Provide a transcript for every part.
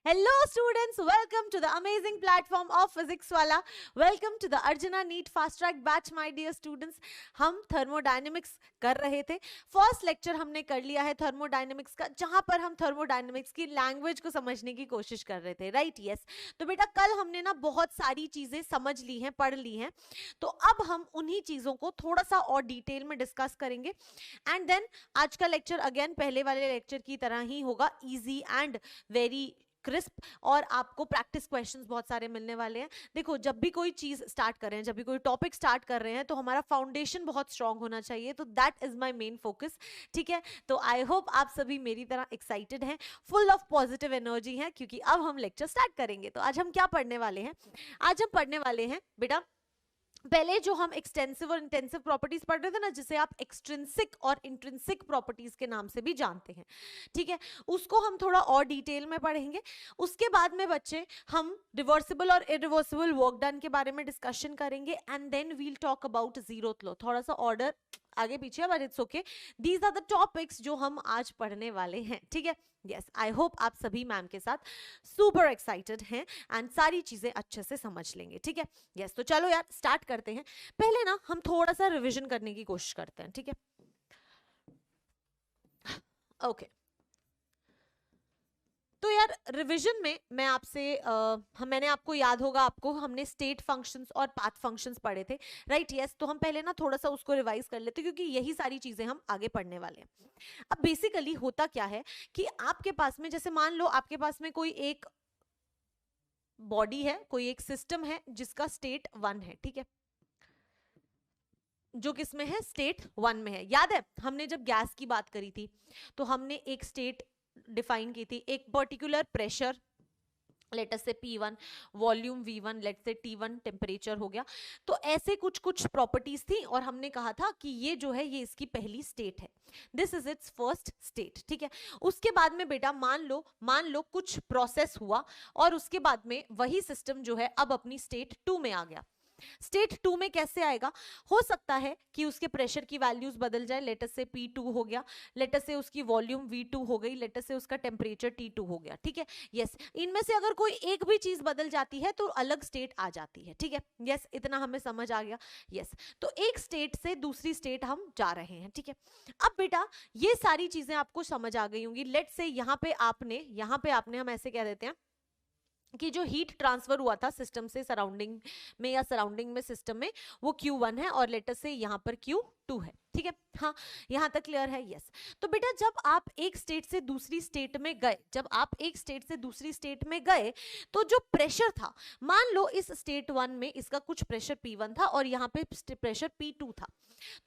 Hello students, welcome to the amazing platform of Physics Wala. Welcome to the Arjuna NEET Fast Track Batch my dear students. हम thermodynamics कर रहे थे. First lecture हमने कर लिया है थर्मोडायनेमिक्स का, जहां पर हम थर्मोडायनेमिक्स की लैंग्वेज को समझने की कोशिश कर रहे थे, राइट? यस. तो बेटा कल हमने ना बहुत सारी चीजें समझ ली हैं, पढ़ ली हैं. तो अब हम उन्हीं चीजों को थोड़ा सा और डिटेल में डिस्कस करेंगे. एंड देन आज का लेक्चर अगेन पहले वाले लेक्चर की तरह ही होगा, इजी एंड वेरी क्रिस्प, और आपको प्रैक्टिस क्वेश्चंस बहुत सारे मिलने वाले हैं. देखो, जब भी कोई चीज स्टार्ट कर रहे हैं, जब भी कोई टॉपिक स्टार्ट कर रहे हैं, तो हमारा फाउंडेशन बहुत स्ट्रांग होना चाहिए. तो that is my main focus. ठीक है, तो आई होप आप सभी मेरी तरह एक्साइटेड हैं, फुल ऑफ पॉजिटिव एनर्जी हैं, क्योंकि अब हम लेक्चर स्टार्ट करेंगे. तो आज हम क्या पढ़ने वाले हैं? आज हम पढ़ने वाले हैं बेटा, पहले जो हम एक्सटेंसिव और इंटेंसिव प्रॉपर्टीज पढ़ रहे थे ना, जिसे आप एक्सट्रिंसिक और इंट्रिंसिक प्रॉपर्टीज के नाम से भी जानते हैं, ठीक है, उसको हम थोड़ा और डिटेल में पढ़ेंगे. उसके बाद में बच्चे हम रिवर्सिबल और इरिवर्सिबल वर्क डन के बारे में डिस्कशन करेंगे. And then we'll talk about zeroth law. थोड़ा सा ऑर्डर आगे पीछे, but it's okay. These are the topics जो हम आज पढ़ने वाले हैं. ठीक है, यस, आई होप आप सभी मैम के साथ सुपर एक्साइटेड हैं एंड सारी चीजें अच्छे से समझ लेंगे. ठीक है, यस. तो चलो यार स्टार्ट करते हैं. पहले ना हम थोड़ा सा रिवीजन करने की कोशिश करते हैं. ठीक है, ओके. तो यार रिवीजन में मैं आपसे मैंने आपको याद होगा, आपको हमने स्टेट फंक्शंस और पाथ फंक्शंस पढ़े थे, राइट? यस. तो हम पहले ना थोड़ा सा उसको रिवाइज कर लेते, क्योंकि यही सारी चीजें हम आगे पढ़ने वाले हैं. अब बेसिकली होता क्या है कि आपके पास में, जैसे मान लो आपके पास में कोई एक बॉडी है, कोई एक सिस्टम है जिसका स्टेट 1 है. ठीक है, जो किस में है? स्टेट 1 में है. याद है हमने जब गैस की बात करी थी, तो हमने एक स्टेट डिफाइन की थी, एक पर्टिकुलर प्रेशर, लेट अस से P1, वॉल्यूम V1, लेट से T1 टेम्परेचर हो गया. तो ऐसे कुछ कुछ प्रॉपर्टीज थी, और हमने कहा था कि ये जो है ये इसकी पहली स्टेट है, this is it's first state. ठीक है, उसके बाद में बेटा मान लो कुछ प्रोसेस हुआ, और उसके बाद में वही सिस्टम जो है अब अपनी स्टेट 2 में आ गया. स्टेट 2 में कैसे आएगा? हो सकता है कि उसके प्रेशर की वैल्यूज बदल जाए, लेट अस से P2 हो गया, लेट अस से उसकी वॉल्यूम V2 हो गई, लेट अस से उसका टेम्परेचर T2 हो गया. ठीक है, यस. इनमें से अगर कोई एक भी चीज बदल जाती है तो अलग स्टेट आ जाती है. ठीक है, यस, इतना हमें समझ आ गया. यस, तो एक स्टेट से दूसरी स्टेट हम जा रहे हैं. ठीक है, अब बेटा ये सारी चीजें आपको समझ आ गई होंगी. लेट से यहाँ पे आपने हम ऐसे कह देते हैं कि जो हीट ट्रांसफर हुआ था सिस्टम से सराउंडिंग में, या सराउंडिंग में सिस्टम में, वो Q1 है, और लेटर से यहाँ पर Q2 है. ठीक है, हाँ, यहाँ तक क्लियर है? यस. तो बेटा जब आप एक स्टेट से दूसरी स्टेट में गए, तो जो प्रेशर था, मान लो इस स्टेट 1 में इसका कुछ प्रेशर P1 था और यहाँ पे प्रेशर P2 था.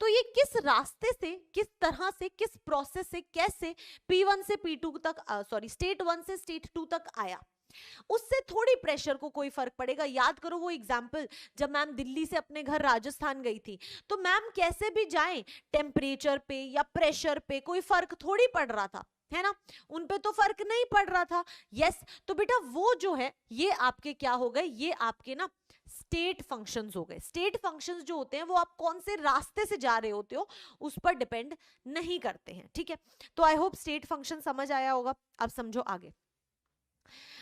तो ये किस रास्ते से, किस तरह से, किस प्रोसेस से, कैसे P1 से P2 तक, स्टेट 1 से स्टेट 2 तक आया, उससे थोड़ी प्रेशर को कोई फर्क पड़ेगा. याद करो वो एग्जाम्पल, जब मैम दिल्ली से अपने घर राजस्थान गई थी, तो मैम कैसे भी जाएं, टेम्परेचर पे या प्रेशर पे कोई फर्क थोड़ी पड़ रहा था, है ना? उन पे तो फर्क नहीं पड़ रहा था. यस. तो बेटा वो जो है ये आपके क्या हो गए? ये आपके ना स्टेट फंक्शंस हो गए. स्टेट फंक्शंस जो होते हैं वो आप कौन से रास्ते से जा रहे होते हो उस पर डिपेंड नहीं करते हैं. ठीक है, तो आई होप स्टेट फंक्शन समझ आया होगा. अब समझो आगे.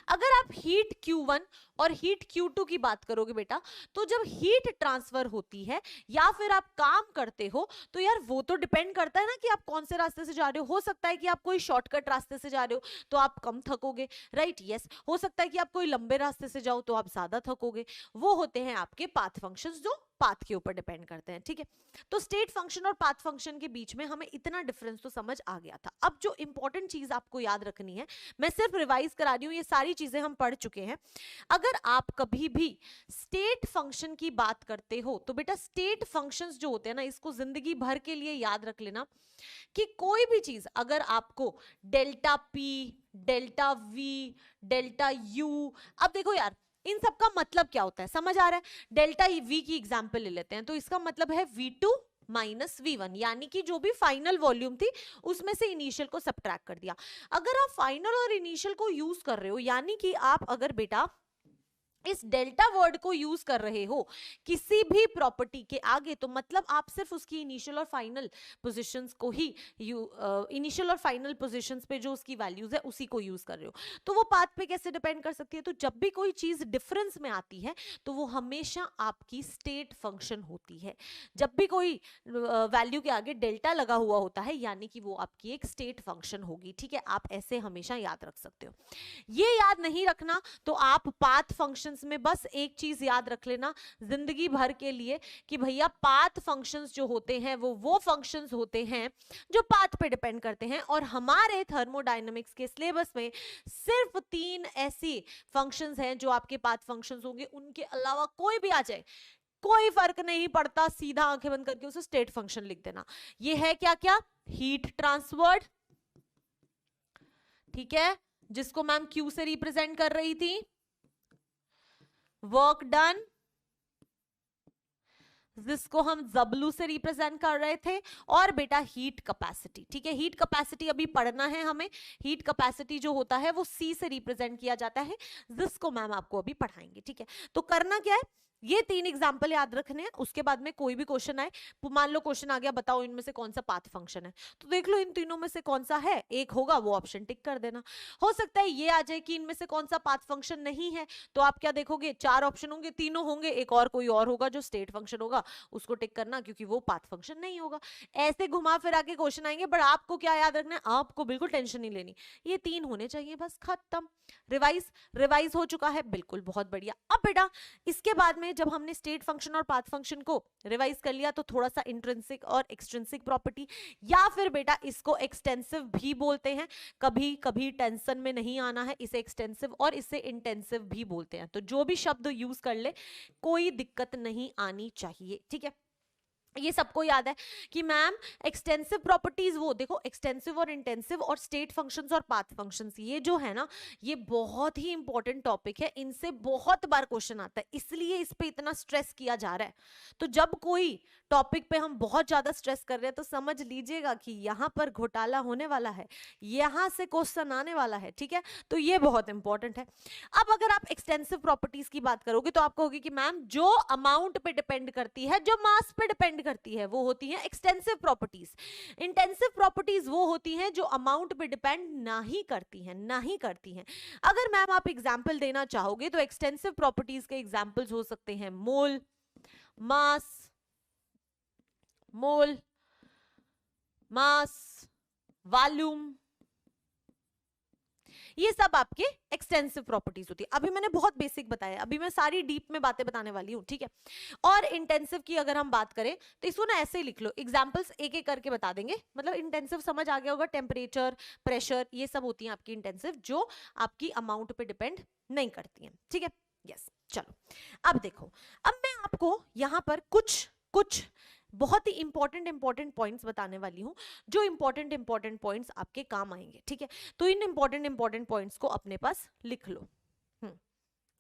अगर आप हीट Q1 और हीट Q2 की बात करोगे बेटा, तो जब हीट ट्रांसफर होती है या फिर आप काम करते हो, तो यार वो तो डिपेंड करता है ना कि आप कौन से रास्ते से जा रहे हो. हो सकता है कि आप कोई शॉर्टकट रास्ते से जा रहे हो तो आप कम थकोगे, राइट? यस. हो सकता है कि आप कोई लंबे रास्ते से जाओ तो आप ज्यादा थकोगे. वो होते हैं आपके पाथ फंक्शंस, जो पाथ के ऊपर डिपेंड करते हैं. ठीक है, तो स्टेट फंक्शन और पाथ फंक्शन के बीच में हमें इतना डिफरेंस तो समझ आ गया था. अब जो इंपॉर्टेंट चीज आपको याद रखनी है, मैं सिर्फ रिवाइज करा रही हूं, ये सारी चीजें हम पढ़ चुके हैं. अगर आप कभी भी स्टेट फंक्शन की बात करते हो, तो बेटा स्टेट फंक्शंस जो होते हैं ना, इसको जिंदगी भर के लिए याद रख लेना कि कोई भी चीज अगर आपको delta P, delta V, delta U, अब देखो यार इन सब का मतलब क्या होता है, समझ आ रहा है? डेल्टा V की एग्जांपल ले लेते हैं, तो इसका मतलब है V2 माइनस V1, यानी कि जो भी फाइनल वॉल्यूम थी उसमें से इनिशियल को सब्ट्रैक्ट कर दिया. अगर आप फाइनल और इनिशियल को यूज कर रहे हो, यानी कि आप अगर बेटा इस डेल्टा वर्ड को यूज कर रहे हो किसी भी प्रॉपर्टी के आगे, तो मतलब आप सिर्फ उसकी इनिशियल और फाइनल पोजीशंस को ही इनिशियल और फाइनल पोजीशंस पे जो उसकी वैल्यूज है उसी को यूज कर रहे हो। तो वो पाथ पे कैसे डिपेंड कर सकती है? तो जब भी कोई चीज डिफरेंस में आती है तो वो हमेशा आपकी स्टेट फंक्शन होती है। जब भी कोई वैल्यू के आगे डेल्टा लगा हुआ होता है यानी कि वो आपकी एक स्टेट फंक्शन होगी। ठीक है, आप ऐसे हमेशा याद रख सकते हो। ये याद नहीं रखना तो आप पाथ फंक्शंस में बस एक चीज याद रख लेना जिंदगी भर के लिए कि भैया पाथ फंक्शंस जो होते हैं वो फंक्शंस होते हैं जो पाथ पे डिपेंड करते हैं। और हमारे थर्मोडायनेमिक्स के सिलेबस में सिर्फ 3 ऐसी फंक्शंस हैं जो आपके पाथ फंक्शंस होंगे, उनके अलावा कोई भी आ जाए कोई फर्क नहीं पड़ता, सीधा आंखें बंद करके उसे स्टेट फंक्शन लिख देना। ये है क्या क्या? हीट ट्रांसफर्ड, ठीक है, जिसको मैम क्यू से रिप्रेजेंट कर रही थी, वर्क डन जिसको हम W से रिप्रेजेंट कर रहे थे, और बेटा हीट कैपेसिटी। ठीक है, हीट कैपेसिटी अभी पढ़ना है हमें। हीट कैपेसिटी जो होता है वो C से रिप्रेजेंट किया जाता है, जिसको मैम आपको अभी पढ़ाएंगे। ठीक है, तो करना क्या है, ये 3 एग्जाम्पल याद रखने हैं। उसके बाद में कोई भी क्वेश्चन आए, मान लो क्वेश्चन आ गया बताओ इनमें से कौन सा पाथ फंक्शन है, तो देख लो इन तीनों में से कौन सा है, एक होगा वो ऑप्शन टिक कर देना। हो सकता है ये आ जाए कि इनमें से कौन सा पाथ फंक्शन नहीं है, तो आप क्या देखोगे, 4 ऑप्शन होंगे, तीनों होंगे, एक और कोई और होगा जो स्टेट फंक्शन होगा, उसको टिक करना क्योंकि वो पाथ फंक्शन नहीं होगा। ऐसे घुमा फिरा के क्वेश्चन आएंगे, बट आपको क्या याद रखना है, आपको बिल्कुल टेंशन नहीं लेनी, ये 3 होने चाहिए, बस खत्म। रिवाइज हो चुका है, बिल्कुल, बहुत बढ़िया। अब बेटा इसके बाद में जब हमने स्टेट फंक्शन और पाथ फंक्शन को रिवाइज कर लिया तो थोड़ा सा इंट्रिंसिक और एक्सट्रिंसिक प्रॉपर्टी, या फिर बेटा इसको एक्सटेंसिव भी बोलते हैं, कभी कभी टेंशन में नहीं आना है, इसे एक्सटेंसिव और इसे इंटेंसिव भी बोलते हैं। तो जो भी शब्द यूज कर ले कोई दिक्कत नहीं आनी चाहिए। ठीक है, ये सबको याद है कि मैम एक्सटेंसिव प्रॉपर्टीज, वो देखो एक्सटेंसिव और इंटेंसिव और स्टेट फंक्शंस और पाथ फंक्शंस, ये जो है ना ये बहुत ही इंपॉर्टेंट टॉपिक है, इनसे बहुत बार क्वेश्चन आता है, इसलिए इस पे इतना स्ट्रेस किया जा रहा है। तो जब कोई टॉपिक पे हम बहुत ज्यादा स्ट्रेस कर रहे हैं तो समझ लीजिएगा कि यहाँ पर घोटाला होने वाला है, यहाँ से क्वेश्चन आने वाला है। ठीक है, तो ये बहुत इंपॉर्टेंट है। अब अगर आप एक्सटेंसिव प्रॉपर्टीज की बात करोगे तो आपको होगी कि मैम जो अमाउंट पे डिपेंड करती है, जो मास पे डिपेंड करती है, वो होती है एक्सटेंसिव प्रॉपर्टीज। इंटेंसिव प्रॉपर्टीज वो होती हैं जो अमाउंट पे डिपेंड नहीं करती हैं। अगर मैम आप एग्जांपल देना चाहोगे तो एक्सटेंसिव प्रॉपर्टीज के एग्जांपल्स हो सकते हैं मोल, मास, वॉल्यूम, ये सब आपके एक्सटेंसिव प्रॉपर्टीज होती है। अभी मैंने बहुत बेसिक बताया, अभी मैं सारी डीप में बातें बताने वाली हूँ। ठीक है, और इंटेंसिव की अगर हम बात करें तो इसको ना ऐसे ही लिख लो, एग्जांपल्स एक एक करके बता देंगे, मतलब इंटेंसिव समझ आ गया होगा, टेम्परेचर, प्रेशर, ये सब होती हैं आपकी इंटेंसिव जो आपकी अमाउंट पे डिपेंड नहीं करती हैं। ठीक है, यस, चलो अब देखो, अब मैं आपको यहाँ पर कुछ बहुत ही इंपॉर्टेंट पॉइंट्स बताने वाली हूँ, जो इंपॉर्टेंट पॉइंट्स आपके काम आएंगे। ठीक है, तो इन इंपॉर्टेंट पॉइंट्स को अपने पास लिख लो।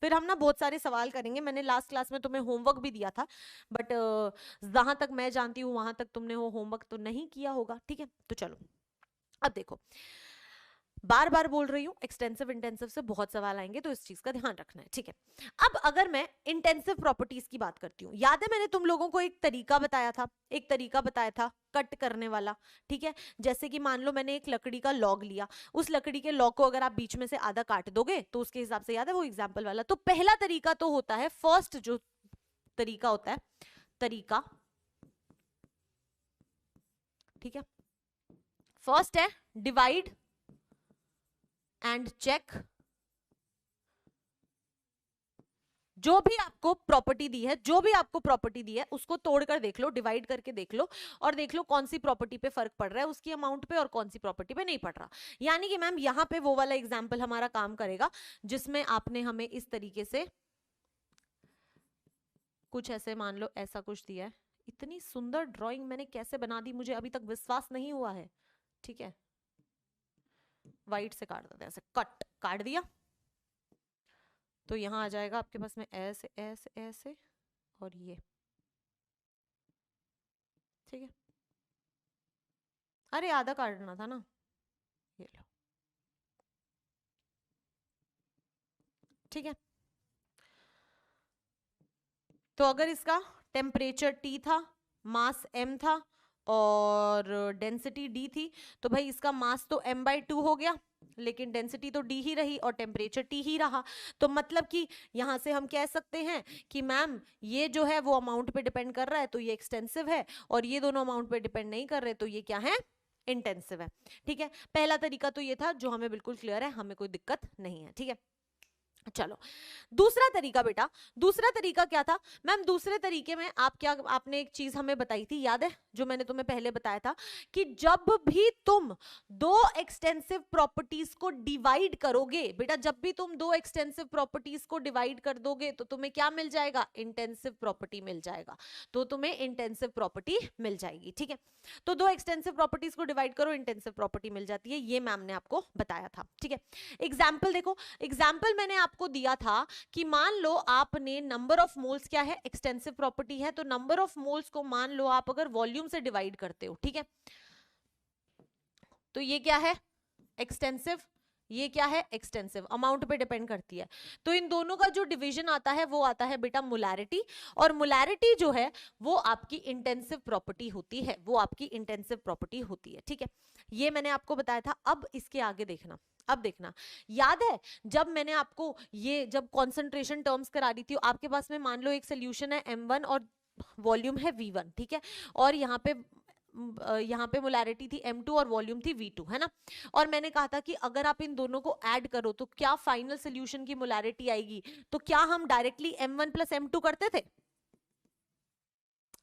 फिर हम ना बहुत सारे सवाल करेंगे, मैंने लास्ट क्लास में तुम्हें होमवर्क भी दिया था, बट जहां तक मैं जानती हूँ वहां तक तुमने वो होमवर्क तो नहीं किया होगा। ठीक है, तो चलो अब देखो, बार बार बोल रही हूँ एक्सटेंसिव इंटेंसिव से बहुत सवाल आएंगे तो इस चीज का ध्यान रखना है। ठीक है, अब अगर मैं इंटेंसिव प्रॉपर्टीज की बात करती हूँ, याद है मैंने तुम लोगों को एक तरीका बताया था कट करने वाला। ठीक है, जैसे कि मान लो मैंने एक लकड़ी का लॉग लिया, उस लकड़ी के लॉग को अगर आप बीच में से आधा काट दोगे तो उसके हिसाब से, याद है वो एग्जाम्पल वाला, तो पहला तरीका तो होता है, फर्स्ट जो तरीका होता है, तरीका, ठीक है, फर्स्ट है डिवाइड एंड चेक। जो भी आपको प्रॉपर्टी दी है उसको तोड़कर देख लो, डिवाइड करके देख लो, और देख लो कौन सी प्रॉपर्टी पे फर्क पड़ रहा है उसकी अमाउंट पे और कौन सी प्रॉपर्टी पे नहीं पड़ रहा। यानी कि मैम यहाँ पे वो वाला एग्जाम्पल हमारा काम करेगा जिसमें आपने हमें इस तरीके से कुछ ऐसे, मान लो ऐसा कुछ दिया है। इतनी सुंदर ड्राइंग मैंने कैसे बना दी मुझे अभी तक विश्वास नहीं हुआ है। ठीक है, वाइट से काट देते हैं, ऐसे काट दिया तो यहां आ जाएगा आपके पास में ऐसे ऐसे ऐसे और ये। ठीक है, अरे आधा काटना था ना, ये लो। ठीक है, तो अगर इसका टेम्परेचर T था, मास M था और डेंसिटी D थी, तो भाई इसका मास तो m/2 हो गया, लेकिन डेंसिटी तो D ही रही और टेम्परेचर T ही रहा। तो मतलब कि यहाँ से हम कह सकते हैं कि मैम ये जो है वो अमाउंट पे डिपेंड कर रहा है तो ये एक्सटेंसिव है, और ये दोनों अमाउंट पे डिपेंड नहीं कर रहे तो ये क्या है, इंटेंसिव है। ठीक है, पहला तरीका तो ये था जो हमें बिल्कुल क्लियर है, हमें कोई दिक्कत नहीं है। ठीक है, चलो दूसरा तरीका बेटा, दूसरा तरीका क्या था मैम? दूसरे तरीके में आपने एक चीज हमें बताई थी, याद है, जो मैंने तुम्हें पहले बताया था कि जब भी तुम दो एक्सटेंसिव प्रॉपर्टीज को डिवाइड करोगे बेटा, जब भी तुम दो एक्सटेंसिव प्रॉपर्टीज को डिवाइड कर दोगे तो तुम्हें क्या मिल जाएगा, इंटेंसिव प्रॉपर्टी मिल जाएगा। तो तुम्हें इंटेंसिव प्रॉपर्टी मिल जाएगी। ठीक है, तो दो एक्सटेंसिव प्रॉपर्टीज को डिवाइड करो, इंटेंसिव प्रॉपर्टी मिल जाती है, ये मैम ने आपको बताया था। ठीक है, एग्जाम्पल देखो, एग्जाम्पल मैंने आपको दिया था कि मान लो आपने नंबर ऑफ मोल्स, क्या है, एक्सटेंसिव प्रॉपर्टी है, तो नंबर ऑफ मोल्स को मान लो आप अगर वॉल्यूम से डिवाइड करते हो, ठीक है, तो ये क्या है, एक्सटेंसिव, ये क्या है, एक्सटेंसिव, अमाउंट पे डिपेंड करती है। तो इन दोनों का जो डिवीजन आता है वो आता है बेटा मोलैरिटी, और मोलैरिटी जो है वो आपकी इंटेंसिव प्रॉपर्टी होती है, वो आपकी इंटेंसिव प्रॉपर्टी होती है। ठीक है, ये मैंने आपको बताया था। अब इसके आगे देखना, अब देखना, याद है जब मैंने आपको ये जब कॉन्सेंट्रेशन टर्म्स करा दी थी, आपके पास में मान लो एक सोल्यूशन है m1 और वॉल्यूम है v1, ठीक है, और यहाँ पे मोलैरिटी थी m2 और वॉल्यूम थी v2, है ना, और मैंने कहा था कि अगर आप इन दोनों को ऐड करो तो क्या फाइनल सोल्यूशन की मोलैरिटी आएगी। तो क्या हम डायरेक्टली m1 प्लस m2 करते थे?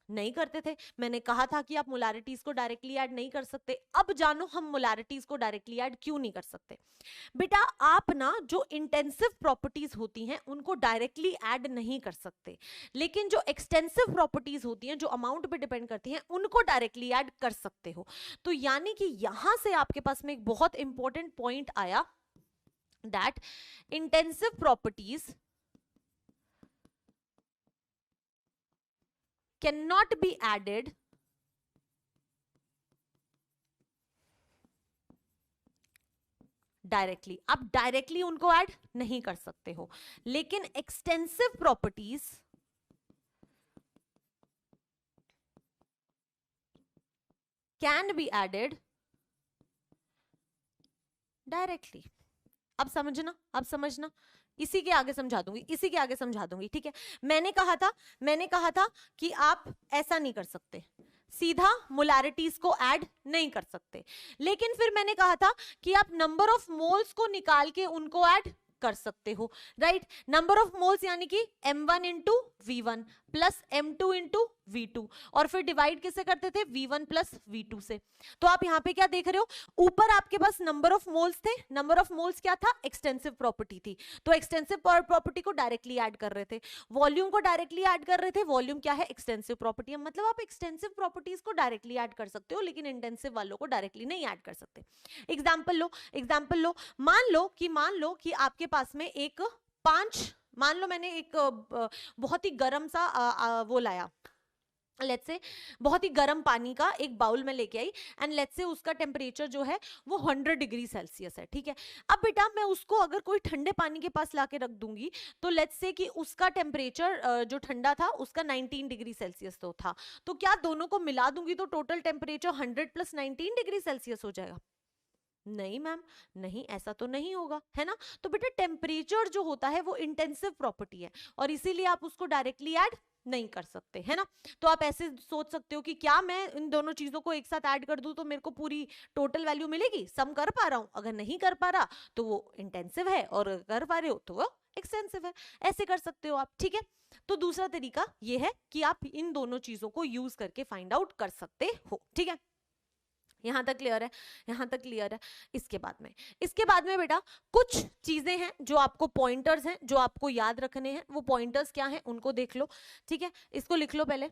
नहीं करते थे। मैंने कहा था कि आप मोलैरिटीज को डायरेक्टली ऐड नहीं कर सकते। अब जानो हम मोलैरिटीज को डायरेक्टली ऐड क्यों नहीं कर सकते। बेटा आप ना जो इंटेंसिव प्रॉपर्टीज होती हैं उनको डायरेक्टली ऐड नहीं कर सकते, लेकिन जो एक्सटेंसिव प्रॉपर्टीज होती हैं जो अमाउंट पे डिपेंड करती हैं उनको डायरेक्टली ऐड कर सकते हो। तो यानी कि यहां से आपके पास में एक बहुत इंपॉर्टेंट पॉइंट आया, that intensive properties cannot be added directly. आप डायरेक्टली उनको ऐड नहीं कर सकते हो, लेकिन extensive properties can be added directly. अब समझना, अब समझना, इसी के आगे समझा दूंगी, इसी के आगे समझा दूंगी। ठीक है, मैंने कहा था कि आप ऐसा नहीं कर सकते, सीधा मोलैरिटीज को ऐड नहीं कर सकते, लेकिन फिर मैंने कहा था कि आप नंबर ऑफ मोल्स को निकाल के उनको ऐड कर सकते हो, राइट। नंबर ऑफ मोल्स यानी कि m1 into v1 plus m2 into v2, और फिर डिवाइड किससे करते थे, v1 प्लस v2 से। तो आप यहाँ पे क्या देख रहे हो, ऊपर आपके पास नंबर ऑफ मोल्स थे, नंबर ऑफ मोल्स क्या था, एक्सटेंसिव प्रॉपर्टी थी, तो एक्सटेंसिव प्रॉपर्टी को डायरेक्टली ऐड कर रहे थे, वॉल्यूम को डायरेक्टली ऐड कर रहे थे, वॉल्यूम क्या है, एक्सटेंसिव प्रॉपर्टी है। मतलब आप एक्सटेंसिव प्रॉपर्टीज को डायरेक्टली ऐड कर सकते हो, लेकिन इंटेंसिव वालों को डायरेक्टली नहीं ऐड कर सकते। एग्जाम्पल लो, मान लो कि आपके पास में एक मान लो मैंने एक बहुत ही गर्म सा वो लाया, लेट्स से बहुत ही गर्म पानी का एक बाउल में लेके आई, एंड लेट्स से उसका टेम्परेचर जो है वो 100 डिग्री सेल्सियस है, ठीक है। अब बेटा मैं उसको अगर कोई ठंडे पानी के पास लाके रख दूंगी तो लेट्स से कि उसका टेम्परेचर जो ठंडा था उसका 19 डिग्री सेल्सियस तो था, तो क्या दोनों को मिला दूंगी तो total temperature 100 plus 19 degree Celsius हो जाएगा? नहीं मैम, नहीं, ऐसा तो नहीं होगा, है ना। तो बेटा टेम्परेचर जो होता है वो इंटेंसिव प्रॉपर्टी है, और इसीलिए आप उसको डायरेक्टली ऐड नहीं कर सकते, है ना। तो आप ऐसे सोच सकते हो कि क्या मैं इन दोनों चीजों को एक साथ ऐड कर दूं तो मेरे को पूरी टोटल वैल्यू मिलेगी, सम कर पा रहा हूं, अगर नहीं कर पा रहा तो वो इंटेंसिव है, और अगर कर पा रहे हो तो वो एक्सटेंसिव है। ऐसे कर सकते हो आप, ठीक है। तो दूसरा तरीका ये है कि आप इन दोनों चीजों को यूज करके फाइंड आउट कर सकते हो, ठीक है। यहां तक क्लियर है, यहां तक क्लियर है। इसके बाद में बेटा कुछ चीजें हैं जो आपको पॉइंटर्स हैं जो आपको याद रखने हैं, वो पॉइंटर्स क्या हैं उनको देख लो, ठीक है। इसको लिख लो पहले,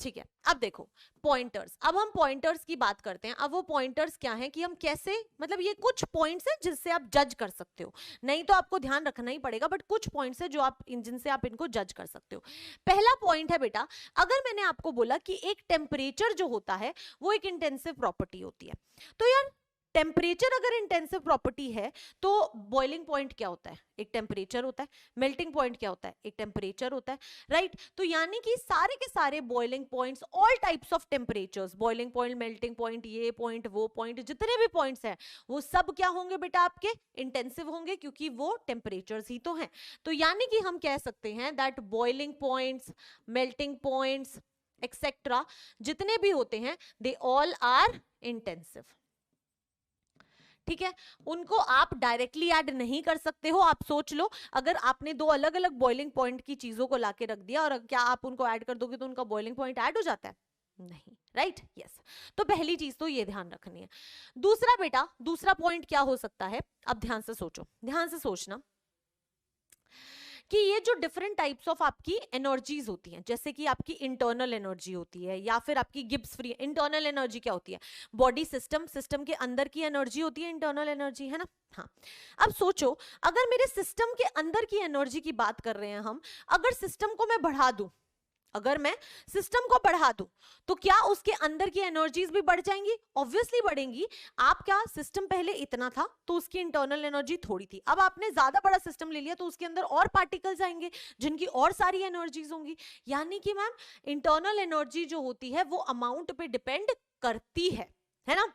ठीक है। अब देखो पॉइंटर्स, अब हम पॉइंटर्स की बात करते हैं। अब वो पॉइंटर्स क्या हैं कि हम कैसे, मतलब ये कुछ पॉइंट्स हैं जिससे आप जज कर सकते हो, नहीं तो आपको ध्यान रखना ही पड़ेगा, बट कुछ पॉइंट्स हैं जो आप जिनसे आप इनको जज कर सकते हो। पहला पॉइंट है बेटा, अगर मैंने आपको बोला कि एक टेम्परेचर जो होता है वो एक इंटेंसिव प्रॉपर्टी होती है, तो यार टेम्परेचर अगर इंटेंसिव प्रॉपर्टी है तो बॉइलिंग पॉइंट क्या होता है, एक टेम्परेचर होता है, मेल्टिंग पॉइंट क्या होता है, एक टेम्परेचर होता है, राइट। तो यानी कि सारे के सारे boiling points, all types of temperatures, boiling point, melting point, ये पॉइंट, वो पॉइंट, जितने भी पॉइंट्स हैं वो सब क्या होंगे बेटा आपके इंटेंसिव होंगे, क्योंकि वो टेम्परेचर्स ही तो हैं। तो यानी कि हम कह सकते हैं that boiling points, melting points etcetera जितने भी होते हैं दे ऑल आर इंटेंसिव। ठीक है, उनको आप डायरेक्टली ऐड नहीं कर सकते हो। आप सोच लो, अगर आपने दो अलग अलग बॉइलिंग पॉइंट की चीजों को लाके रख दिया और क्या आप उनको ऐड कर दोगे तो उनका बॉइलिंग पॉइंट ऐड हो जाता है? नहीं, राइट, यस। तो पहली चीज तो ये ध्यान रखनी है। दूसरा बेटा, दूसरा पॉइंट क्या हो सकता है, अब ध्यान से सोचो, ध्यान से सोचना कि ये जो डिफरेंट टाइप्स ऑफ आपकी एनर्जीज होती हैं, जैसे कि आपकी इंटरनल एनर्जी होती है या फिर आपकी गिब्स फ्री। इंटरनल एनर्जी क्या होती है? बॉडी सिस्टम, सिस्टम के अंदर की एनर्जी होती है इंटरनल एनर्जी, है ना। हाँ, अब सोचो, अगर मेरे सिस्टम के अंदर की एनर्जी की बात कर रहे हैं हम, अगर सिस्टम को मैं बढ़ा दूं, अगर मैं सिस्टम को बढ़ा दूं तो क्या उसके अंदर की एनर्जीज भी बढ़ जाएंगी? ऑब्वियसली बढ़ेंगी। आप क्या, सिस्टम पहले इतना था तो उसकी इंटरनल एनर्जी थोड़ी थी, अब आपने ज्यादा बड़ा सिस्टम ले लिया तो उसके अंदर और पार्टिकल्स आएंगे जिनकी और सारी एनर्जीज होंगी। यानी कि मैम इंटरनल एनर्जी जो होती है वो अमाउंट पे डिपेंड करती है ना।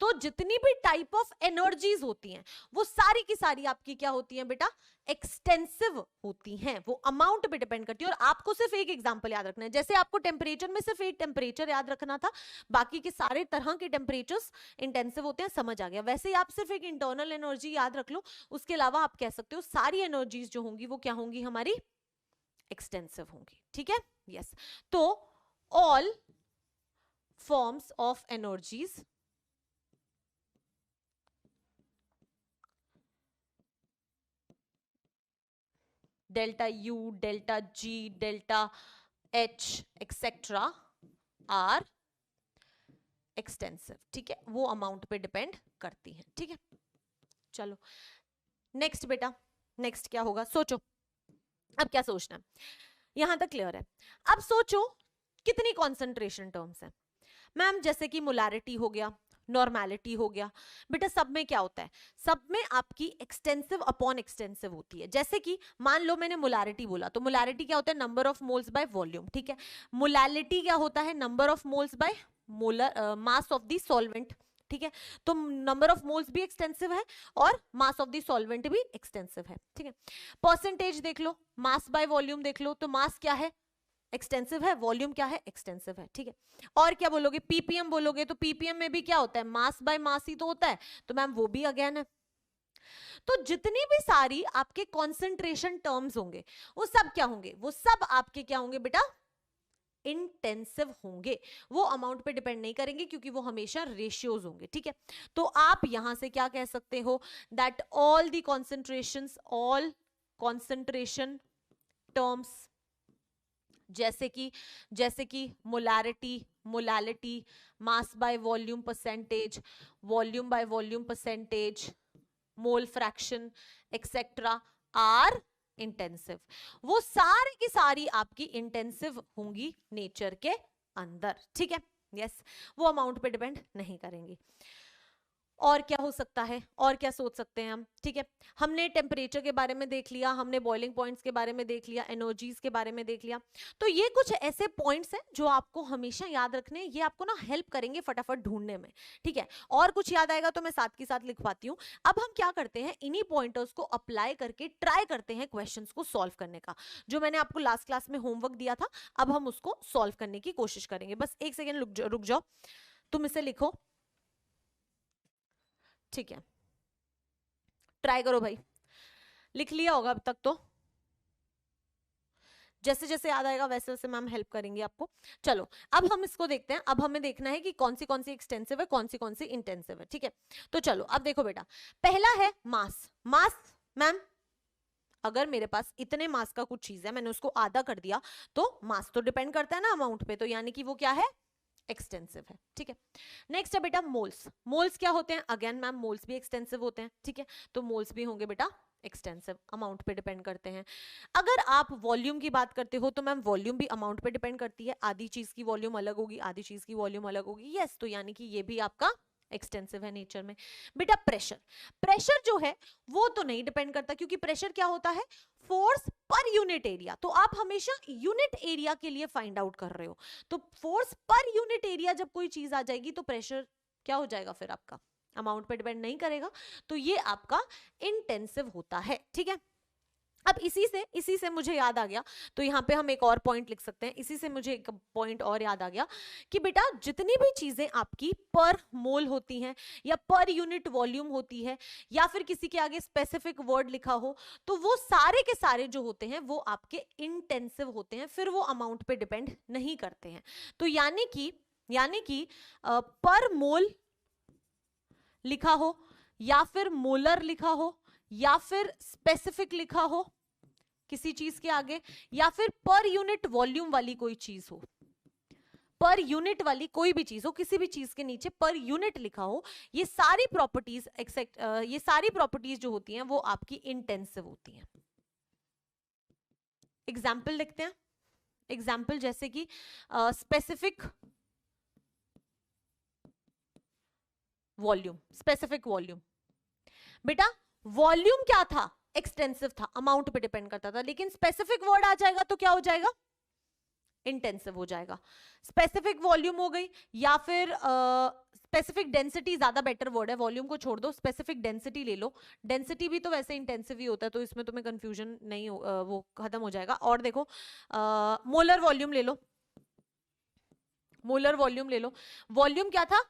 तो जितनी भी टाइप ऑफ एनर्जीज होती हैं वो सारी की सारी आपकी क्या होती हैं बेटा? एक्सटेंसिव होती हैं, वो अमाउंट पे डिपेंड करती है। और आपको सिर्फ एक एग्जांपल याद रखना है, जैसे आपको टेम्परेचर में सिर्फ एक टेम्परेचर याद रखना था, बाकी के सारे तरह के टेम्परेचर्स इंटेंसिव होते हैं, समझ आ गया। वैसे ही आप सिर्फ एक इंटरनल एनर्जी याद रख लो, उसके अलावा आप कह सकते हो सारी एनर्जीज जो होंगी वो क्या होंगी? हमारी एक्सटेंसिव होंगी। ठीक है, यस। तो all forms of energies delta U, delta G, delta H etcetera are extensive. ठीक है, वो अमाउंट पे डिपेंड करती है। ठीक है, चलो नेक्स्ट बेटा, नेक्स्ट क्या होगा? सोचो, अब क्या सोचना है, यहां तक क्लियर है। अब सोचो कितनी कॉन्सेंट्रेशन टर्म्स हैं मैम, जैसे कि मोलैरिटी हो गया, नॉर्मेलिटी हो गया। बेटा सब में क्या होता है? सब में आपकी एक्सटेंसिव अपॉन एक्सटेंसिव होती है। जैसे कि मान लो मैंने मोलैरिटी बोला, तो मोलैरिटी क्या होता है? Number of moles by volume. ठीक है, मोलैलिटी क्या होता है? Number of moles by molar mass of the solvent. ठीक है, तो नंबर ऑफ मोल्स भी एक्सटेंसिव है और मास ऑफ द सॉल्वेंट भी एक्सटेंसिव है। ठीक है, परसेंटेज देख लो, मास बाय वॉल्यूम देख लो, तो मास क्या है? एक्सटेंसिव है, वॉल्यूम क्या है? एक्सटेंसिव है। ठीक है, और क्या बोलोगे? पीपीएम बोलोगे, तो पीपीएम में भी क्या होता है? मास बाय मास ही तो होता है, तो मैम वो भी अगेन है। तो जितनी भी सारी आपके कॉन्सेंट्रेशन टर्म्स होंगे वो सब क्या होंगे? वो सब आपके क्या होंगे बेटा? इंटेंसिव होंगे। वो अमाउंट पे डिपेंड नहीं करेंगे क्योंकि वो हमेशा रेशियोज होंगे। ठीक है, तो आप यहां से क्या कह सकते हो? That all the concentrations, all concentration terms जैसे कि molarity, molality, mass by volume percentage, volume by volume percentage, mole fraction etcetera are intensive. वो सारी की सारी आपकी इंटेंसिव होंगी नेचर के अंदर। ठीक है, यस, वो अमाउंट पे डिपेंड नहीं करेंगी। और क्या हो सकता है, और क्या सोच सकते हैं हम? ठीक है, हमने टेम्परेचर के बारे में देख लिया, हमने बॉइलिंग पॉइंट्स के बारे में देख लिया, एनर्जीज के बारे में देख लिया। तो ये कुछ ऐसे पॉइंट्स हैं जो आपको हमेशा याद रखने, ये आपको ना हेल्प करेंगे फटाफट ढूंढने में। ठीक है, और कुछ याद आएगा तो मैं साथ के साथ लिखवाती हूँ। अब हम क्या करते हैं, इन्हीं पॉइंटर्स को अप्लाई करके ट्राई करते हैं क्वेश्चंस को सॉल्व करने का। जो मैंने आपको लास्ट क्लास में होमवर्क दिया था, अब हम उसको सॉल्व करने की कोशिश करेंगे। बस एक सेकेंड रुक जाओ, तुम इसे लिखो। ठीक है, ट्राई करो भाई, लिख लिया होगा अब तक तो। जैसे जैसे याद आएगा वैसे वैसे मैम हेल्प करेंगे आपको। चलो अब हम इसको देखते हैं। अब हमें देखना है कि कौन सी एक्सटेंसिव है, कौन सी इंटेंसिव है। ठीक है, तो चलो अब देखो बेटा, पहला है मास। मास मैम, अगर मेरे पास इतने मास का कुछ चीज है, मैंने उसको आधा कर दिया, तो मास तो डिपेंड करता है ना अमाउंट पे, तो यानी कि वो क्या है? एक्सटेंसिव है। ठीक है, नेक्स्ट है बेटा मोल्स। मोल्स क्या होते हैं? अगेन मैम मोल्स भी एक्सटेंसिव होते हैं। ठीक है, तो मोल्स भी होंगे बेटा एक्सटेंसिव, अमाउंट पे डिपेंड करते हैं। अगर आप वॉल्यूम की बात करते हो तो मैम वॉल्यूम भी अमाउंट पे डिपेंड करती है। आधी चीज की वॉल्यूम अलग होगी, आधी चीज की वॉल्यूम अलग होगी। यस, तो यानी कि ये भी आपका एक्सटेंसिव है नेचर में। बेटा प्रेशर, प्रेशर जो है वो तो नहीं डिपेंड करता, क्योंकि प्रेशर क्या होता है, फोर्स पर यूनिट एरिया। तो आप हमेशा यूनिट एरिया के लिए फाइंड आउट कर रहे हो, तो फोर्स पर यूनिट एरिया जब कोई चीज आ जाएगी तो प्रेशर क्या हो जाएगा, फिर आपका अमाउंट पे डिपेंड नहीं करेगा, तो ये आपका इंटेंसिव होता है। ठीक है, अब इसी से मुझे याद आ गया, तो यहाँ पे हम एक और पॉइंट लिख सकते हैं। इसी से मुझे एक पॉइंट और याद आ गया कि बेटा जितनी भी चीजें आपकी पर मोल होती हैं या पर यूनिट वॉल्यूम होती है या फिर किसी के आगे स्पेसिफिक वर्ड लिखा हो, तो वो सारे के सारे जो होते हैं वो आपके इंटेंसिव होते हैं, फिर वो अमाउंट पे डिपेंड नहीं करते हैं। तो यानी कि पर मोल लिखा हो या फिर मोलर लिखा हो या फिर स्पेसिफिक लिखा हो किसी चीज के आगे, या फिर पर यूनिट वॉल्यूम वाली कोई चीज हो, पर यूनिट वाली कोई भी चीज हो, किसी भी चीज के नीचे पर यूनिट लिखा हो, ये सारी प्रॉपर्टीज जो होती हैं वो आपकी इंटेंसिव होती हैं। एग्जाम्पल लिखते हैं। एग्जाम्पल जैसे कि स्पेसिफिक वॉल्यूम, स्पेसिफिक वॉल्यूम। बेटा वॉल्यूम क्या था, एक्सटेंसिव था, अमाउंट पे डिपेंड करता था, लेकिन स्पेसिफिक वर्ड आ जाएगा तो क्या हो जाएगा, इंटेंसिव हो जाएगा। स्पेसिफिक वॉल्यूम हो गई, या फिर स्पेसिफिक डेंसिटी, ज्यादा बेटर वर्ड है, वॉल्यूम को छोड़ दो, स्पेसिफिक डेंसिटी ले लो। डेंसिटी भी तो वैसे इंटेंसिव ही होता है, तो इसमें तुम्हें कंफ्यूजन नहीं वो खत्म हो जाएगा। और देखो मोलर वॉल्यूम ले लो, मोलर वॉल्यूम ले लो। वॉल्यूम क्या था,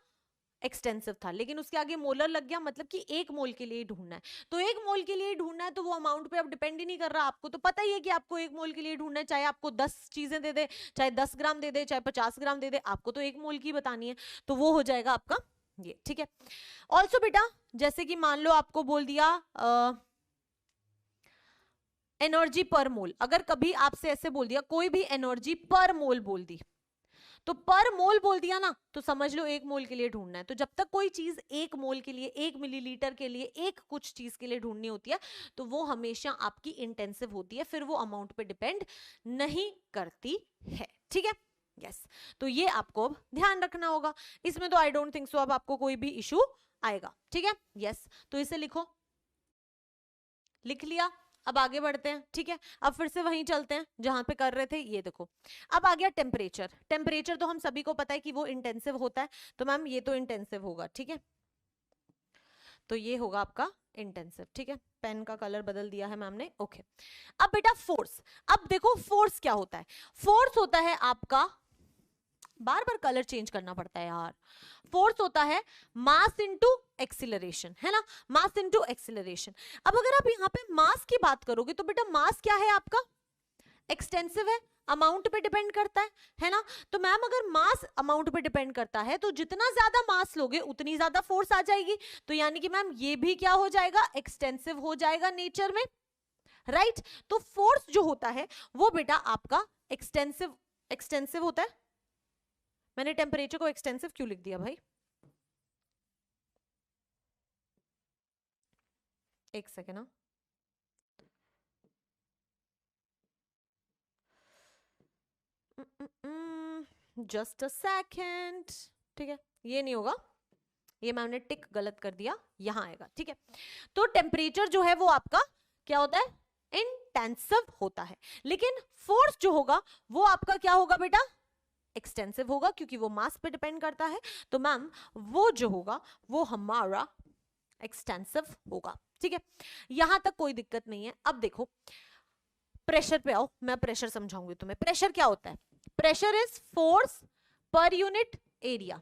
एक्सटेंसिव था, लेकिन उसके आगे मोलर लग गया, मतलब कि एक मोल के लिए ढूंढना है। तो एक मोल के लिए ढूंढना है तो वो अमाउंट पे अब डिपेंड ही नहीं कर रहा। आपको तो पता ही है कि आपको एक मोल के लिए ढूंढना है, चाहे आपको 10 चीजें दे दे, चाहे 10 ग्राम दे दे, चाहे 50 ग्राम दे दे, आपको तो एक मोल की बतानी है, तो वो हो जाएगा आपका ये। ठीक है, ऑल्सो बेटा जैसे कि मान लो आपको बोल दिया एनर्जी पर मोल, अगर कभी आपसे ऐसे बोल दिया कोई भी एनर्जी पर मोल बोल दी, तो पर मोल बोल दिया ना, तो समझ लो एक मोल के लिए ढूंढना है। तो जब तक कोई चीज एक मोल के लिए, एक मिलीलीटर के लिए, एक कुछ चीज के लिए ढूंढनी होती है, तो वो हमेशा आपकी इंटेंसिव होती है, फिर वो अमाउंट पे डिपेंड नहीं करती है। ठीक है, यस, तो ये आपको ध्यान रखना होगा। इसमें तो आई डोंट थिंक सो अब आपको कोई भी इशू आएगा। ठीक है, यस, तो इसे लिखो, लिख लिया। अब आगे बढ़ते हैं। ठीक है, अब फिर से वहीं चलते हैं जहां पे कर रहे थे। ये देखो, अब आ गया टेम्परेचर। टेम्परेचर तो हम सभी को पता है कि वो इंटेंसिव होता है, तो मैम ये तो इंटेंसिव होगा। ठीक है, तो ये होगा आपका इंटेंसिव। ठीक है, पेन का कलर बदल दिया है मैम ने। ओके, अब बेटा फोर्स। अब देखो फोर्स क्या होता है, फोर्स होता है आपका, बार बार कलर चेंज करना पड़ता है यार। फोर्स होता है मास इनटू एक्सीलरेशन, है ना, मास इनटू एक्सीलरेशन। अब अगर आप यहाँ पे मास की बात करोगे तो बेटा मास क्या है आपका, एक्सटेंसिव है, अमाउंट पे डिपेंड करता है ना। तो मैम अगर मास अमाउंट पे डिपेंड करता है तो जितना ज्यादा मास लोगे उतनी ज्यादा फोर्स आ जाएगी। तो यानी कि मैम ये भी क्या हो जाएगा, एक्सटेंसिव हो जाएगा नेचर में, राइट। तो फोर्स जो होता है वो बेटा आपका एक्सटेंसिव होता है। मैंने टेम्परेचर को एक्सटेंसिव क्यों लिख दिया भाई, एक सेकेंड ना, जस्ट अ सेकेंड। ठीक है, ये नहीं होगा, ये मैंने टिक गलत कर दिया, यहां आएगा। ठीक है, तो टेम्परेचर जो है वो आपका क्या होता है, इंटेंसिव होता है, लेकिन फोर्स जो होगा वो आपका क्या होगा बेटा, एक्सटेंसिव होगा, क्योंकि वो मास पे डिपेंड करता है। तो मैम वो जो होगा वो हमारा एक्सटेंसिव होगा। ठीक है, यहां तक कोई दिक्कत नहीं है। अब देखो प्रेशर पे आओ, मैं प्रेशर समझाऊंगी तुम्हें। प्रेशर क्या होता है, pressure is force per unit area,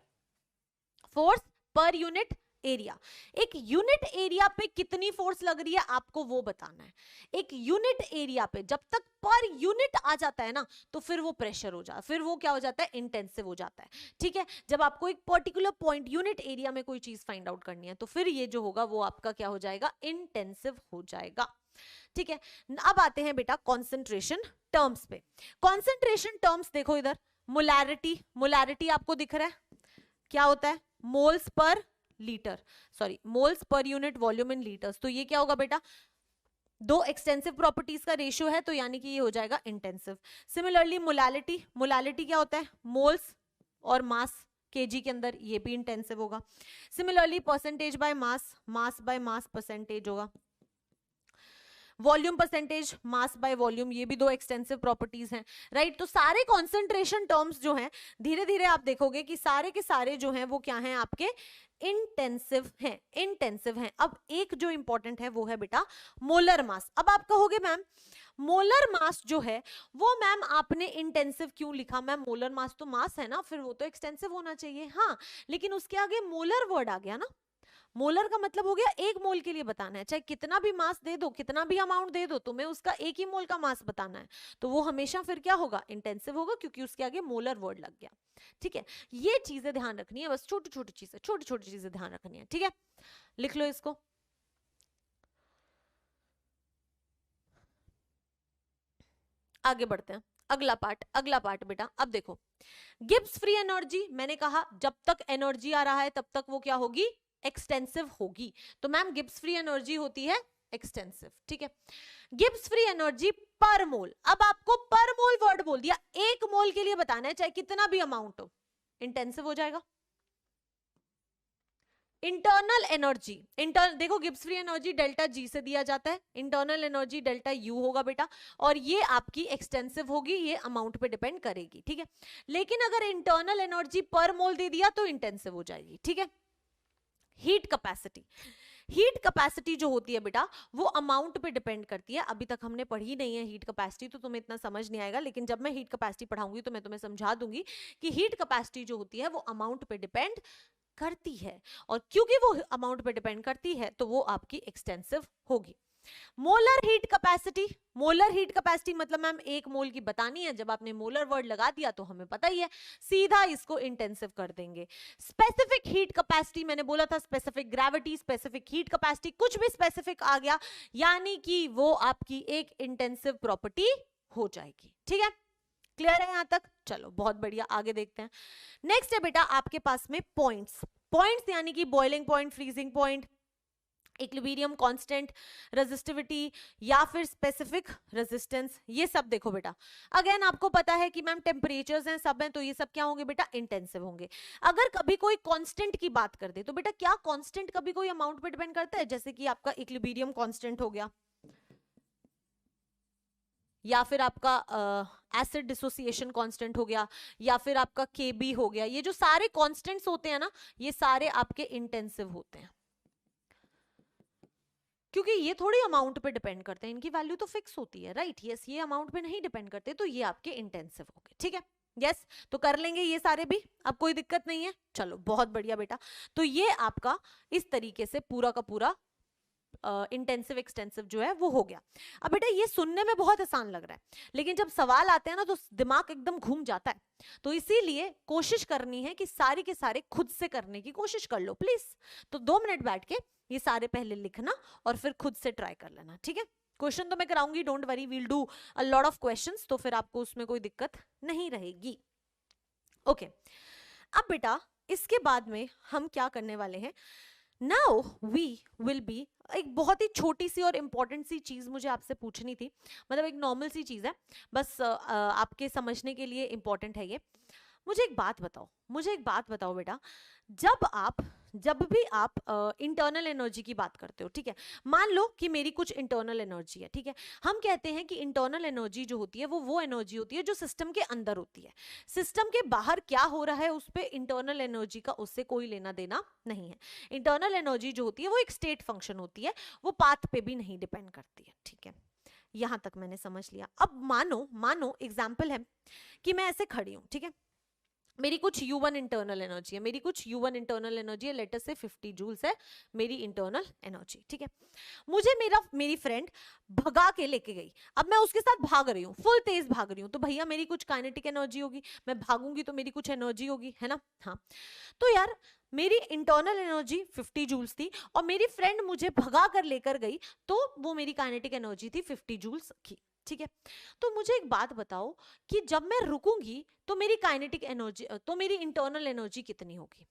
force per unit area. एक यूनिट एरिया पे कितनी फोर्स लग रही है आपको वो बताना है। एक यूनिट एरिया पे जब तक पर यूनिट आ जाता है ना, तो फिर वो प्रेशर हो जाता है, फिर वो क्या हो जाता है, इंटेंसिव हो जाता है। ठीक है, जब आपको एक पर्टिकुलर पॉइंट यूनिट एरिया में कोई चीज फाइंड आउट करनी है, तो फिर ये जो होगा वो आपका क्या हो जाएगा, इंटेंसिव हो जाएगा। ठीक है, अब आते हैं बेटा कॉन्सेंट्रेशन टर्म्स पे। कॉन्सेंट्रेशन टर्म्स देखो इधर, मोलैरिटी, मोलैरिटी आपको दिख रहा है क्या होता है, moles per litre, sorry moles per unit volume इन लीटर्स। तो ये क्या होगा बेटा, दो एक्सटेंसिव प्रॉपर्टीज का रेशियो है, तो यानी कि ये हो जाएगा इंटेंसिव। सिमिलरली मोलैलिटी, मोलैलिटी क्या होता है, मोल्स और मास केजी के अंदर, ये भी इंटेंसिव होगा। Similarly percentage by mass, mass by mass percentage होगा। Volume percentage, mass by volume, ये भी दो एक्सटेंसिव प्रॉपर्टीज हैं, राइट। तो सारे कॉन्सेंट्रेशन टर्म्स जो हैं धीरे धीरे आप देखोगे कि सारे के सारे जो हैं वो क्या हैं, आपके इंटेंसिव हैं, इंटेंसिव हैं। अब एक जो इंपॉर्टेंट है वो है बेटा मोलर मास। अब आप कहोगे मैम मोलर मास जो है वो मैम आपने इंटेंसिव क्यों लिखा? मैम मोलर मास तो मास है ना, फिर वो तो एक्सटेंसिव होना चाहिए। हाँ, लेकिन उसके आगे मोलर वर्ड आ गया ना। मोलर का मतलब हो गया एक मोल के लिए बताना है, चाहे कितना भी मास दे दो, कितना भी अमाउंट दे दो, तुम्हें उसका एक ही मोल का मास बताना है, तो वो हमेशा फिर क्या होगा, इंटेंसिव होगा, क्योंकि उसके आगे मोलर वर्ड लग गया। ठीक है, ये चीजें ध्यान रखनी है, बस छोटी छोटी चीजें ध्यान रखनी है। ठीक है, लिख लो इसको। आगे बढ़ते हैं, अगला पार्ट बेटा। अब देखो गिब्स फ्री एनर्जी, मैंने कहा जब तक एनर्जी आ रहा है तब तक वो क्या होगी, एक्सटेंसिव होगी। तो मैम गिब्स फ्री एनर्जी होती है एक्सटेंसिव। ठीक है, गिब्स फ्री एनर्जी पर मोल। अब आपको पर मोल वर्ड बोल दिया, एक मोल के लिए बताना है, चाहे कितना भी अमाउंट हो, इंटेंसिव हो जाएगा। इंटरनल एनर्जी, देखो Gibbs free energy delta G से दिया जाता है, इंटरनल एनर्जी डेल्टा यू होगा बेटा, और ये आपकी एक्सटेंसिव होगी, ये अमाउंट पे डिपेंड करेगी। ठीक है, लेकिन अगर इंटरनल एनर्जी पर मोल दे दिया तो इंटेंसिव हो जाएगी। ठीक है, हीट कैपेसिटी, हीट कैपेसिटी जो होती है बेटा वो अमाउंट पे डिपेंड करती है। अभी तक हमने पढ़ी नहीं है हीट कैपेसिटी, तो तुम्हें इतना समझ नहीं आएगा, लेकिन जब मैं हीट कैपेसिटी पढ़ाऊंगी तो मैं तुम्हें समझा दूंगी कि हीट कैपेसिटी जो होती है वो अमाउंट पे डिपेंड करती है, और क्योंकि वो अमाउंट पे डिपेंड करती है तो वो आपकी एक्सटेंसिव होगी। Molar heat capacity, molar heat capacity मतलब मैम एक मोल की बतानी है, जब आपने मोलर वर्ड लगा दिया तो हमें पता ही है, सीधा इसको इंटेंसिव कर देंगे। स्पेसिफिक हीट कैपेसिटी, मैंने बोला था specific gravity, specific heat capacity, कुछ भी स्पेसिफिक आ गया यानी कि वो आपकी एक इंटेंसिव प्रॉपर्टी हो जाएगी। ठीक है, क्लियर है यहां तक? चलो बहुत बढ़िया, आगे देखते हैं। नेक्स्ट है बेटा आपके पास में पॉइंट्स, पॉइंट्स यानी कि boiling point, freezing point, equilibrium constant, resistivity या फिर स्पेसिफिक रेजिस्टेंस, ये सब देखो बेटा। अगेन आपको पता है कि मैम टेम्परेचर्स हैं, सब हैं, तो ये सब क्या होंगे बेटा, इंटेंसिव होंगे। अगर कभी कोई कांस्टेंट की बात कर दे तो बेटा क्या कांस्टेंट कभी कोई अमाउंट पे डिपेंड करता है? जैसे कि आपका इक्विलिब्रियम कांस्टेंट हो गया, या फिर आपका एसिड डिसोसिएशन कांस्टेंट हो गया, या फिर आपका केबी हो गया, ये जो सारे कांस्टेंट्स होते हैं ना, ये सारे आपके इंटेंसिव होते हैं, क्योंकि ये थोड़ी अमाउंट पे डिपेंड करते हैं, इनकी वैल्यू तो फिक्स होती है, राइट। यस, ये अमाउंट पे नहीं डिपेंड करते, तो ये आपके इंटेंसिव हो गए। ठीक है, यस, तो कर लेंगे ये सारे भी, अब कोई दिक्कत नहीं है। चलो बहुत बढ़िया बेटा, तो ये आपका इस तरीके से पूरा का पूरा इंटेंसिव एक्सटेंसिव जो है वो हो गया। अब बेटा ये सुनने में बहुत आसान लग रहा है, लेकिन जब सवाल आते हैं ना तो दिमाग एकदम घूम जाता है, तो इसीलिए कोशिश करनी है कि सारे के सारे खुद से करने की कोशिश कर लो प्लीज। तो 2 मिनट बैठ के ये सारे पहले लिखना और फिर खुद से ट्राई कर लेना। ठीक है, क्वेश्चन तो मैं कराऊंगी, don't worry, we'll do a lot of questions, तो फिर आपको उसमें कोई दिक्कत नहीं रहेगी। ओके, अब बेटा इसके बाद में हम क्या करने वाले हैं, नाउ वी विल बी, एक बहुत ही छोटी सी और इंपॉर्टेंट सी चीज मुझे आपसे पूछनी थी, मतलब एक नॉर्मल सी चीज है, बस आपके समझने के लिए इंपॉर्टेंट है ये। मुझे एक बात बताओ बेटा, जब भी आप इंटरनल एनर्जी की बात करते हो, ठीक है, मान लो कि मेरी कुछ इंटरनल एनर्जी है, ठीक है, हम कहते हैं कि इंटरनल एनर्जी जो होती है वो एनर्जी होती है जो सिस्टम के अंदर होती है, सिस्टम के बाहर क्या हो रहा है उस पे इंटरनल एनर्जी का उससे कोई लेना देना नहीं है। इंटरनल एनर्जी जो होती है वो एक स्टेट फंक्शन होती है, वो पाथ पे भी नहीं डिपेंड करती है। ठीक है, यहां तक मैंने समझ लिया। अब मानो एग्जाम्पल है कि मैं ऐसे खड़ी हूं, ठीक है, मेरी कुछ U1 इंटरनल एनर्जी है, लेट अस से 50 जूल्स है मेरी इंटरनल एनर्जी। ठीक है, मुझे मेरी फ्रेंड भगा के लेके गई, अब मैं उसके साथ भाग रही हूँ, फुल तेज भाग रही हूँ, तो भैया मेरी कुछ काइनेटिक एनर्जी होगी, मैं भागूंगी तो मेरी कुछ एनर्जी होगी, है ना। हाँ, तो यार मेरी इंटरनल एनर्जी 50 जूल्स थी और मेरी फ्रेंड मुझे भगा कर लेकर गई, तो वो मेरी काइनेटिक एनर्जी थी 50 जूल्स की। ठीक है, तो मुझे एक बात बताओ कि जब मैं रुकूंगी तो मेरी काइनेटिक एनर्जी, तो मेरी इंटरनल एनर्जी कितनी होगी?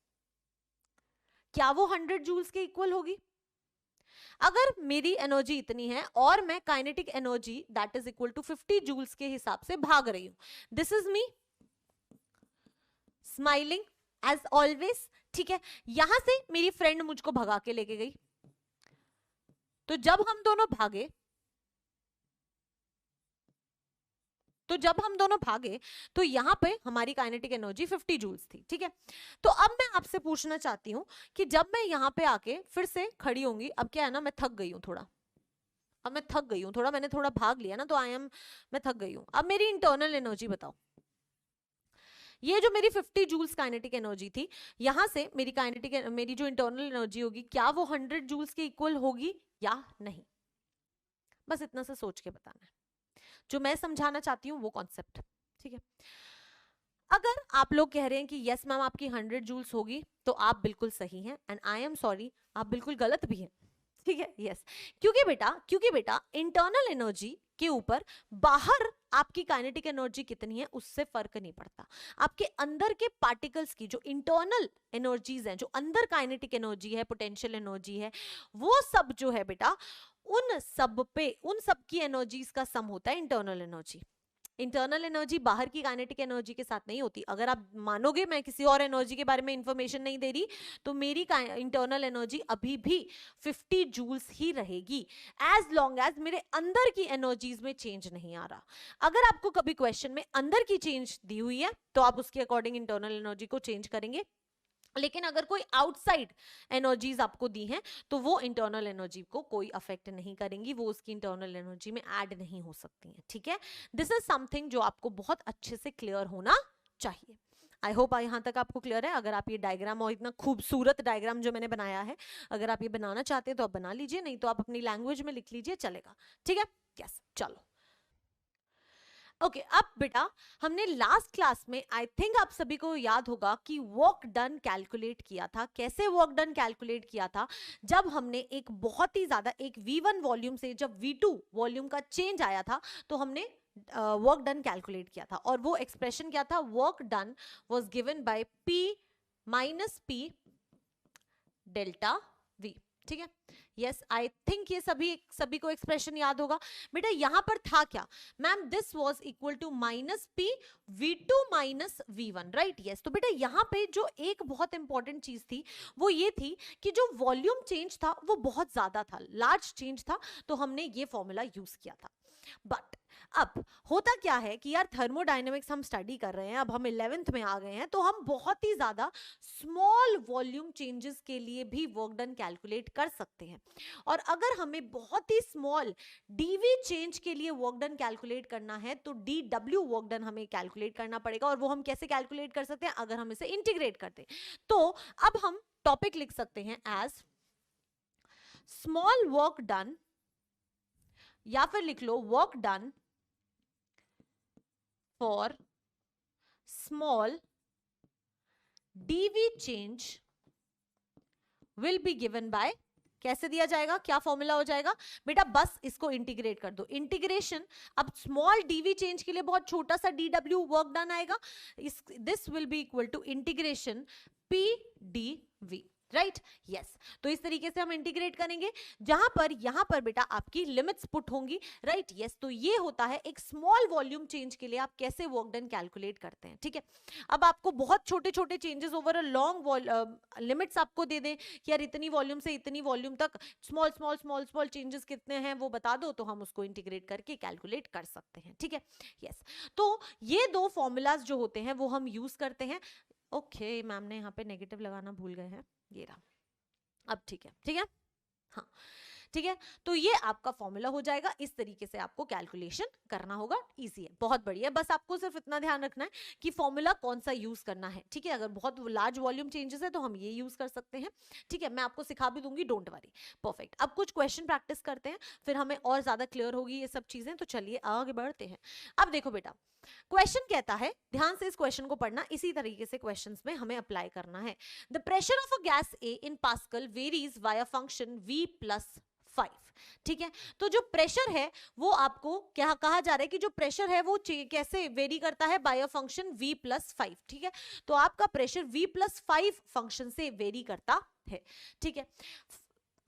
क्या वो 100 जूल्स के इक्वल होगी? अगर मेरी एनर्जी इतनी है और मैं kinetic energy that is equal to 50 joules के हिसाब से भाग रही हूं, this is me smiling, as always, ठीक है। यहां से मेरी फ्रेंड मुझको भगा के लेके गई, तो जब हम दोनों भागे तो यहां पे हमारी काइनेटिक एनर्जी 50 जूल्स थी, ठीक है। तो अब मैं आपसे पूछना चाहती हूं कि जब मैं यहां पे आके फिर से खड़ी होंगी, अब क्या है ना, मैं थक गई हूं थोड़ा, मैंने थोड़ा भाग लिया ना, तो मैं थक गई हूं। अब मेरी इंटरनल एनर्जी बताओ, ये जो मेरी 50 जूल्स काइनेटिक एनर्जी थी, यहां से मेरी जो इंटरनल एनर्जी होगी, क्या वो 100 जूल्स के इक्वल होगी या नहीं? बस इतना सा सोच के बताना है, जो मैं समझाना चाहती हूँ वो कॉन्सेप्ट, ठीक है। अगर आप लोग कह रहे हैं कि यस मैम आपकी 100 जूल्स होगी, तो आप बिल्कुल सही हैं, एंड आई एम सॉरी, आप बिल्कुल गलत भी हैं, ठीक है। यस, क्योंकि बेटा इंटरनल एनर्जी के ऊपर बाहर आपकी काइनेटिक एनर्जी कितनी है उससे फर्क नहीं पड़ता। आपके अंदर के पार्टिकल्स की जो इंटरनल एनर्जीज हैं, जो अंदर काइनेटिक एनर्जी है, पोटेंशियल एनर्जी है, वो सब जो है बेटा, उन सब की एनर्जीज का सम होता है इंटरनल एनर्जी। इंटरनल एनर्जी बाहर की काइनेटिक एनर्जी के साथ नहीं होती। अगर आप मानोगे मैं किसी और एनर्जी के बारे में इंफॉर्मेशन नहीं दे रही, तो मेरी इंटरनल एनर्जी अभी भी 50 जूल्स ही रहेगी, एज लॉन्ग एज मेरे अंदर की एनर्जीज में चेंज नहीं आ रहा। अगर आपको कभी क्वेश्चन में अंदर की चेंज दी हुई है, तो आप उसके अकॉर्डिंग इंटरनल एनर्जी को चेंज करेंगे, लेकिन अगर कोई आउटसाइड एनर्जीज आपको दी हैं, तो वो इंटरनल एनर्जी को कोई अफेक्ट नहीं करेंगी, वो उसकी इंटरनल एनर्जी में ऐड नहीं हो सकती हैं, ठीक है। दिस इज समथिंग जो आपको बहुत अच्छे से क्लियर होना चाहिए। आई होप यहां तक आपको क्लियर है। अगर आप ये डायग्राम, और इतना खूबसूरत डायग्राम जो मैंने बनाया है, अगर आप ये बनाना चाहते हैं तो आप बना लीजिए, नहीं तो आप अपनी लैंग्वेज में लिख लीजिए, चलेगा, ठीक है। यस, चलो ओके। अब बेटा हमने लास्ट क्लास में, आई थिंक आप सभी को याद होगा कि वर्क डन कैलकुलेट किया था। कैसे वर्क डन कैलकुलेट किया था? जब हमने एक बहुत ही ज्यादा, एक V1 वॉल्यूम से जब V2 वॉल्यूम का चेंज आया था, तो हमने वर्क डन कैलकुलेट किया था, और वो एक्सप्रेशन क्या था? Work done was given by P minus P delta V, ठीक है। यस, आई थिंक ये सभी को एक्सप्रेशन याद होगा। बेटा यहां पर था क्या? Ma'am this was equal to minus P V2 minus V1, right? Yes. तो बेटा यहां पे जो एक बहुत इंपॉर्टेंट चीज थी, वो ये थी कि जो वॉल्यूम चेंज था वो बहुत ज्यादा था, लार्ज चेंज था, तो हमने ये फॉर्मूला यूज किया था। बट अब होता क्या है कि यार थर्मोडायनेमिक्स हम स्टडी कर रहे हैं, अब हम 11th में आ गए हैं, तो हम बहुत ही ज्यादा स्मॉल वॉल्यूम चेंजेस के लिए भी वर्क डन कैलकुलेट कर सकते हैं। और अगर हमें बहुत ही स्मॉल डीवी चेंज के लिए वर्क डन कैलकुलेट करना है, तो DW वर्क डन हमें कैलकुलेट करना पड़ेगा। और वो हम कैसे कैलकुलेट कर सकते हैं? अगर हम इसे इंटीग्रेट करते हैं। तो अब हम टॉपिक लिख सकते हैं एज स्मॉल वर्क डन, या फिर लिख लो work done for small DV change will be given by, कैसे दिया जाएगा? क्या फॉर्मूला हो जाएगा? बेटा बस इसको इंटीग्रेट कर दो, इंटीग्रेशन। अब स्मॉल डीवी चेंज के लिए बहुत छोटा सा DW वर्क डन आएगा, this will be equal to integration PdV, right? Yes. तो इस तरीके से हम इंटीग्रेट करेंगे, जहां पर यहां पर बेटा आपकी लिमिट्स पुट होंगी, राइट? यस। तो ये होता है एक स्मॉल वॉल्यूम चेंज के लिए आप कैसे वर्क डन कैलकुलेट करते हैं, ठीक है। अब आपको बहुत छोटे छोटे changes over a long limits आपको दे दें कि यार इतनी वॉल्यूम से इतनी वॉल्यूम तक small small small small changes कितने हैं वो बता दो, तो हम उसको इंटीग्रेट करके कैलकुलेट कर सकते हैं, ठीक है। यस। तो ये दो फॉर्मूलाज जो होते हैं वो हम यूज करते हैं। ओके, मैम ने यहाँ पे नेगेटिव लगाना भूल गए हैं, ये रहा। अब ठीक है, ठीक है, हाँ ठीक है। तो ये आपका फॉर्मूला हो जाएगा, इस तरीके से आपको कैलकुलेशन करना होगा। इजी है, बहुत बढ़िया। बस आपको सिर्फ इतना ध्यान रखना है कि फॉर्मूला कौन सा यूज करना है, ठीक है। अगर बहुत लार्ज वॉल्यूम चेंजेस है तो हम ये यूज कर सकते हैं, ठीक है। मैं आपको सिखा भी दूंगी, डोंट वरी। परफेक्ट। अब कुछ क्वेश्चन प्रैक्टिस करते हैं, फिर हमें और ज्यादा क्लियर होगी ये सब चीजें। तो चलिए आगे बढ़ते हैं। अब देखो बेटा, क्वेश्चन कहता है, ध्यान से इस क्वेश्चन को पढ़ना, इसी तरीके से क्वेश्चंस में हमें अप्लाई करना है। The pressure of a gas A in pascal varies by function V+5, ठीक है। तो जो प्रेशर है वो आपको क्या कहा जा रहा है कि जो प्रेशर है वो कैसे वेरी करता है? बाय अ फंक्शन V+5, ठीक है। तो आपका प्रेशर V+5 फंक्शन से वेरी करता है, ठीक है।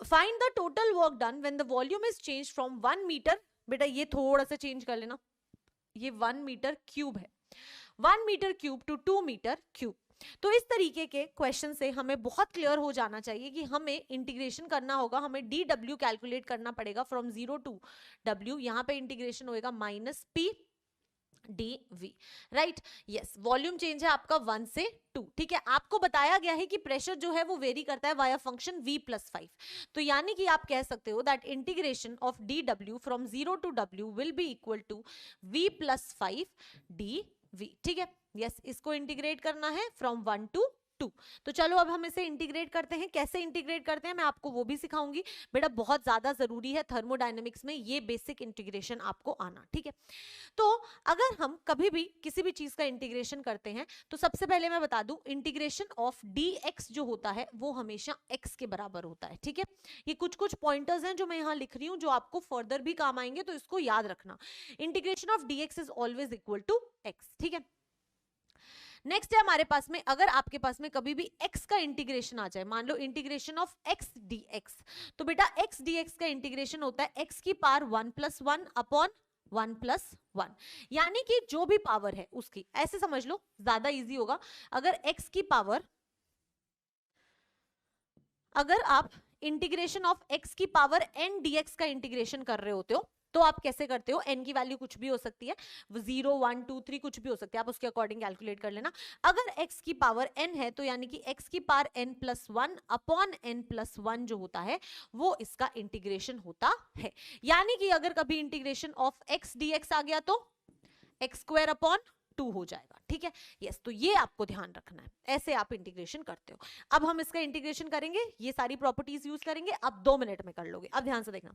Find the total work done when the volume is change from 1 metre, बेटा ये थोड़ा सा चेंज कर लेना, ये 1 मीटर क्यूब है, 1 metre cube to 2 metre cube. तो इस तरीके के क्वेश्चन से हमें बहुत क्लियर हो जाना चाहिए कि हमें इंटीग्रेशन करना होगा, हमें dw कैलकुलेट करना पड़ेगा फ्रॉम 0 टू w। यहां पे इंटीग्रेशन होएगा minus p dv, right. Yes, volume change है आपका 1 से 2, ठीक है। आपको बताया गया है कि प्रेशर जो है वो वेरी करता है वाया फंक्शन v प्लस 5, तो यानी कि आप कह सकते हो that integration of dw from 0 to w will be equal to v plus 5 dv, ठीक है। यस, इसको इंटीग्रेट करना है फ्रॉम 1 टू 2। तो चलो अब हम इसे इंटीग्रेट करते हैं। कैसे इंटीग्रेट करते हैं मैं आपको वो भी सिखाऊंगी बेटा, बहुत ज्यादा जरूरी है थर्मोडायनेमिक्स में ये बेसिक इंटीग्रेशन आपको आना, ठीक है। तो अगर हम कभी भी किसी भी चीज का इंटीग्रेशन करते हैं तो सबसे पहले मैं बता दूं, इंटीग्रेशन ऑफ dx जो होता है वो हमेशा x के बराबर होता है, ठीक है। ये कुछ कुछ पॉइंटर्स हैं जो मैं यहां लिख रही हूं जो आपको फर्दर भी काम आएंगे, तो इसको याद रखना। Integration of dx is always equal to x, ठीक है। नेक्स्ट है हमारे पास में, अगर आपके पास में कभी भी x का इंटीग्रेशन आ जाए, मान लो इंटीग्रेशन ऑफ x dx, तो बेटा x dx का इंटीग्रेशन होता है x की पावर 1 प्लस 1 अपॉन 1 प्लस 1, यानी कि जो भी पावर है उसकी, ऐसे समझ लो ज्यादा इजी होगा। अगर x की पावर, अगर आप इंटीग्रेशन ऑफ x की पावर n dx का इंटीग्रेशन कर रहे होते हो तो आप कैसे करते हो, n की वैल्यू कुछ भी हो सकती है, 0 1 2 3 कुछ भी हो सकती है, आप उसके अकॉर्डिंग कैलकुलेट कर लेना। अगर x की पावर n है तो यानी कि x की power n plus 1 upon n plus 1 जो होता है वो इसका इंटीग्रेशन होता है। यानी कि अगर कभी इंटीग्रेशन ऑफ x dx आ गया तो x स्क्वायर अपॉन 2 हो जाएगा, ठीक है। यस, तो ये आपको ध्यान रखना है, ऐसे आप इंटीग्रेशन करते हो। अब हम इसका इंटीग्रेशन करेंगे, ये सारी प्रॉपर्टीज यूज करेंगे, अब 2 मिनट में कर लोगे। अब ध्यान से देखना,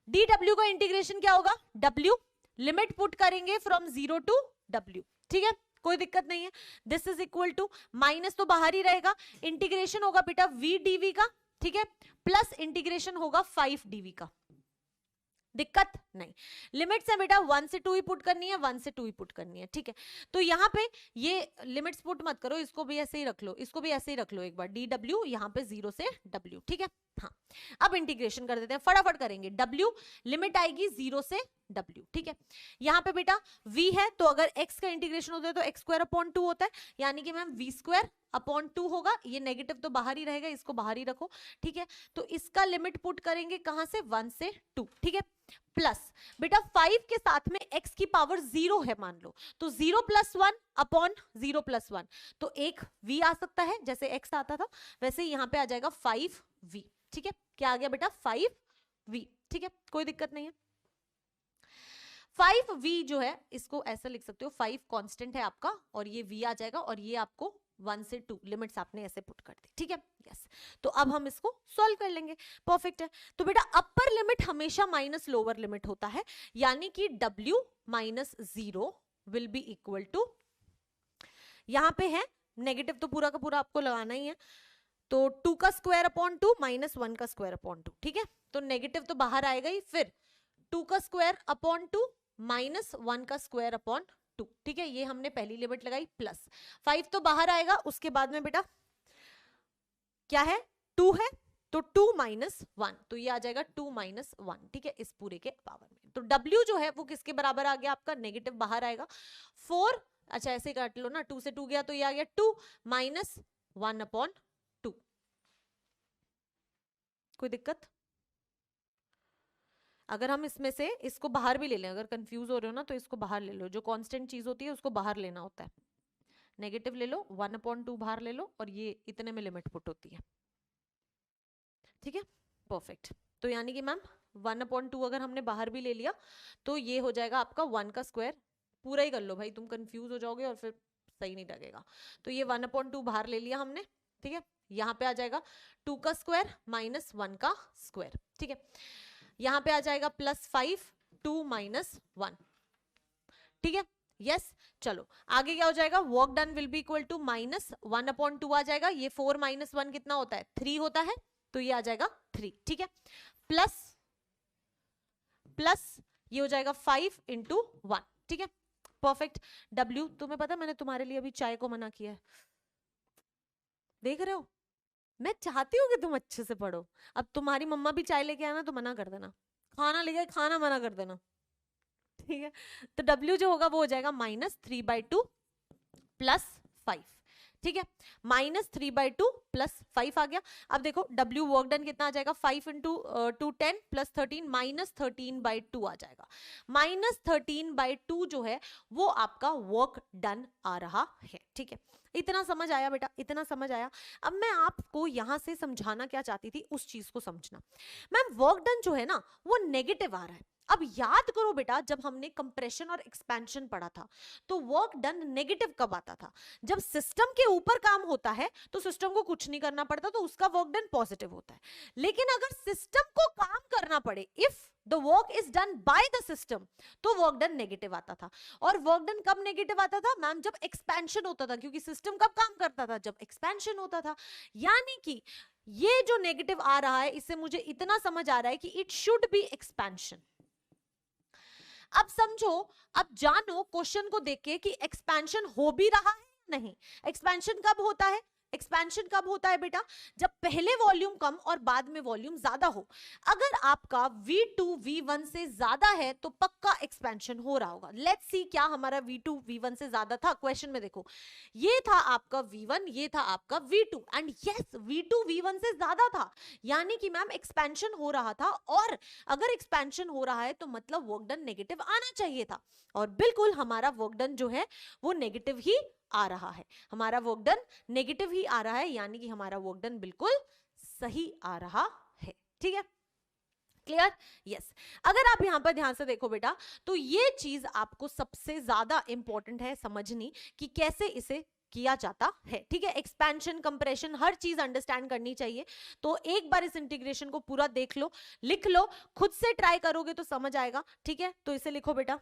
dw का इंटीग्रेशन क्या होगा, w लिमिट पुट करेंगे फ्रॉम 0 टू w, ठीक है, कोई दिक्कत नहीं है। This is equal to, minus तो बाहर ही रहेगा, इंटीग्रेशन होगा बेटा v dv का, ठीक है, प्लस इंटीग्रेशन होगा 5 dv का, दिक्कत नहीं। लिमिट्स है बेटा 1 से 2 ही पुट करनी है, 1 से 2 ही पुट करनी है, ठीक है। तो यहाँ पे ये लिमिट्स पुट मत करो, इसको भी ऐसे ही रख लो, इसको भी ऐसे ही रख लो एक बार, dw यहाँ पे 0 से w, ठीक है। हाँ, अब इंटीग्रेशन कर देते हैं, फटाफट करेंगे। w लिमिट आएगी 0 से w, ठीक है। यहाँ पे बेटा v है तो अगर x का इंटीग्रेशन होता है तो x स्क्वायर अपॉन 2 होता है, यानी कि मैम v स्क्वायर अपॉन 2 होगा। ये नेगेटिव तो बाहर ही रहेगा, इसको बाहर ही रखो, ठीक है। तो इसका लिमिट पुट करेंगे कहां से, 1 से 2, ठीक है। प्लस बेटा 5 के साथ में x की पावर 0 है मान लो, तो 0 प्लस 1 अपॉन 0 प्लस 1, तो एक v आ सकता है, जैसे x आता था वैसे यहाँ पे आ जाएगा 5v, ठीक है। क्या आ गया बेटा, 5v, ठीक है, कोई दिक्कत नहीं है। 5v जो है इसको ऐसा लिख सकते हो, 5 कांस्टेंट है आपका और ये v आ जाएगा, और ये आपको 1 से 2 लिमिट्स आपने ऐसे पुट कर दी, ठीक है। यस, तो अब हम इसको सॉल्व कर लेंगे, परफेक्ट है। तो बेटा अपर लिमिट हमेशा माइनस लोअर लिमिट होता है, यानी कि w minus 0 will be equal to, यहां पे है नेगेटिव तो पूरा का पूरा आपको लगाना ही है, तो 2 का स्क्वायर अपॉन 2 माइनस 1 का स्क्वायर अपॉन 2, ठीक है। तो नेगेटिव तो बाहर आएगा ही, फिर 2 का स्क्वायर अपॉन 2 माइनस 1 का स्क्वायर अपॉन 2, ठीक है। ये हमने पहली लिमिट लगाई, प्लस 5 तो बाहर आएगा, उसके बाद में बेटा क्या है, 2 है, तो 2 माइनस 1, तो ये आ जाएगा 2 माइनस 1, ठीक है, इस पूरे के पावर में। तो w जो है वो किसके बराबर आ गया आपका, नेगेटिव बाहर आएगा 4, अच्छा ऐसे काट लो ना, 2 से 2 गया तो ये आ गया 2 माइनस 1 अपॉन 2, कोई दिक्कत। अगर हम इसमें से इसको बाहर भी ले लें, अगर कंफ्यूज हो रहे हो ना तो इसको बाहर ले लो, जो कांस्टेंट चीज होती है उसको बाहर लेना होता है, नेगेटिव ले लो, 1/2 बाहर ले लो, और ये इतने में लिमिट पुट होती है, ठीक है, परफेक्ट। तो यानी कि मैम 1/2 अगर हमने बाहर भी ले लिया तो ये हो जाएगा आपका 1 का स्क्वायर, पूरा ही कर लो भाई, तुम कंफ्यूज हो जाओगे और फिर सही नहीं लगेगा। तो ये 1/2 बाहर ले लिया हमने, ठीक है। यहाँ पे आ जाएगा 2 का स्क्वायर माइनस 1 का स्क्वायर, ठीक है। यहाँ पे आ जाएगा प्लस 5 2 माइनस 1, ठीक है। यस, चलो आगे क्या हो जाएगा, work done will be equal to minus 1/2 आ जाएगा, ये 4 माइनस 1 कितना होता है, 3 होता है, तो ये आ जाएगा 3, ठीक है। प्लस प्लस ये हो जाएगा 5 इंटू 1, ठीक है, परफेक्ट। W तुम्हें पता मैंने तुम्हारे लिए अभी चाय को मना किया है, देख रहे हो, मैं चाहती हूँ कि तुम अच्छे से पढ़ो। अब तुम्हारी मम्मा भी चाय लेके आना तो मना कर देना, खाना लेके खाना मना कर देना, ठीक है। तो W जो होगा वो हो जाएगा -3/2 प्लस 5, ठीक है, -3/2 प्लस 5 आ गया। अब देखो W वर्क डन कितना आ जाएगा, 5 इंटू 2 10 प्लस 13 -13/2 आ जाएगा। -13/2 जो है वो आपका वर्क डन आ रहा है। ठीक है, इतना समझ आया बेटा, इतना समझ आया। अब मैं आपको यहां से समझाना क्या चाहती थी उस चीज को समझना। मैम वर्क डन जो है ना वो नेगेटिव आ रहा है। अब याद करो बेटा, जब हमने कंप्रेशन और एक्सपेंशन पढ़ा था तो वर्क डन नेगेटिव कब आता था, जब सिस्टम के ऊपर काम होता है तो सिस्टम को कुछ नहीं करना पड़ता तो उसका वर्क डन पॉजिटिव होता है। लेकिन अगर सिस्टम को काम करना पड़े, if the work is done by the system, तो वर्क डन नेगेटिव आता था। और वर्क डन कब नेगेटिव आता था मैम, जब एक्सपेंशन होता था, क्योंकि सिस्टम कब काम करता था, जब एक्सपेंशन होता था। यानी कि ये जो नेगेटिव आ रहा है इससे मुझे इतना समझ आ रहा है कि इट शुड बी एक्सपेंशन। अब समझो, अब जानो क्वेश्चन को देख के कि एक्सपेंशन हो भी रहा है या नहीं। एक्सपेंशन कब होता है, एक्सपेंशन कब होता है बेटा, जब पहले वॉल्यूम कम और बाद में वॉल्यूम ज्यादा हो। अगर आपका V2 V1 से ज्यादा है तो पक्का एक्सपेंशन हो रहा होगा। लेट्स सी क्या हमारा V2 V1 से ज्यादा था। क्वेश्चन में देखो, ये था आपका V1, ये था आपका V2, and yes V2 V1 से ज्यादा था, यानी कि मैम एक्सपेंशन हो रहा था। और अगर एक्सपेंशन हो रहा है तो मतलब वर्क डन नेगेटिव आना चाहिए था, और बिल्कुल हमारा वर्क डन जो है वो नेगेटिव ही आ रहा है। हमारा वर्क डन नेगेटिव ही आ रहा है, यानी कि हमारा वर्क डन बिल्कुल सही आ रहा है। ठीक है, क्लियर? यस। अगर आप यहां पर ध्यान से देखो बेटा, तो ये चीज आपको सबसे ज्यादा इंपॉर्टेंट है समझनी कि कैसे इसे किया जाता है। ठीक है, एक्सपेंशन, कंप्रेशन, हर चीज अंडरस्टैंड करनी चाहिए। तो एक बार इस इंटीग्रेशन को पूरा देख लो, लिख लो, खुद से ट्राई करोगे तो समझ आएगा। ठीक है, तो इसे लिखो बेटा,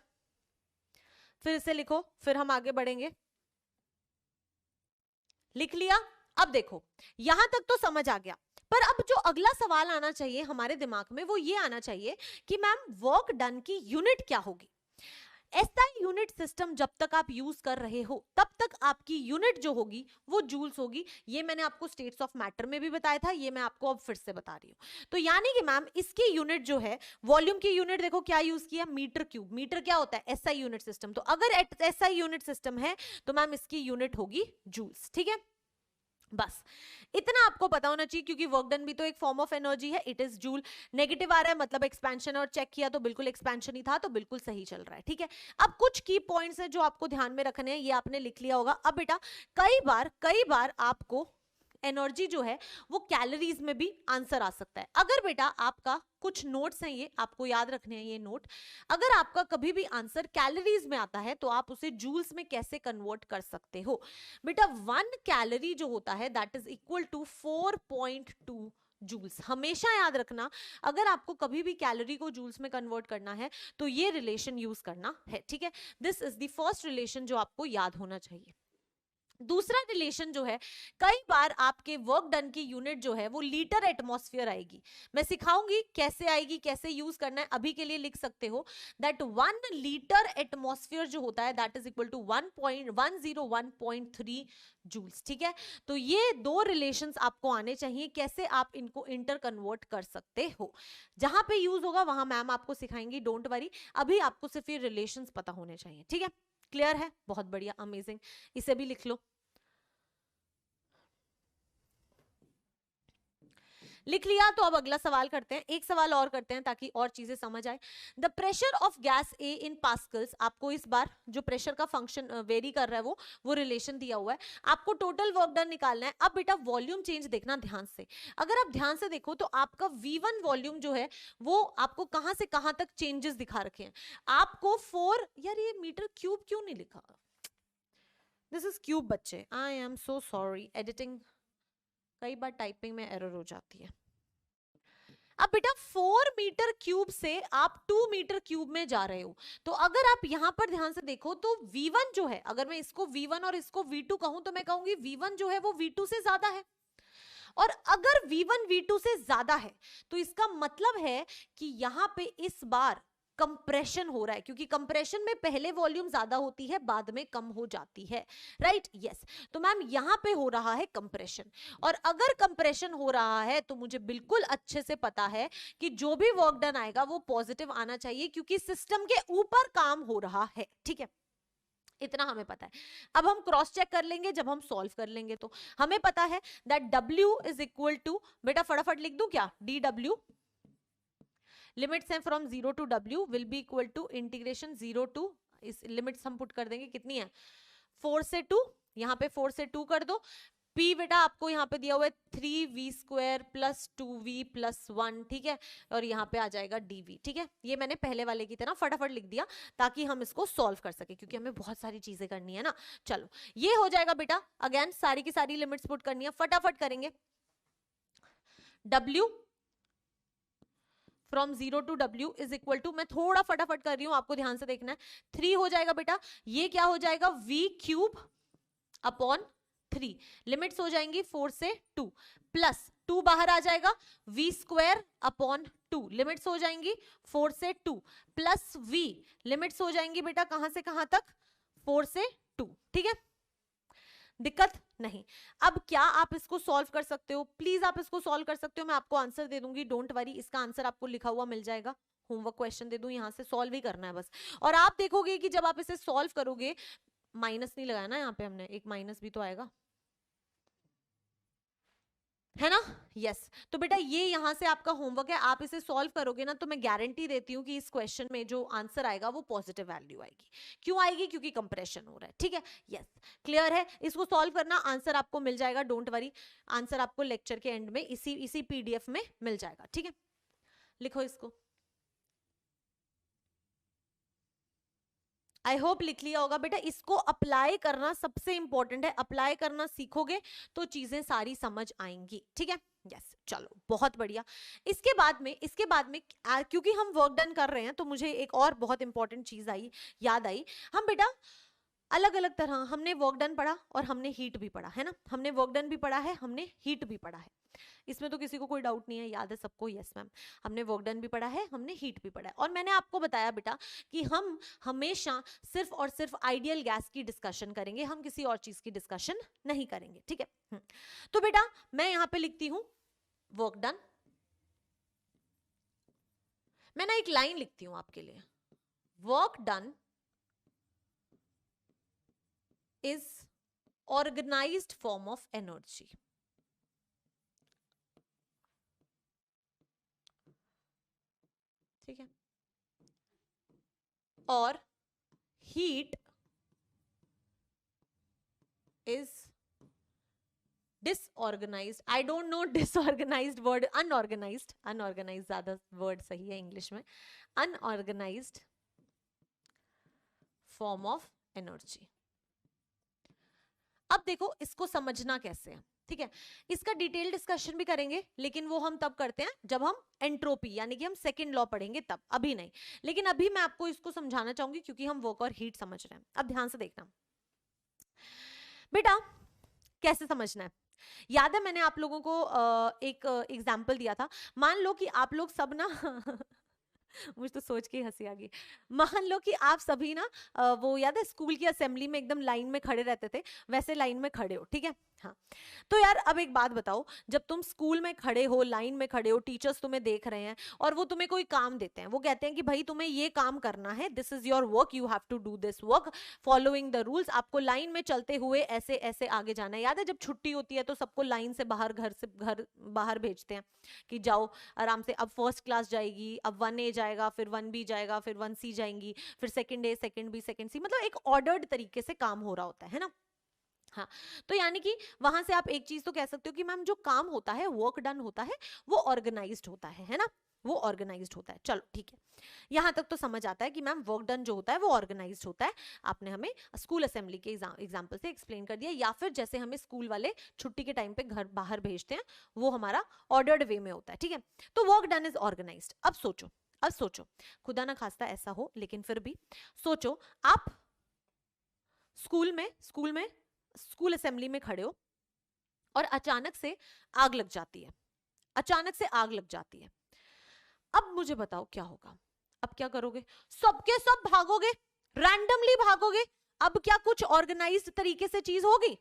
फिर इसे लिखो, फिर हम आगे बढ़ेंगे। लिख लिया? अब देखो यहां तक तो समझ आ गया, पर अब जो अगला सवाल आना चाहिए हमारे दिमाग में वो ये आना चाहिए कि मैम वर्क डन की यूनिट क्या होगी। एसआई यूनिट सिस्टम जब तक आप यूज कर रहे हो तब तक आपकी यूनिट जो होगी वो जूल्स होगी। ये मैंने आपको स्टेट्स ऑफ मैटर में भी बताया था, ये मैं आपको अब फिर से बता रही हूँ। तो यानी कि मैम इसकी यूनिट जो है, वॉल्यूम की यूनिट देखो क्या यूज किया, मीटर क्यूब। मीटर क्या होता है, एसआई यूनिट सिस्टम। तो अगर एसआई यूनिट सिस्टम है तो मैम इसकी यूनिट होगी जूल्स। ठीक है, बस इतना आपको पता होना चाहिए, क्योंकि वर्क डन भी तो एक फॉर्म ऑफ एनर्जी है, इट इज जूल। नेगेटिव आ रहा है मतलब एक्सपेंशन, और चेक किया तो बिल्कुल एक्सपेंशन ही था, तो बिल्कुल सही चल रहा है। ठीक है, अब कुछ की पॉइंट्स है जो आपको ध्यान में रखने हैं, ये आपने लिख लिया होगा। अब बेटा कई बार आपको एनर्जी जो है वो कैलोरीज में भी आंसर आ सकता है। अगर बेटा आपका कुछ नोट्स हैं, ये आपको याद रखने हैं ये नोट, अगर आपका कभी भी आंसर कैलोरीज में आता है तो आप उसे जूल्स में कैसे कन्वर्ट कर सकते हो। बेटा 1 कैलोरी जो होता है that is equal to 4.2 joules. हमेशा याद रखना, अगर आपको कभी भी कैलोरी को जूल्स में कन्वर्ट करना है तो ये रिलेशन यूज करना है। ठीक है, this is the first relation जो आपको याद होना चाहिए। दूसरा रिलेशन जो है, कई बार आपके वर्क डन की यूनिट जो है वो लीटर एटमॉस्फेयर आएगी। मैं सिखाऊंगी कैसे आएगी, कैसे यूज करना है। अभी के लिए लिख सकते हो दैट 1 लीटर एटमॉस्फेयर जो होता है that is equal to 101.3 joules. ठीक है, तो ये दो रिलेशंस आपको आने चाहिए, कैसे आप इनको इंटर कन्वर्ट कर सकते हो। जहां पे यूज होगा वहां मैम आपको सिखाएंगी, डोंट वरी। अभी आपको सिर्फ ये रिलेशंस पता होने चाहिए। ठीक है, क्लियर है? बहुत बढ़िया, अमेजिंग। इसे भी लिख लो, लिख लिया? तो अब अगला सवाल करते हैं, एक सवाल और करते हैं ताकि और चीजें समझ आए। The pressure of gas A in pascals, आपको इस बार जो प्रेशर का फंक्शन वेरी कर रहा है वो रिलेशन दिया हुआ है, आपको टोटल वर्क डन निकालना है। अब बेटा वॉल्यूम चेंज देखना ध्यान से, अगर आप ध्यान से देखो तो आपका V1 वॉल्यूम जो है वो आपको कहां से कहां तक चेंजेस दिखा रखे हैं। आपको 4, यार ये मीटर क्यूब क्यों नहीं लिखा, दिस इज क्यूब बच्चे, I am so sorry, editing कई बार टाइपिंग में एरर हो जाती है। अब बेटा 4 मीटर क्यूब से आप 2 मीटर क्यूब में जा रहे हो, तो अगर आप यहां पर ध्यान से देखो तो V1 जो है, अगर मैं इसको V1 और इसको V2 कहूं तो मैं कहूंगी V1 जो है वो V2 से ज्यादा है। और अगर V1 V2 से ज्यादा है तो इसका मतलब है कि यहां पे इस बार कंप्रेशन हो रहा है, क्योंकि कंप्रेशन में पहले वॉल्यूम ज्यादा होती है बाद में कम हो जाती है, राइट? यस। तो मैम यहां पे हो रहा है कंप्रेशन, और अगर कंप्रेशन हो रहा है तो मुझे बिल्कुल अच्छे से पता है कि जो भी वर्क डन आएगा वो पॉजिटिव आना चाहिए, क्योंकि सिस्टम के ऊपर काम हो रहा है। ठीक है, इतना हमें पता है। अब हम क्रॉस चेक कर लेंगे जब हम सॉल्व कर लेंगे। तो हमें पता है that W is equal to, बेटा फटाफट लिख दूं क्या, DW लिमिट्स हैं from 0 to W will be equal to integration 0 to, इस लिमिट्स हम पुट कर देंगे कितनी है 4 से 2, यहाँ पे 4 से 2 कर दो। P बेटा आपको यहाँ पे दिया हुआ है 3v square plus 2v plus 1, ठीक है, और यहाँ पे आ जाएगा dv, ठीक है। ये मैंने पहले वाले की तरह फटाफट लिख दिया ताकि हम इसको सॉल्व कर सके, क्योंकि हमें बहुत सारी चीजें करनी है ना। चलो ये हो जाएगा बेटा, अगेन सारी की सारी लिमिट्स पुट करनी है, फटाफट करेंगे। W from 0 to W is equal to, मैं थोड़ा फटाफट कर रही हूं, आपको ध्यान से देखना है, 3 हो जाएगा बेटा, ये क्या हो जाएगा v क्यूब अपॉन 3, लिमिट्स हो जाएंगी 4 से 2 प्लस 2 बाहर आ जाएगा, v स्क्वायर अपॉन 2, लिमिट्स हो जाएंगी 4 से 2 प्लस v, लिमिट्स हो जाएंगी बेटा कहां से कहां तक, 4 से 2, ठीक है, दिक्कत नहीं। अब क्या आप इसको सॉल्व कर सकते हो, प्लीज आप इसको सॉल्व कर सकते हो, मैं आपको आंसर दे दूंगी, डोंट वरी, इसका आंसर आपको लिखा हुआ मिल जाएगा, होमवर्क क्वेश्चन दे दूं, यहां से सॉल्व ही करना है बस। और आप देखोगे कि जब आप इसे सॉल्व करोगे, माइनस नहीं लगाया ना यहाँ पे हमने, एक माइनस भी तो आएगा, है ना, यस। तो बेटा ये यहां से आपका होमवर्क है, आप इसे सॉल्व करोगे ना तो मैं गारंटी देती हूँ कि इस क्वेश्चन में जो आंसर आएगा वो पॉजिटिव वैल्यू आएगी। क्यों आएगी, क्योंकि कंप्रेशन हो रहा है, ठीक है, यस, क्लियर है। इसको सॉल्व करना, आंसर आपको मिल जाएगा, डोंट वरी, आंसर आपको लेक्चर के एंड में इसी PDF में मिल जाएगा, ठीक है। लिखो इसको, आई होप लिख लिया होगा बेटा। इसको अप्लाई करना सबसे इंपॉर्टेंट है, अप्लाई करना सीखोगे तो चीजें सारी समझ आएंगी, ठीक है, यस, चलो बहुत बढ़िया। इसके बाद में क्योंकि हम वर्क डन कर रहे हैं तो मुझे एक और बहुत इंपॉर्टेंट चीज याद आई। हम बेटा अलग अलग तरह, हमने वर्क डन पढ़ा और हमने हीट भी पढ़ा है ना, हमने वर्क डन भी पढ़ा है, हमने हीट भी पढ़ा है, इसमें तो किसी को कोई डाउट नहीं है, याद है सबको, यस मैम, हमने वर्क डन भी पढ़ा है, हमने हीट भी पढ़ा है। और मैंने आपको बताया बेटा कि हम हमेशा सिर्फ और सिर्फ आइडियल गैस की डिस्कशन करेंगे, हम किसी और चीज की डिस्कशन नहीं करेंगे, ठीक है। तो बेटा मैं यहां पे लिखती हूं वर्क डन, मैं ना एक लाइन लिखती हूं आपके लिए, work done is organized form of energy, ठीक है, और heat is disorganized, I don't know disorganized word, unorganized ज्यादा वर्ड सही है इंग्लिश में, unorganized form of energy। अब देखो इसको समझना कैसे है, ठीक है, इसका डिटेल डिस्कशन भी करेंगे, लेकिन वो हम तब करते हैं जब हम एंट्रोपी यानी कि हम सेकंड लॉ पढ़ेंगे तब, अभी नहीं। लेकिन अभी मैं आपको इसको समझाना चाहूंगी क्योंकि हम वर्क और हीट समझ रहे हैं। अब ध्यान से देखना बेटा, कैसे समझना है, याद है मैंने आप लोगों को एक एग्जाम्पल दिया था, मान लो कि आप लोग सब ना मुझे तो सोच के हंसी आ गई, मान लो कि आप सभी ना वो याद है स्कूल की असेंबली में एकदम लाइन में खड़े रहते थे, वैसे लाइन में खड़े हो, ठीक है, हाँ। तो यार अब एक बात बताओ, जब तुम स्कूल में खड़े हो, लाइन में खड़े हो, टीचर्स तुम्हें देख रहे हैं और वो तुम्हें कोई काम देते हैं, वो कहते हैं कि भाई तुम्हें ये काम करना है, this is your work, you have to do this work following the rules, आपको लाइन में चलते हुए ऐसे ऐसे आगे जाना है। याद है जब छुट्टी होती है तो सबको लाइन से घर बाहर भेजते हैं कि जाओ आराम से, अब फर्स्ट क्लास जाएगी, अब 1A जाएगा, फिर 1B जाएगा, फिर 1C जाएंगी, फिर second A, second B, second C, मतलब एक ऑर्डर्ड तरीके से काम हो रहा होता है ना। हाँ, तो यानी कि वहां से आप एक चीज तो कह सकते हो कि मैम जो काम होता है, वर्क डन होता है, वो ऑर्गेनाइज्ड होता है ना, वो ऑर्गेनाइज्ड होता है। चलो ठीक है, यहां तक तो समझ आता है कि मैम वर्क डन जो होता है वो ऑर्गेनाइज्ड होता है, आपने हमें स्कूल असेंबली के एग्जांपल से एक्सप्लेन कर दिया, या फिर जैसे हमें स्कूल वाले छुट्टी के टाइम पे घर बाहर भेजते हैं, वो हमारा ऑर्डर्ड वे में होता है, ठीक है। तो वर्क डन इज ऑर्गेनाइज्ड। अब सोचो, खुदा ना खास्ता ऐसा हो, लेकिन फिर भी सोचो, आप स्कूल असेंबली में खड़े हो और अचानक से आग लग जाती है, अब मुझे बताओ क्या होगा, अब क्या करोगे, सबके सब भागोगे, रैंडमली भागोगे, अब क्या कुछ ऑर्गेनाइज्ड तरीके से चीज होगी,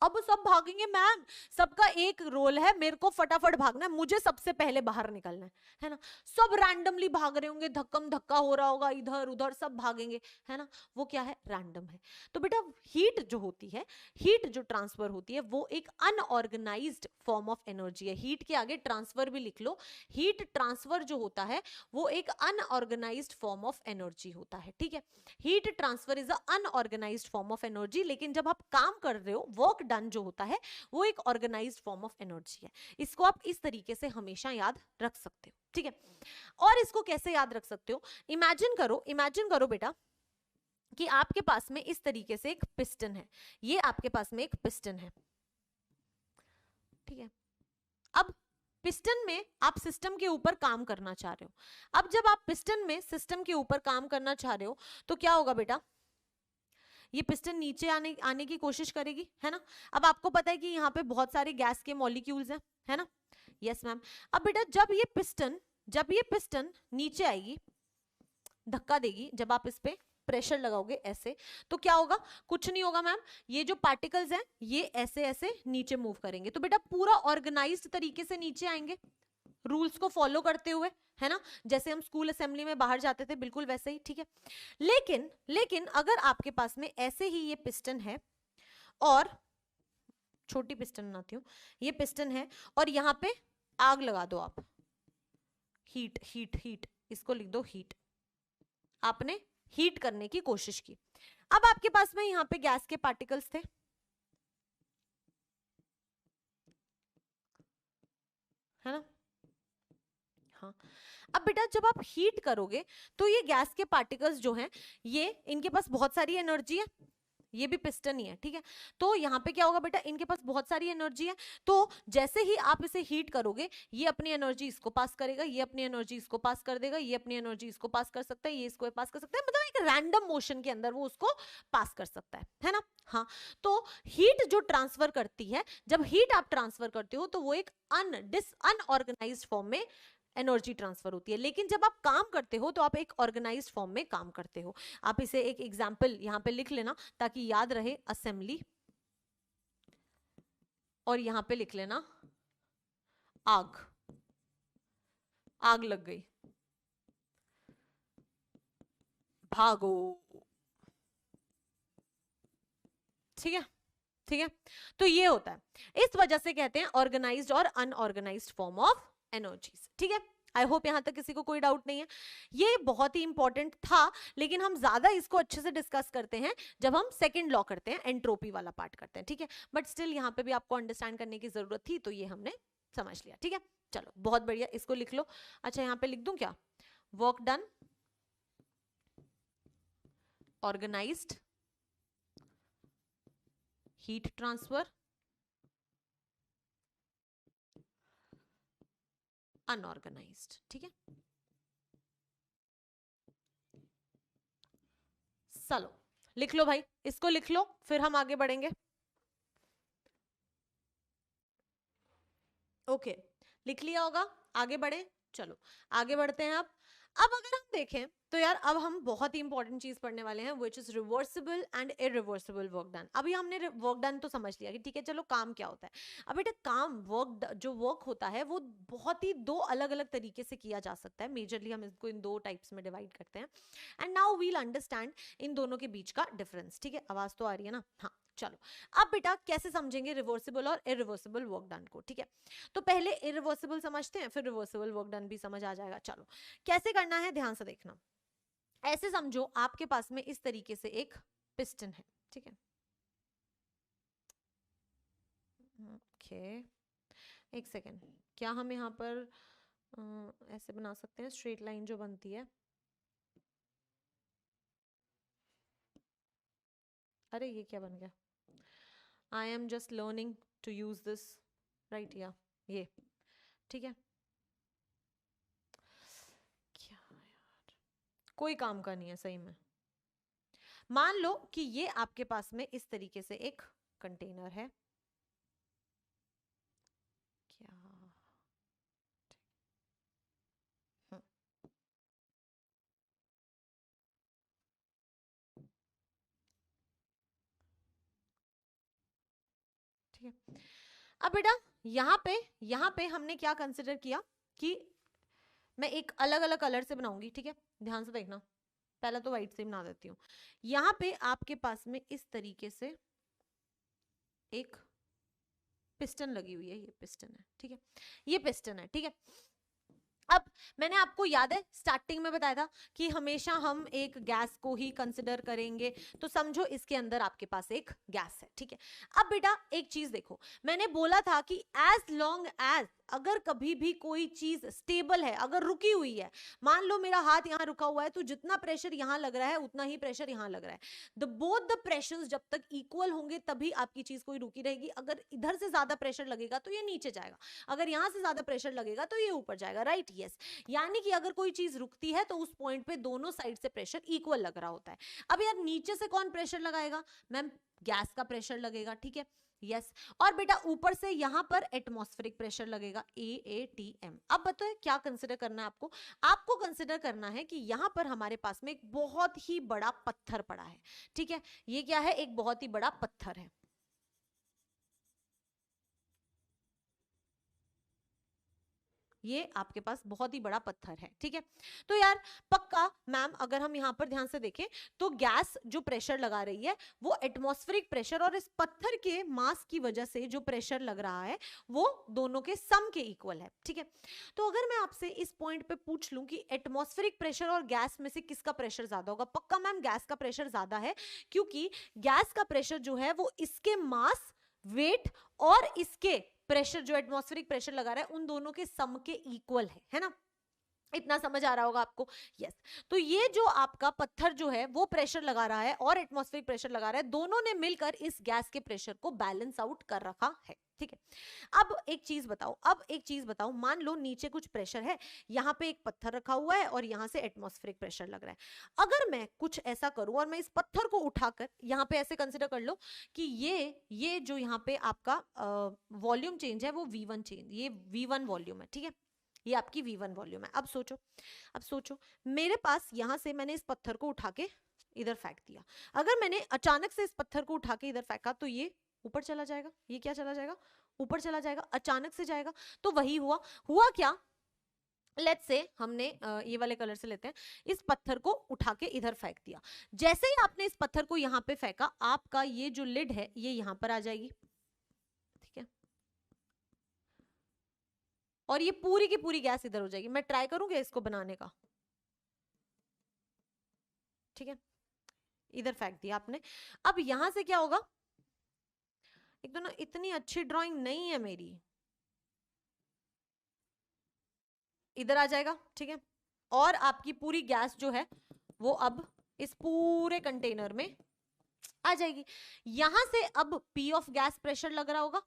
अब सब भागेंगे मैम, सबका एक रोल है, मेरे को फटाफट भागना है, मुझे सबसे पहले बाहर निकलना है ना। सब रैंडमली भाग रहे होंगे, धक्कम धक्का हो रहा होगा, इधर उधर सब भागेंगे, है ना। वो क्या है, रैंडम है। तो बेटा हीट जो होती है, हीट जो ट्रांसफर होती है, वो एक अनऑर्गेनाइज्ड फॉर्म ऑफ एनर्जी है। हीट के आगे ट्रांसफर भी लिख लो। हीट ट्रांसफर जो होता है वो एक अनऑर्गेनाइज्ड फॉर्म ऑफ एनर्जी होता है, ठीक है। Heat transfer is a unorganised form of energy, लेकिन जब आप काम कर रहे हो, वर्क डन जो होता है वो एक ऑर्गेनाइज्ड फॉर्म ऑफ एनर्जी है। इसको आप इस तरीके से हमेशा याद रख सकते हो, ठीक है। और इसको कैसे याद रख सकते हो, इमेजिन करो बेटा कि आपके पास में इस तरीके से एक पिस्टन है, ये आपके पास में एक पिस्टन है, ठीक है। अब पिस्टन में आप सिस्टम के ऊपर काम करना चाह रहे हो। अब जब आप पिस्टन में सिस्टम के ऊपर काम करना चाह रहे हो तो क्या होगा बेटा, ये पिस्टन नीचे आने की कोशिश करेगी, है ना। अब आपको पता है कि यहाँ पे बहुत सारे गैस के मॉलिक्यूल्स हैं, है ना। Yes ma'am. अब बेटा जब ये पिस्टन नीचे आएगी, धक्का देगी, जब आप इस पे प्रेशर लगाओगे ऐसे, तो क्या होगा, कुछ नहीं होगा मैम, ये जो पार्टिकल्स हैं ये ऐसे ऐसे नीचे मूव करेंगे। तो बेटा पूरा ऑर्गेनाइज्ड तरीके से नीचे आएंगे, रूल्स को फॉलो करते हुए, है ना। जैसे हम स्कूल असेंबली में बाहर जाते थे, बिल्कुल वैसे ही, ठीक है। लेकिन अगर आपके पास में ऐसे ही ये पिस्टन है, और छोटी पिस्टन बनाती हूं, ये पिस्टन है और यहाँ पे आग लगा दो आप, हीट हीट हीट, इसको लिख दो हीट, आपने हीट करने की कोशिश की। अब आपके पास में यहाँ पे गैस के पार्टिकल्स थे, है ना। हाँ, अब बेटा जब आप हीट करोगे तो ये गैस के पार्टिकल्स जो हैं, ये इनके पास बहुत सारी एनर्जी है, ये भी पिस्टन ही है, ठीक है। तो यहाँ पे क्या होगा बेटा, इनके पास बहुत सारी एनर्जी है, तो जैसे ही आप इसे हीट करोगे, ये अपनी एनर्जी इसको पास करेगा, ये अपनी एनर्जी इसको पास कर देगा, ये अपनी एनर्जी इसको पास कर सकता है, ये इसको पास कर सकता है, मतलब एक रैंडम मोशन के अंदर वो उसको पास कर सकता है ना। हाँ, तो हीट जो ट्रांसफर करती है, जब हीट आप ट्रांसफर करते हो तो वो एक अनऑर्गेनाइज्ड फॉर्म में एनर्जी ट्रांसफर होती है। लेकिन जब आप काम करते हो तो आप एक ऑर्गेनाइज्ड फॉर्म में काम करते हो। आप इसे एक एग्जांपल यहां पे लिख लेना ताकि याद रहे, असेंबली, और यहां पे लिख लेना आग, आग लग गई, भागो, ठीक है, ठीक है। तो ये होता है, इस वजह से कहते हैं ऑर्गेनाइज्ड और अनऑर्गेनाइज्ड फॉर्म ऑफ एनर्जीज, ठीक है। आई होप यहां तक किसी को कोई डाउट नहीं है। ये बहुत ही इंपॉर्टेंट था, लेकिन हम ज्यादा इसको अच्छे से डिस्कस करते हैं जब हम सेकंड लॉ करते हैं, एंट्रोपी वाला पार्ट करते हैं, ठीक है। बट स्टिल यहाँ पे भी आपको अंडरस्टैंड करने की जरूरत थी, तो ये हमने समझ लिया, ठीक है। चलो बहुत बढ़िया, इसको लिख लो। अच्छा यहाँ पे लिख दूं क्या, work done, organised, heat transfer, unorganised, ठीक है। चलो लिख लो भाई, इसको लिख लो, फिर हम आगे बढ़ेंगे। ओके, लिख लिया होगा, आगे बढ़े। चलो आगे बढ़ते हैं। अब अगर हम देखें तो यार, अब हम बहुत ही इंपॉर्टेंट चीज पढ़ने वाले हैं, which is reversible and irreversible work done. अभी हमने वर्क डन तो समझ लिया कि ठीक है, चलो काम क्या होता है। अब बेटा काम, जो वर्क होता है वो बहुत ही दो अलग अलग तरीके से किया जा सकता है। मेजरली हम इसको इन दो टाइप्स में डिवाइड करते हैं, एंड नाउ वील अंडरस्टैंड इन दोनों के बीच का डिफरेंस, ठीक है। आवाज तो आ रही है ना, हाँ। चलो अब बेटा कैसे समझेंगे रिवर्सिबल और इरिवर्सिबल वर्क डन को, ठीक है। तो पहले इरिवर्सिबल समझते हैं, फिर रिवर्सिबल वर्क डन भी समझ आ जाएगा। चलो कैसे करना है, ध्यान से देखना। ऐसे समझो आपके पास में इस तरीके से एक पिस्टन है, ठीक है। ओके, एक सेकेंड, क्या हम यहाँ पर ऐसे बना सकते हैं, स्ट्रेट लाइन जो बनती है। अरे ये क्या बन गया, I am just learning to use this, right, या ये, ठीक है। क्या यार, कोई काम का नहीं है सही में। मान लो कि ये आपके पास में इस तरीके से एक कंटेनर है, क्या, ठीक है। अब बेटा यहाँ पे हमने क्या कंसिडर किया कि मैं एक अलग अलग कलर से बनाऊंगी, ठीक है, ध्यान से देखना, पहला तो व्हाइट से बना देती हूँ। यहाँ पे आपके पास में इस तरीके से एक पिस्टन लगी हुई है, ये पिस्टन है, ठीक है, ये पिस्टन है, ठीक है। अब मैंने आपको याद है स्टार्टिंग में बताया था कि हमेशा हम एक गैस को ही कंसिडर करेंगे, तो समझो इसके अंदर आपके पास एक गैस है, ठीक है। अब बेटा एक चीज देखो, मैंने बोला था कि एज लॉन्ग एज अगर कभी भी कोई चीज स्टेबल है, अगर रुकी हुई है, मान लो मेरा हाथ यहाँ रुका हुआ है, तो जितना प्रेशर यहाँ लग रहा है उतना ही प्रेशर यहाँ लग रहा है, बोथ द प्रेशर्स जब तक इक्वल होंगे तभी आपकी चीज कोई रुकी रहेगी। अगर इधर से ज्यादा प्रेशर लगेगा तो ये नीचे जाएगा, अगर यहाँ से ज्यादा प्रेशर लगेगा तो ये ऊपर जाएगा, राइट, यस। यानी कि अगर कोई चीज रुकती है तो उस पॉइंट पे दोनों साइड से प्रेशर इक्वल लग रहा होता है। अब यार नीचे से कौन प्रेशर लगाएगा, मैम गैस का प्रेशर लगेगा, ठीक है, यस। और बेटा ऊपर से यहां पर एटमॉस्फेरिक प्रेशर लगेगा, AATM। अब बताओ क्या कंसिडर करना है आपको, आपको कंसिडर करना है कि यहां पर हमारे पास में एक बहुत ही बड़ा पत्थर पड़ा है, ठीक है, ये क्या है, एक बहुत ही बड़ा पत्थर है, ये आपके पास बहुत ही बड़ा पत्थर है, ठीक है। तो यार पक्का मैम अगर हम यहाँ पर ध्यान से देखें तो गैस जो प्रेशर लगा रही है वो एटमॉस्फेरिक प्रेशर और इस पत्थर के मास की वजह से जो प्रेशर लग रहा है वो दोनों के सम के इक्वल है, ठीक है। तो अगर मैं आपसे इस पॉइंट पे पूछ लूं कि एटमॉस्फेरिक प्रेशर और गैस में से किसका प्रेशर ज्यादा होगा, पक्का मैम गैस का प्रेशर ज्यादा है, क्योंकि गैस का प्रेशर जो है वो इसके मास, वेट और इसके प्रेशर जो एटमॉस्फेरिक प्रेशर लगा रहा है उन दोनों के सम के इक्वल है ना, इतना समझ आ रहा होगा आपको, यस। तो ये जो आपका पत्थर जो है वो प्रेशर लगा रहा है और एटमॉस्फेरिक प्रेशर लगा रहा है, दोनों ने मिलकर इस गैस के प्रेशर को बैलेंस आउट कर रखा है, ठीक है। अब एक चीज बताओ, मान लो नीचे कुछ प्रेशर है, यहाँ पे एक पत्थर रखा हुआ है और यहाँ से एटमॉस्फेरिक प्रेशर लग रहा है। अगर मैं कुछ ऐसा करूं और मैं इस पत्थर को उठाकर यहाँ पे ऐसे कंसिडर कर लो कि ये जो यहाँ पे आपका वॉल्यूम चेंज है वो V1 चेंज, ये V1 वॉल्यूम है, ठीक है, ये आपकी V1 वॉल्यूम है। अब सोचो मेरे पास यहां से मैंने इस पत्थर को उठा के इधर फेंक दिया, अगर मैंने अचानक से इस पत्थर को उठा के इधर फेंका तो ये ऊपर चला जाएगा, ये क्या चला जाएगा, ऊपर चला जाएगा, अचानक से जाएगा। तो वही हुआ क्या, लेट्स से हमने ये वाले कलर से लेते हैं, इस पत्थर को उठा के इधर फेंक दिया, जैसे ही आपने इस पत्थर को यहाँ पे फेंका आपका ये जो लिड है ये यहाँ पर आ जाएगी, ठीक है, और ये पूरी की पूरी गैस इधर हो जाएगी। मैं ट्राई करूंगी इसको बनाने का, ठीक है, इधर फेंक दिया आपने। अब यहां से क्या होगा, एक तो ना इतनी अच्छी ड्राइंग नहीं है मेरी, इधर आ जाएगा, ठीक है, और आपकी पूरी गैस जो है वो अब इस पूरे कंटेनर में आ जाएगी। यहां से अब P ऑफ गैस प्रेशर लग रहा होगा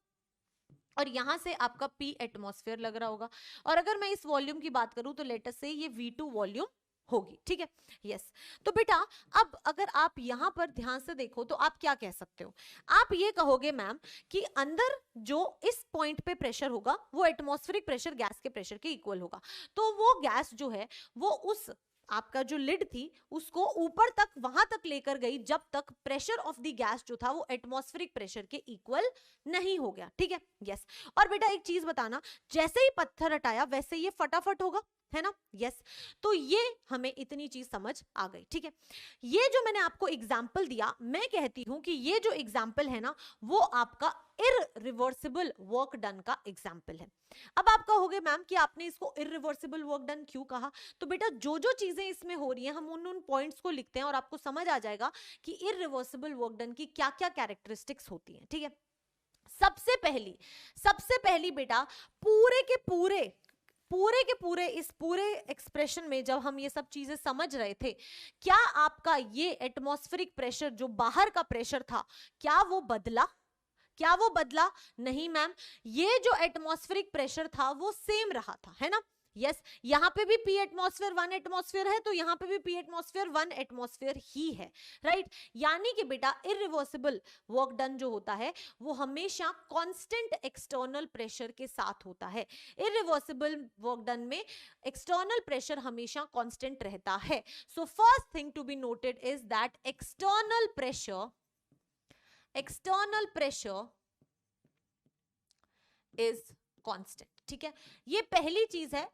और यहां से आपका P एटमॉस्फेयर लग रहा होगा, और अगर मैं इस वॉल्यूम की बात करूं तो लेट अस से ये V2 वॉल्यूम होगी, ठीक है, यस। तो बेटा अब अगर आप यहां पर ध्यान से देखो तो आप क्या कह सकते हो, आप ये कहोगे मैम कि अंदर जो इस पॉइंट पे प्रेशर होगा वो एटमॉस्फेरिक प्रेशर गैस के प्रेशर के इक्वल होगा, तो वो गैस जो है वो उस आपका जो लिड थी उसको ऊपर तक वहां तक लेकर गई जब तक प्रेशर ऑफ द गैस जो था वो एटमॉस्फेरिक प्रेशर के इक्वल नहीं हो गया, ठीक है, यस। और बेटा एक चीज बताना, जैसे ही पत्थर हटाया वैसे ये फटाफट होगा, है ना, यस। तो ये हमें इतनी चीज समझ आ गई, ठीक है। ये जो मैंने आपको एग्जाम्पल दिया, मैं कहती हूं कि ये जो एग्जाम्पल है ना वो आपका इररिवर्सिबल वर्क डन का एग्जाम्पल है। अब आप कहोगे मैम कि आपने इसको इररिवर्सिबल वर्क डन क्यों कहा, तो बेटा जो जो चीजें इसमें हो रही हैं हम उन पॉइंट्स को लिखते हैं और आपको समझ आ जाएगा कि इररिवर्सिबल वर्क डन की क्या क्या कैरेक्टरिस्टिक्स होती हैं, ठीक है। सबसे पहली बेटा पूरे के पूरे इस पूरे एक्सप्रेशन में जब हम ये सब चीजें समझ रहे थे, क्या आपका ये एटमॉस्फेरिक प्रेशर जो बाहर का प्रेशर था क्या वो बदला, नहीं मैम, ये जो एटमॉस्फेरिक प्रेशर था वो सेम रहा था, है ना, यस। यहाँ पे भी P एटमॉस्फेयर 1 एटमॉस्फेयर है तो यहाँ पे भी P एटमॉस्फेयर 1 एटमॉस्फेयर ही है, राइट। यानी कि बेटा इररिवर्सिबल वर्क डन जो होता है वो हमेशा कांस्टेंट एक्सटर्नल प्रेशर के साथ होता है। इररिवर्सिबल वर्क डन में एक्सटर्नल प्रेशर हमेशा कांस्टेंट रहता है। So first thing to be noted is that external pressure is constant. ठीक है, ये पहली चीज है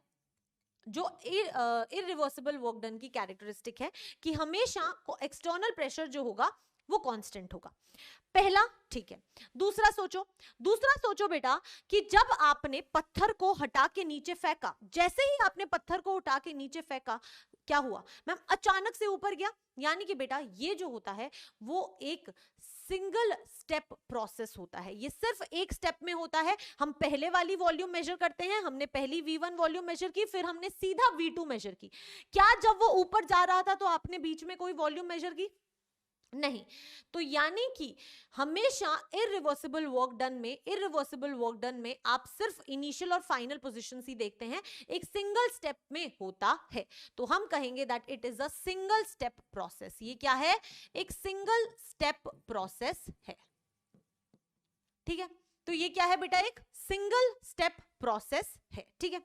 जो इरिवर्सिबल वर्क डन की कैरेक्टरिस्टिक है कि हमेशा एक्सटर्नल प्रेशर जो होगा वो कांस्टेंट होगा, पहला। ठीक है, दूसरा सोचो बेटा कि जब आपने पत्थर को हटा के नीचे फेंका, जैसे ही आपने पत्थर को उठा के नीचे फेंका, क्या हुआ मैम? अचानक से ऊपर गया। यानी कि बेटा ये जो होता है वो एक सिंगल स्टेप प्रोसेस होता है, ये सिर्फ एक स्टेप में होता है। हम पहले वाली वॉल्यूम मेजर करते हैं, हमने पहली V1 वॉल्यूम मेजर की, फिर हमने सीधा V2 मेजर की। क्या जब वो ऊपर जा रहा था तो आपने बीच में कोई वॉल्यूम मेजर की? नहीं। तो यानी कि हमेशा इरिवर्सिबल वर्क डन में आप सिर्फ इनिशियल और फाइनल पोजीशंस ही देखते हैं, एक सिंगल स्टेप में होता है। तो हम कहेंगे that it is a single step process. ये क्या है? एक सिंगल स्टेप प्रोसेस है। ठीक है, तो ये क्या है बेटा? एक सिंगल स्टेप प्रोसेस है। ठीक है,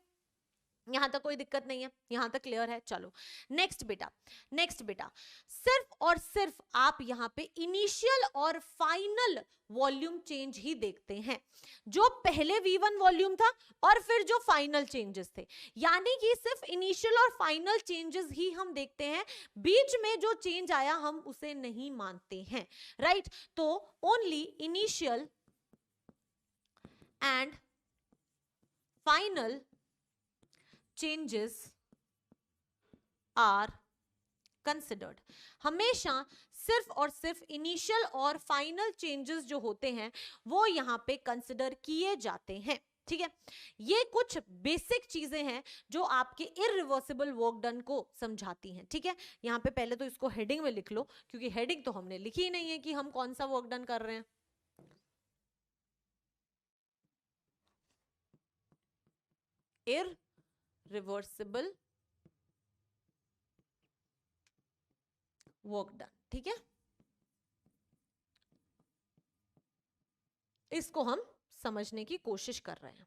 यहां तक कोई दिक्कत नहीं है, यहां तक क्लियर है? चलो नेक्स्ट बेटा, सिर्फ और सिर्फ आप यहां पे इनिशियल और फाइनल वॉल्यूम चेंज ही देखते हैं, जो पहले V1 वॉल्यूम था और फिर जो फाइनल चेंजेस थे। यानी कि सिर्फ इनिशियल और फाइनल चेंजेस ही हम देखते हैं, बीच में जो चेंज आया हम उसे नहीं मानते हैं, राइट? तो only initial and final changes are considered। हमेशा सिर्फ और सिर्फ इनिशियल और फाइनल चेंजेस जो होते हैं वो यहां पे कंसिडर किए जाते हैं। ठीक है, ये कुछ बेसिक चीजें हैं जो आपके इरिवर्सिबल वर्क डन को समझाती हैं। ठीक है, यहां पे पहले तो इसको हेडिंग में लिख लो, क्योंकि हेडिंग तो हमने लिखी ही नहीं है कि हम कौन सा वर्क डन कर रहे हैं। Irreversible work done. ठीक है, इसको हम समझने की कोशिश कर रहे हैं।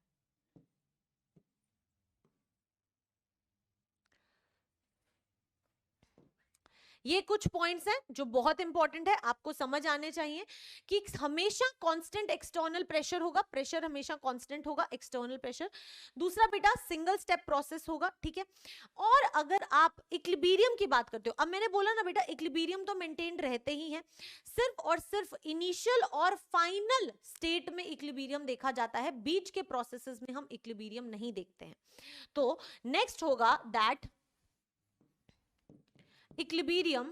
ये कुछ पॉइंट्स हैं जो बहुत इंपॉर्टेंट है, आपको समझ आने चाहिए कि हमेशा कांस्टेंट एक्सटर्नल प्रेशर होगा, प्रेशर हमेशा कांस्टेंट होगा, एक्सटर्नल प्रेशर। दूसरा बेटा सिंगल स्टेप प्रोसेस होगा। ठीक है, और अगर आप इक्विलिब्रियम की बात करते हो, अब मैंने बोला ना बेटा इक्विलिब्रियम तो मेंटेन रहते ही हैं, सिर्फ और सिर्फ इनिशियल और फाइनल स्टेट में इक्विलिब्रियम देखा जाता है, बीच के प्रोसेसेस में हम इक्विलिब्रियम नहीं देखते हैं। तो नेक्स्ट होगा that equilibrium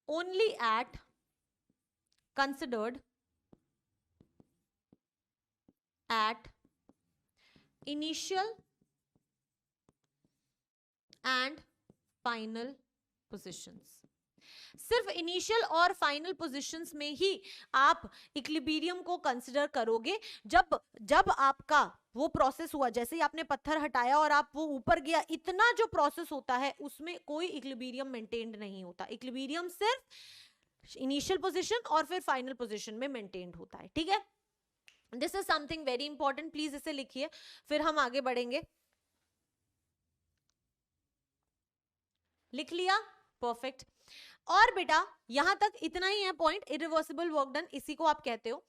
only at considered at initial and final positions। सिर्फ इनिशियल और फाइनल पोजीशंस में ही आप इक्विलिब्रियम को कंसिडर करोगे। जब आपका वो प्रोसेस हुआ, जैसे ही आपने पत्थर हटाया और आप वो ऊपर गया, इतना जो प्रोसेस होता है उसमें कोई इक्विलिब्रियम मेंटेन्ड नहीं होता। इक्विलिब्रियम सिर्फ इनिशियल पोजीशन और फिर फाइनल पोजीशन में मेंटेन्ड होता है। ठीक है, this is something very important, please इसे लिखिए, फिर हम आगे बढ़ेंगे। लिख लिया? परफेक्ट। और बेटा यहां तक इतना ही है पॉइंट, इरिवर्सिबल वर्क डन, इसी को आप कहते हो।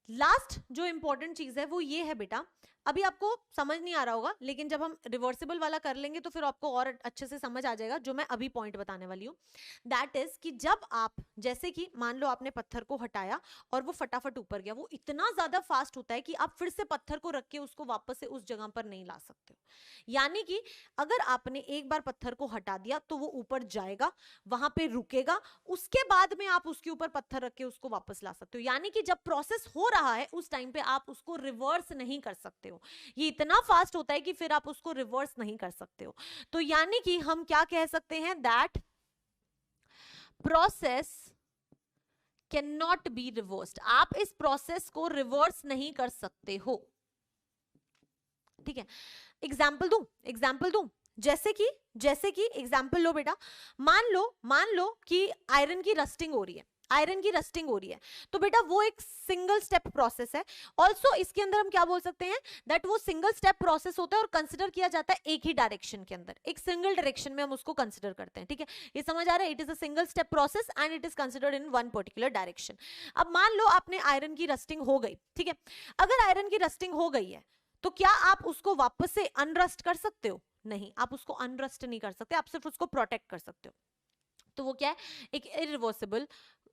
लास्ट जो इंपॉर्टेंट चीज है वो ये है बेटा, अभी आपको समझ नहीं आ रहा होगा, लेकिन जब हम रिवर्सिबल वाला कर लेंगे तो फिर आपको और अच्छे से समझ आ जाएगा, जो मैं अभी पॉइंट बताने वाली हूँ। दैट इज कि जब आप, जैसे कि मान लो आपने पत्थर को हटाया और वो फटाफट ऊपर गया, वो इतना ज्यादा फास्ट होता है कि आप फिर से पत्थर को रख के उसको वापस से उस जगह पर नहीं ला सकते हो। यानी कि अगर आपने एक बार पत्थर को हटा दिया तो वो ऊपर जाएगा, वहां पे रुकेगा, उसके बाद में आप उसके ऊपर पत्थर रख के उसको वापस ला सकते हो। यानी कि जब प्रोसेस हो रहा है उस टाइम पे आप उसको रिवर्स नहीं कर सकते हो, ये इतना फास्ट होता है कि फिर आप उसको रिवर्स नहीं कर सकते हो। तो यानी कि हम क्या कह सकते हैं, that process can not be reversed. आप इस प्रोसेस को रिवर्स नहीं कर सकते हो। ठीक है, एग्जाम्पल दूं, जैसे कि एग्जाम्पल लो बेटा, मान लो कि आयरन की रस्टिंग हो रही है, आयरन की रस्टिंग हो रही है, तो बेटा वो एक सिंगल स्टेप प्रोसेस है। ऑल्सो इसके अंदर हम क्या बोल सकते हैं, दैट वो सिंगल स्टेप प्रोसेस होता है और कंसिडर किया जाता है एक ही डायरेक्शन के अंदर, एक सिंगल डायरेक्शन में हम उसको कंसिडर करते हैं। ठीक है, ये समझ आ रहा है, it is a single step process and it is considered in one particular direction. अब मान लो आपने आयरन की रस्टिंग हो गई, ठीक है, अगर आयरन की रस्टिंग हो गई है तो क्या आप उसको वापस से अनरस्ट कर सकते हो? नहीं, आप उसको अनरस्ट नहीं कर सकते, आप सिर्फ उसको प्रोटेक्ट कर सकते हो। तो वो क्या है, एक इरिवर्सिबल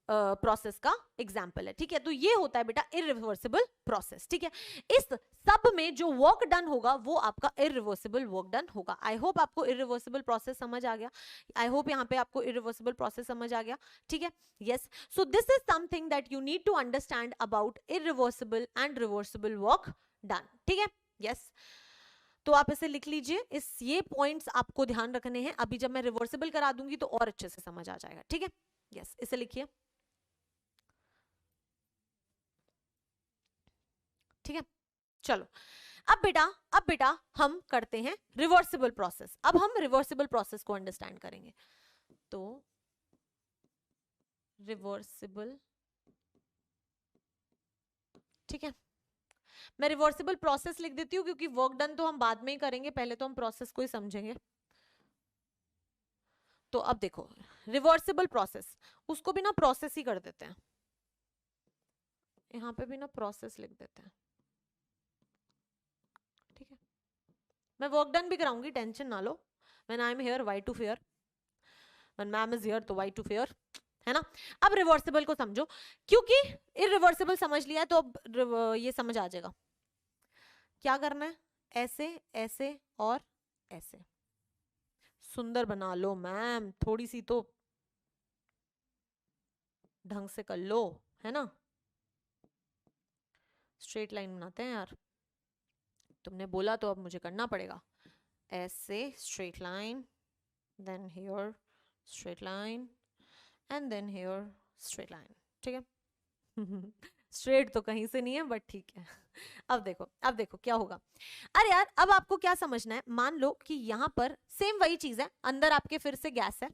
प्रोसेस का एग्जाम्पल है। ठीक है, तो ये होता है बेटा इरिवर्सिबल प्रोसेस। ठीक है, इस सब में जो वर्क डन होगा वो आपका इरिवर्सिबल वर्क डन होगा। आई होप आपको इरिवर्सिबल प्रोसेस समझ आ गया, आई होप यहाँ पे आपको इरिवर्सिबल प्रोसेस समझ आ गया। ठीक है, yes, so this is something that you need to understand about irreversible and reversible work done. ठीक है, यस, तो आप इसे लिख लीजिए, ये पॉइंट्स आपको ध्यान रखने हैं। अभी जब मैं रिवर्सिबल करा दूंगी तो और अच्छे से समझ आ जाएगा। ठीक है, यस, इसे लिखिए। ठीक है, चलो अब बेटा हम करते हैं रिवर्सिबल प्रोसेस। अब हम रिवर्सिबल प्रोसेस को अंडरस्टैंड करेंगे। तो रिवर्सिबल, ठीक है, मैं रिवर्सिबल प्रोसेस लिख देती हूँ क्योंकि वर्क डन तो हम बाद में ही करेंगे, पहले तो हम प्रोसेस को ही समझेंगे। तो अब देखो रिवर्सिबल प्रोसेस, उसको भी ना प्रोसेस ही कर देते हैं, यहाँ पे भी ना प्रोसेस लिख देते हैं। ठीक है, मैं वर्क डन भी कराऊंगी, टेंशन ना लो। When I am here why to fear, when ma'am is here तो व्हाई टू फेयर, है ना। अब रिवर्सिबल को समझो, क्योंकि इरिवर्सिबल समझ लिया है तो अब ये समझ आ जाएगा क्या करना है। ऐसे ऐसे और ऐसे, सुंदर बना लो मैम, थोड़ी सी तो ढंग से कर लो, है ना। स्ट्रेट लाइन बनाते हैं यार, तुमने बोला तो अब मुझे करना पड़ेगा। ऐसे straight line, then here straight line and then here straight line. ठीक है स्ट्रेट तो कहीं से नहीं है बट ठीक है। अब देखो क्या होगा। अरे यार, अब आपको क्या समझना है, मान लो कि यहां पर सेम वही चीज है, अंदर आपके फिर से गैस है।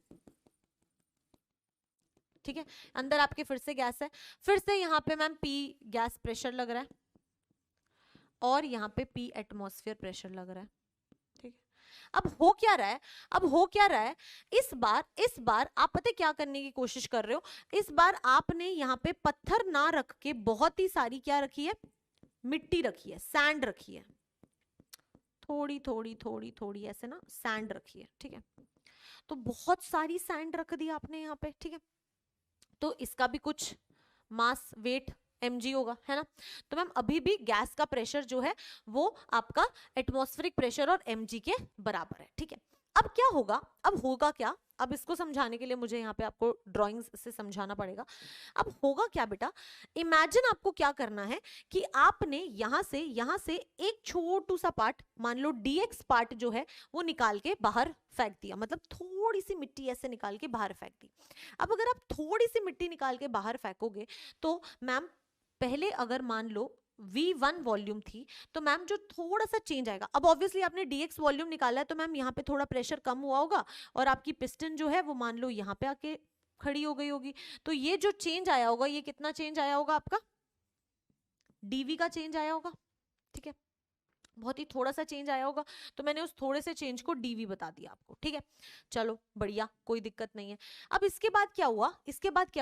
ठीक है, अंदर आपके फिर से गैस है, फिर से यहाँ पे मैम P गैस प्रेशर लग रहा है और यहाँ पे P एटमॉस्फेयर प्रेशर लग रहा है। ठीक है, अब हो क्या रहा है, इस बार आप पता क्या करने की कोशिश कर रहे हो, इस बार आपने यहाँ पे पत्थर ना रख के बहुत ही सारी क्या रखी है, मिट्टी रखी है, सैंड रखी है, थोड़ी थोड़ी थोड़ी थोड़ी ऐसे ना सैंड रखी है। ठीक है, तो बहुत सारी सैंड रख दी आपने यहाँ पे। ठीक है, तो इसका भी कुछ मास वेट mg होगा, है ना। तो मैम अभी भी गैस का प्रेशर जो है वो आपका एटमॉस्फेरिक प्रेशर और mg के बराबर है। ठीक है, अब क्या होगा, अब होगा क्या, अब इसको समझाने के लिए मुझे यहाँ पे आपको ड्राइंग्स से समझाना पड़ेगा। अब होगा क्या बेटा, इमेजिन आपको क्या करना है कि आपने यहाँ से एक छोटू सा पार्ट, मान लो dx पार्ट जो है वो निकाल के बाहर फेंक दिया, मतलब थोड़ी सी मिट्टी ऐसे निकाल के बाहर फेंक दी। अब अगर आप थोड़ी सी मिट्टी निकाल के बाहर फेंकोगे तो मैम पहले अगर मान लो V1 वॉल्यूम थी तो मैम जो थोड़ा सा चेंज आएगा, अब ऑब्वियसली आपने dx वॉल्यूम निकाला है तो मैम यहाँ पे थोड़ा प्रेशर कम हुआ होगा और आपकी पिस्टन जो है वो मान लो यहाँ पे आके खड़ी हो गई होगी। तो ये जो चेंज आया होगा, ये कितना चेंज आया होगा, आपका dv का चेंज आया होगा। ठीक है, बहुत ही थोड़ा सा चेंज आया होगा, तो मैंने उस थोड़े से चेंज को dv बता दिया आपको। ठीक है, चलो बढ़िया, कोई दिक्कत नहीं है। अब इसके बाद क्या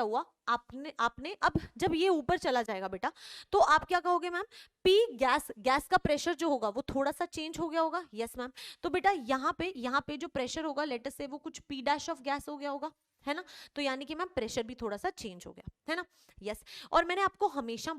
हुआ, आपने अब जब ये ऊपर चला जाएगा बेटा तो आप क्या कहोगे मैम, P गैस का प्रेशर जो होगा वो थोड़ा सा चेंज हो गया होगा। यस मैम, तो बेटा यहाँ पे जो प्रेशर होगा लेट अस से वो कुछ P डैश ऑफ गैस हो गया होगा, है ना। तो यानी कि मैम प्रेशर भी थोड़ा सा चेंज हो गया, है ना। यस, और मैंने आपको हमेशा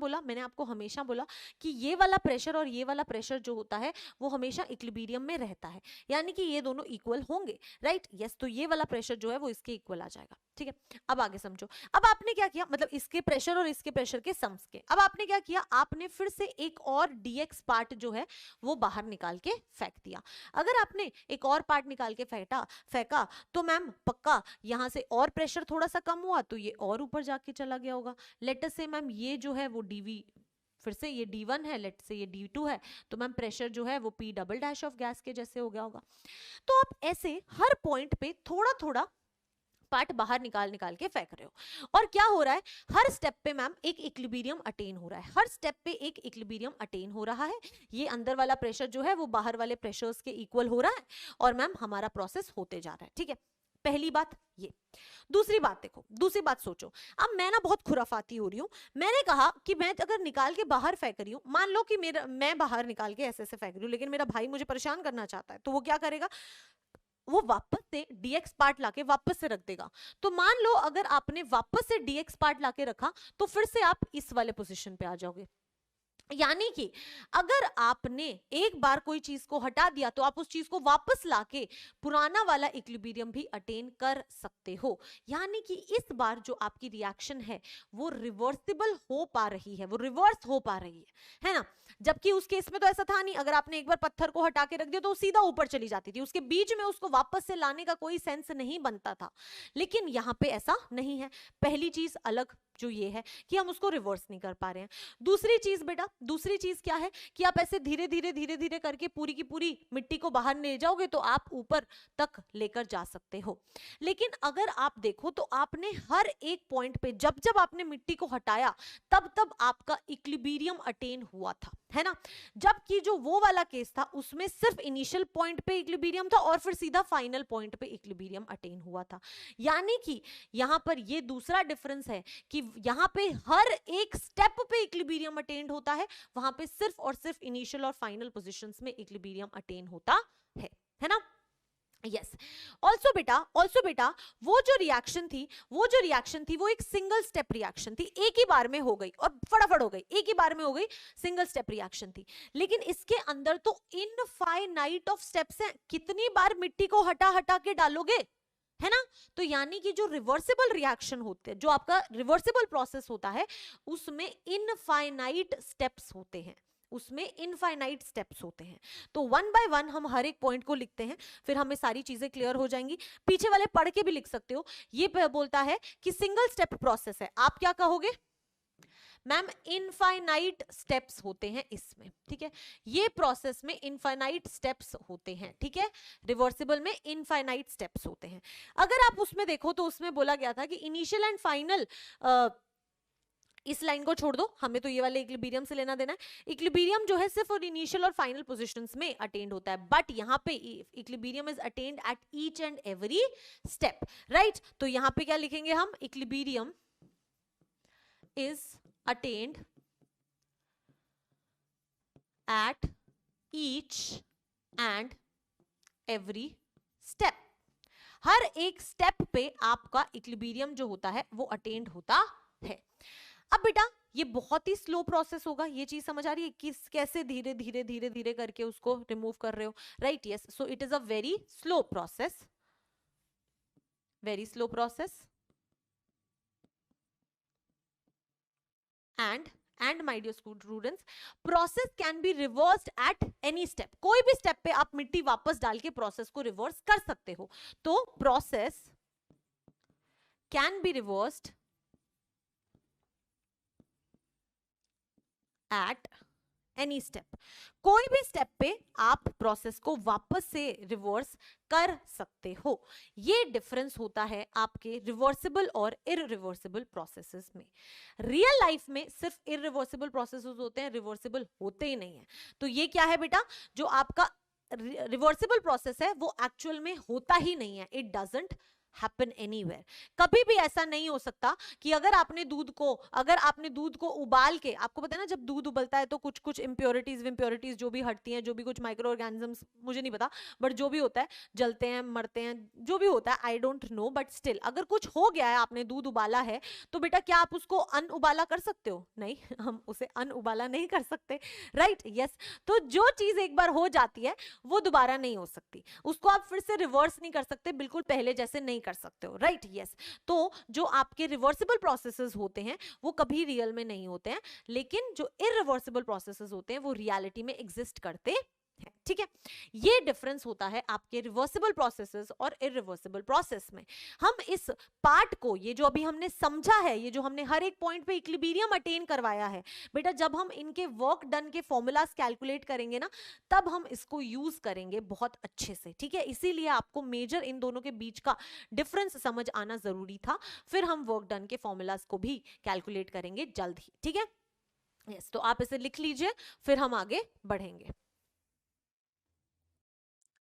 बोला कि ये वाला प्रेशर और ये वाला प्रेशर जो होता है वो हमेशा इक्विलिब्रियम में रहता है, यानी कि ये दोनों इक्वल होंगे, राइट। यस, तो ये वाला प्रेशर जो है वो इसके इक्वल आ जाएगा। ठीक है, अब आगे समझो। अब आपने क्या किया, मतलब इसके प्रेशर और इसके प्रेशर के सम्स के, अब आपने क्या किया, आपने फिर से एक और dx पार्ट जो है वो बाहर निकाल के फेंक दिया। अगर आपने एक और पार्ट निकाल के फेंका तो मैम पक्का यहाँ से और प्रेशर थोड़ा सा कम हुआ तो ये और ऊपर जाके चला गया होगा। लेट अस से मैम ये जो है वो dv, फिर से ये d1 है, लेट से ये d2 है, तो मैम प्रेशर जो है वो p double dash of gas के जैसे हो गया होगा। तो आप ऐसे हर पॉइंट पे थोड़ा थोड़ा पार्ट बाहर निकाल निकाल के फेंक रहे हो। और क्या हो रहा है, हर स्टेप पे मैम एक इक्विलिब्रियम अटेन हो रहा है, हर स्टेप पे एक इक्विलिब्रियम अटेन हो रहा है। ये अंदर वाला प्रेशर जो है वो बाहर वाले प्रेशर्स के इक्वल हो रहा है और मैम हमारा प्रोसेस होते जा रहा है। ठीक है, पहली बात ये। दूसरी बात देखो, दूसरी बात सोचो। अब मैं ना बहुत खुराफाती हो रही हूँ, मैंने कहा कि मैं अगर निकाल के बाहर फेंक रही हूँ, मान लो कि मैं बाहर निकाल के ऐसे ऐसे फेंक रही हूँ, लेकिन मेरा भाई मुझे परेशान करना चाहता है, तो वो क्या करेगा, वो वापस से डीएक्स पार्ट लाके वापस से रख देगा। तो मान लो अगर आपने वापस से डीएक्स पार्ट लाके रखा तो फिर से आप इस वाले पोजीशन पे आ जाओगे। यानी कि अगर आपने एक बार कोई चीज को हटा दिया तो आप उस चीज को वापस लाके पुराना वाला इक्विलिब्रियम भी अटेन कर सकते हो। यानी कि इस बार जो आपकी रिएक्शन है वो रिवर्सिबल हो पा रही है, वो रिवर्स हो पा रही है ना। जबकि उस केस में तो ऐसा था नहीं, अगर आपने एक बार पत्थर को हटा के रख दिया तो सीधा ऊपर चली जाती थी, उसके बीच में उसको वापस से लाने का कोई सेंस नहीं बनता था। लेकिन यहाँ पे ऐसा नहीं है। पहली चीज अलग जो ये है कि हम उसको रिवर्स नहीं कर पा रहे हैं। दूसरी चीज बेटा, दूसरी चीज क्या है कि आप ऐसे धीरे धीरे धीरे धीरे करके पूरी की पूरी मिट्टी को बाहर ले जाओगे तो आप ऊपर तक लेकर जा सकते हो। लेकिन अगर आप देखो तो आपने हर एक पॉइंट पे जब जब आपने मिट्टी को हटाया तब तब आपका इक्विलिब्रियम अटेन हुआ था, है ना। जबकि जो वो वाला केस था उसमें सिर्फ इनिशियल पॉइंट पे इक्विलिब्रियम था और फिर सीधा फाइनल पॉइंट पे इक्विलिब्रियम अटेन हुआ था। यानी कि यहां पर ये दूसरा डिफरेंस है कि यहां पे हर एक स्टेप पे इक्विलिब्रियम अटेन होता है, वहां पे सिर्फ और सिर्फ इनिशियल और फाइनल पोजीशंस में इक्विलिब्रियम अटेन होता है ना। यस, ऑल्सो बेटा वो जो रिएक्शन थी वो एक सिंगल स्टेप रिएक्शन थी, एक ही बार में हो गई और फटाफट हो गई, एक ही बार में हो गई, सिंगल स्टेप रिएक्शन थी। लेकिन इसके अंदर तो इनफाइनाइट ऑफ स्टेप्स हैं, कितनी बार मिट्टी को हटा हटा के डालोगे, है ना। तो यानी कि जो रिवर्सिबल रिएक्शन होते हैं, जो आपका रिवर्सिबल प्रोसेस होता है उसमें इनफाइनाइट स्टेप्स होते हैं, उसमें इनफाइनाइट स्टेप्स होते हैं। तो वन बाय वन हम हर एक पॉइंट को लिखते हैं, फिर हमें सारी चीजें क्लियर हो जाएंगी। पीछे वाले पढ़ के भी लिख सकते हो। ये बोलता है कि सिंगल स्टेप प्रोसेस है, आप क्या कहोगे मैम, इनफाइनाइट स्टेप्स होते हैं इसमें, ठीक है। ये प्रोसेस में इनफाइनाइट स्टेप्स होते हैं, ठीक है। रिवर्सिबल में इनफाइनाइट स्टेप्स होते हैं। अगर आप उसमें देखो तो उसमें बोला गया था कि इनिशियल एंड फाइनल, इस लाइन को छोड़ दो, हमें तो ये वाले इक्विलिब्रियम से लेना देना है। इक्विलिब्रियम जो है सिर्फ और इनिशियल और फाइनल पोजीशंस में अटेंड होता है, बट यहाँ पे equilibrium is attend at each and every step, right. तो यहाँ पे क्या लिखेंगे हम, equilibrium is attained at each and every step। हर एक स्टेप पे आपका इक्विलिब्रियम जो होता है वो अटेंड होता है। अब बेटा ये बहुत ही स्लो प्रोसेस होगा, ये चीज समझ आ रही है किस कैसे धीरे धीरे धीरे धीरे करके उसको रिमूव कर रहे हो, right. Yes, so it is a very slow process, very slow process. and my dear students, process can be reversed at any step। कोई भी स्टेप पे आप मिट्टी वापस डाल के प्रोसेस को रिवर्स कर सकते हो। तो process can be reversed at any step. कोई भी स्टेप पे आप प्रोसेस को वापस से रिवर्स कर सकते हो। ये डिफरेंस होता है आपके रिवर्सिबल और इररिवर्सिबल प्रोसेसेस में। रियल लाइफ में सिर्फ इररिवर्सिबल प्रोसेसेस होते हैं, रिवर्सिबल होते ही नहीं है। तो ये क्या है बेटा, जो आपका रिवर्सिबल प्रोसेस है वो एक्चुअल में होता ही नहीं है, इट डजंट happen anywhere। कभी भी ऐसा नहीं हो सकता कि अगर आपने दूध को उबाल के, आपको पता है ना जब दूध उबलता है तो कुछ कुछ इम्प्योरिटीज जो भी हटती हैं, जो भी कुछ माइक्रो ऑर्गेनिजम्स, मुझे नहीं पता, बट जो भी होता है, जलते हैं, मरते हैं, जो भी होता है, I don't know, but still अगर कुछ हो गया है, आपने दूध उबाला है, तो बेटा क्या आप उसको अनउबाला कर सकते हो? नहीं, हम उसे अनउबाला नहीं कर सकते, राइट। यस, तो जो चीज एक बार हो जाती है वो दोबारा नहीं हो सकती, उसको आप फिर से रिवर्स नहीं कर सकते, बिल्कुल पहले जैसे नहीं कर सकते हो, राइट। यस, तो जो आपके रिवर्सिबल प्रोसेसेस होते हैं वो कभी रियल में नहीं होते हैं, लेकिन जो इररिवर्सिबल प्रोसेसेस होते हैं वो रियलिटी में एग्जिस्ट करते हैं, ठीक है, ये डिफरेंस होता है आपके रिवर्सिबल प्रोसेसेस और इरिवर्सिबल प्रोसेस में। हम इस पार्ट को, ये जो अभी हमने समझा है, ये जो हमने हर एक पॉइंट पे इक्विलिब्रियम अटेन करवाया है बेटा, जब हम इनके वर्क डन के फॉर्मूलाज कैलकुलेट करेंगे ना, तब हम इसको यूज करेंगे बहुत अच्छे से, ठीक है। इसीलिए आपको मेजर इन दोनों के बीच का डिफरेंस समझ आना जरूरी था। फिर हम वर्क डन के फॉर्मूलाज को भी कैलकुलेट करेंगे जल्द ही, ठीक है। यस, तो आप इसे लिख लीजिए, फिर हम आगे बढ़ेंगे।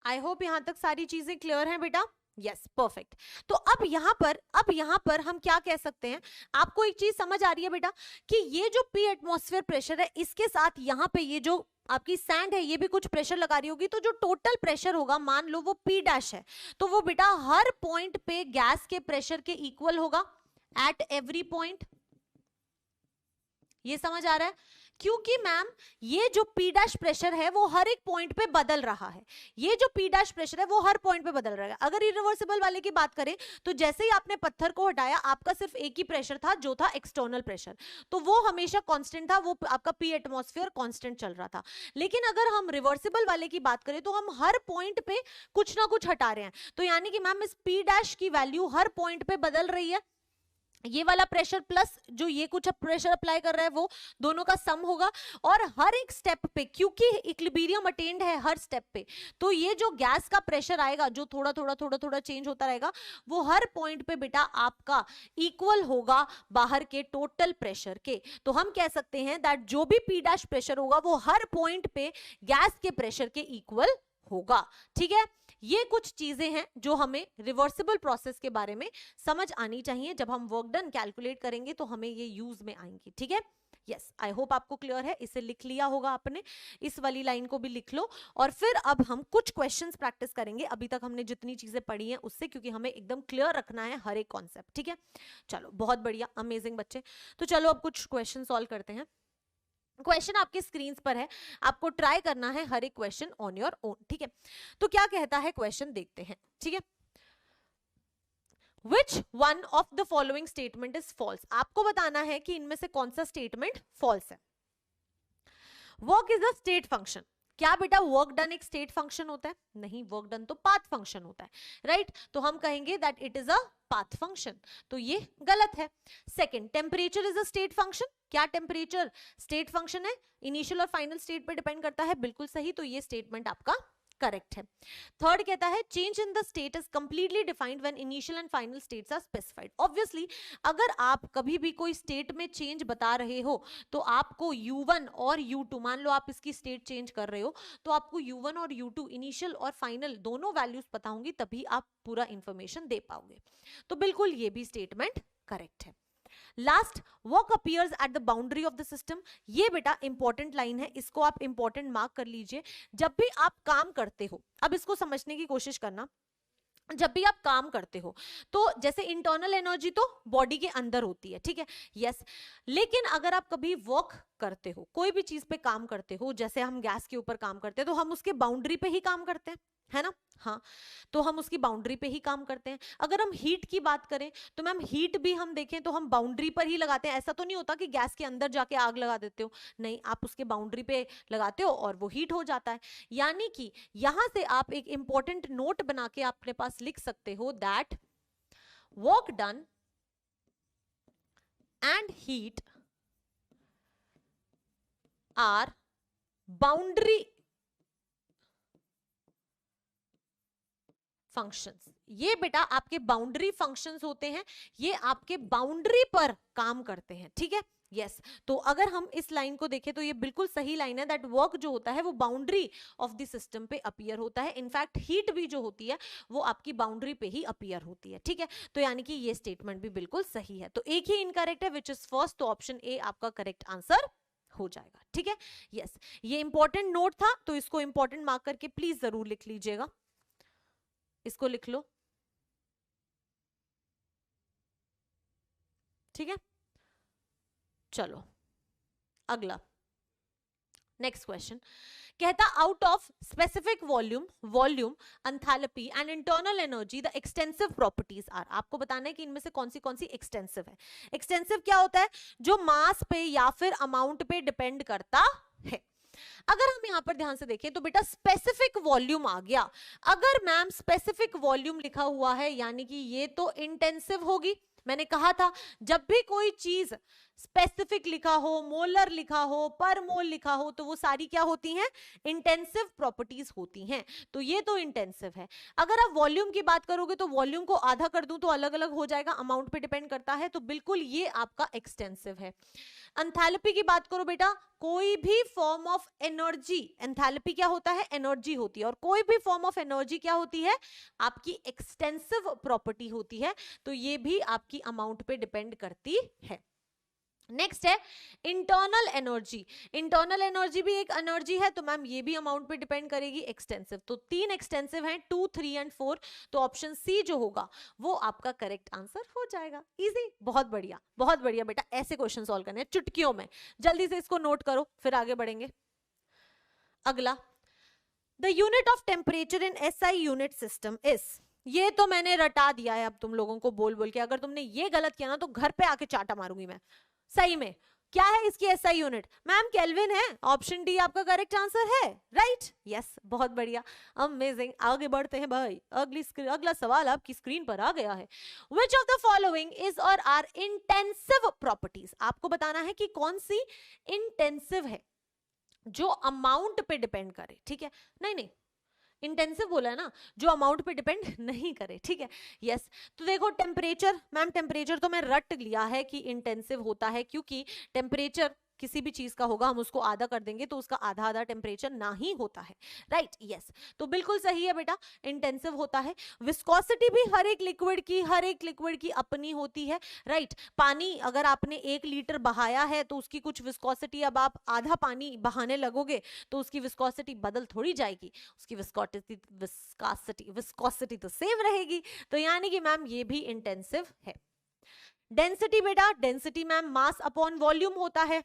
आई होप यहां तक सारी चीजें क्लियर हैं बेटा। Yes, perfect. तो अब यहां पर हम क्या कह सकते हैं, आपको एक चीज समझ आ रही है बेटा कि ये जो पी एटमॉस्फेयर प्रेशर है, इसके साथ यहां पे ये जो आपकी सैंड है, ये भी कुछ प्रेशर लगा रही होगी, तो जो टोटल प्रेशर होगा, मान लो वो पी डैश है, तो वो बेटा हर पॉइंट पे गैस के प्रेशर के इक्वल होगा एट एवरी पॉइंट। ये समझ आ रहा है? क्योंकि मैम ये जो पी डैश प्रेशर है वो हर एक पॉइंट पे बदल रहा है, ये जो पी डैश प्रेशर है वो हर पॉइंट पे बदल रहा है। अगर इरिवर्सिबल वाले की बात करें तो जैसे ही आपने पत्थर को हटाया, आपका सिर्फ एक ही प्रेशर था जो था एक्सटर्नल प्रेशर, तो वो हमेशा कांस्टेंट था, वो आपका पी एटमॉस्फेयर कांस्टेंट चल रहा था। लेकिन अगर हम रिवर्सिबल वाले की बात करें तो हम हर पॉइंट पे कुछ ना कुछ हटा रहे हैं, तो यानी कि मैम इस पी डैश की वैल्यू हर पॉइंट पे बदल रही है। ये वाला प्रेशर प्लस जो ये कुछ प्रेशर अप्लाई कर रहा है, वो दोनों का सम होगा। और हर एक स्टेप पे, क्योंकि इक्विलिब्रियम अटेन्ड है हर स्टेप पे, तो ये जो गैस का प्रेशर आएगा, जो थोड़ा थोड़ा चेंज होता रहेगा, वो हर पॉइंट पे बेटा आपका इक्वल होगा बाहर के टोटल प्रेशर के। तो हम कह सकते हैं दैट जो भी पी डैश प्रेशर होगा वो हर पॉइंट पे गैस के प्रेशर के इक्वल होगा, ठीक है। ये कुछ चीजें हैं जो हमें रिवर्सिबल प्रोसेस के बारे में समझ आनी चाहिए। जब हम वर्क डन कैलकुलेट करेंगे तो हमें ये यूज में आएंगी, ठीक है। यस, आई होप आपको क्लियर है। इसे लिख लिया होगा आपने, इस वाली लाइन को भी लिख लो। और फिर अब हम कुछ क्वेश्चंस प्रैक्टिस करेंगे, अभी तक हमने जितनी चीजें पढ़ी हैं उससे, क्योंकि हमें एकदम क्लियर रखना है हर एक कॉन्सेप्ट, ठीक है। चलो, बहुत बढ़िया, अमेजिंग बच्चे। तो चलो अब कुछ क्वेश्चन सॉल्व करते हैं। क्वेश्चन आपके स्क्रीन पर है, आपको ट्राई करना है हर एक क्वेश्चन ऑन योर ओन, ठीक है। तो क्या कहता है क्वेश्चन, देखते हैं, ठीक है। Which one of the following statement is false? आपको बताना है कि इनमें से कौन सा स्टेटमेंट फॉल्स है। Work is a state function. क्या बेटा वर्क डन एक स्टेट फंक्शन होता है? नहीं, वर्क डन तो पाथ फंक्शन होता है, राइट। तो हम कहेंगे that it is a path function, तो ये गलत है। Second, temperature is a state function. क्या टेम्परेचर स्टेट फंक्शन है? इनिशियल और फाइनल स्टेट पे डिपेंड करता है, बिल्कुल सही, तो ये स्टेटमेंट आपका करेक्ट है। थर्ड कहता है change in the state is completely defined when initial and final states are specified. Obviously अगर आप कभी भी कोई स्टेट में चेंज बता रहे हो तो आपको U1 और U2, मान लो आप इसकी स्टेट चेंज कर रहे हो, तो आपको U1 और U2 इनिशियल और फाइनल दोनों वैल्यूज पता होंगी, तभी आप पूरा इंफॉर्मेशन दे पाओगे। तो बिल्कुल ये भी स्टेटमेंट करेक्ट है। Last, work appears at the boundary of the system. ये बेटा इंपॉर्टेंट लाइन है, इसको आप इंपॉर्टेंट मार्क कर लीजिए। जब भी आप काम करते हो, अब इसको समझने की कोशिश करना, जब भी आप काम करते हो तो जैसे इंटरनल एनर्जी तो बॉडी के अंदर होती है, ठीक है, यस। लेकिन अगर आप कभी वर्क करते हो, कोई भी चीज पे काम करते हो, जैसे हम गैस के ऊपर काम करते हैं, तो हम उसके बाउंड्री पे ही काम करते हैं, है ना, हाँ, तो हम उसकी बाउंड्री पे ही काम करते हैं। अगर हम हीट की बात करें तो मैम हीट भी हम देखें तो हम बाउंड्री पर ही लगाते हैं। ऐसा तो नहीं होता कि गैस के अंदर जाके आग लगा देते हो, नहीं, आप उसके बाउंड्री पे लगाते हो और वो हीट हो जाता है। यानी कि यहां से आप एक इंपॉर्टेंट नोट बना के अपने पास लिख सकते हो that work done and heat are boundary functions. ये बेटा आपके बाउंड्री फंक्शंस होते हैं, ये आपके बाउंड्री पर काम करते हैं, ठीक है, यस। तो अगर हम इस लाइन को देखें तो ये बिल्कुल सही लाइन है, दैट वर्क जो होता है वो बाउंड्री ऑफ द सिस्टम पे अपीयर होता है। इनफैक्ट हीट भी जो होती है वो आपकी बाउंड्री पे ही अपीयर होती है, ठीक है। तो यानी कि ये स्टेटमेंट भी बिल्कुल सही है। तो एक ही इनकरेक्ट है, विच इज फर्स्ट, तो ऑप्शन ए आपका करेक्ट आंसर हो जाएगा, ठीक है, यस। ये इंपॉर्टेंट नोट था, तो इसको इंपॉर्टेंट मार्क करके प्लीज जरूर लिख लीजिएगा, इसको लिख लो, ठीक है। चलो अगला, नेक्स्ट क्वेश्चन कहता out of specific volume enthalpy and internal energy the extensive properties are. आपको बताना है कि इनमें से कौन सी एक्सटेंसिव है। एक्सटेंसिव क्या होता है? जो मास पे या फिर अमाउंट पे डिपेंड करता है। अगर हम यहां पर ध्यान से देखें तो बेटा स्पेसिफिक वॉल्यूम आ गया। अगर मैम स्पेसिफिक वॉल्यूम लिखा हुआ है यानी कि ये तो इंटेंसिव होगी। मैंने कहा था जब भी कोई चीज स्पेसिफिक लिखा हो, मोलर लिखा हो, पर मोल लिखा हो, तो वो सारी क्या होती हैं, इंटेंसिव प्रॉपर्टीज होती हैं। तो ये तो इंटेंसिव है। अगर आप वॉल्यूम की बात करोगे तो वॉल्यूम को आधा कर दूं तो अलग अलग हो जाएगा, अमाउंट पे डिपेंड करता है, तो बिल्कुल ये आपका एक्सटेंसिव है। एंथैल्पी की बात करो बेटा, कोई भी फॉर्म ऑफ एनर्जी, एंथैल्पी क्या होता है, एनर्जी होती है, और कोई भी फॉर्म ऑफ एनर्जी क्या होती है, आपकी एक्सटेंसिव प्रॉपर्टी होती है, तो ये भी आपकी अमाउंट पे डिपेंड करती है। नेक्स्ट है इंटरनल एनर्जी। इंटरनल एनर्जी भी एक एनर्जी है, तो मैम ये भी अमाउंट पे डिपेंड करेगी, एक्सटेंसिव। तो 3 एक्सटेंसिव हैं, 2, 3 एंड 4, तो ऑप्शन सी जो होगा वो आपका करेक्ट आंसर हो जाएगा। इजी, बहुत बढ़िया बेटा, ऐसे क्वेश्चन सॉल्व करने हैं चुटकियों में। जल्दी से इसको नोट करो फिर आगे बढ़ेंगे। अगला, the unit of temperature in SI unit system is, ये तो मैंने रटा दिया है अब तुम लोगों को बोल बोल के, अगर तुमने ये गलत किया ना तो घर पे आके चाटा मारूंगी मैं सही में। क्या है इसकी एसआई यूनिट, मैम केल्विन है, ऑप्शन डी आपका करेक्ट आंसर है, राइट, यस, बहुत बढ़िया, अमेजिंग। आगे बढ़ते हैं भाई, अगला सवाल आपकी स्क्रीन पर आ गया है। Which of the following is और आर इंटेंसिव प्रॉपर्टीज, आपको बताना है कि कौन सी इंटेंसिव है जो अमाउंट पे डिपेंड करे, ठीक है, नहीं इंटेंसिव बोला है ना, जो अमाउंट पे डिपेंड नहीं करे, ठीक है, यस। तो देखो टेम्परेचर, मैम टेम्परेचर तो मैं रट लिया है कि इंटेंसिव होता है, क्योंकि टेम्परेचर किसी भी चीज का होगा, हम उसको आधा कर देंगे तो उसका आधा आधा टेम्परेचर ना ही होता है, राइट, यस, तो बिल्कुल सही है बेटा, इंटेंसिव होता है। विस्कोसिटी भी हर एक लिक्विड की अपनी होती है, राइट। पानी अगर आपने 1 लीटर बहाया है तो उसकी कुछ विस्कोसिटी, अब आप आधा पानी बहाने लगोगे तो उसकी विस्कोसिटी बदल थोड़ी जाएगी, उसकी विस्कोसिटी तो सेम रहेगी, तो यानी कि मैम ये भी इंटेंसिव है। डेंसिटी बेटा, density ma'am mass upon volume होता है,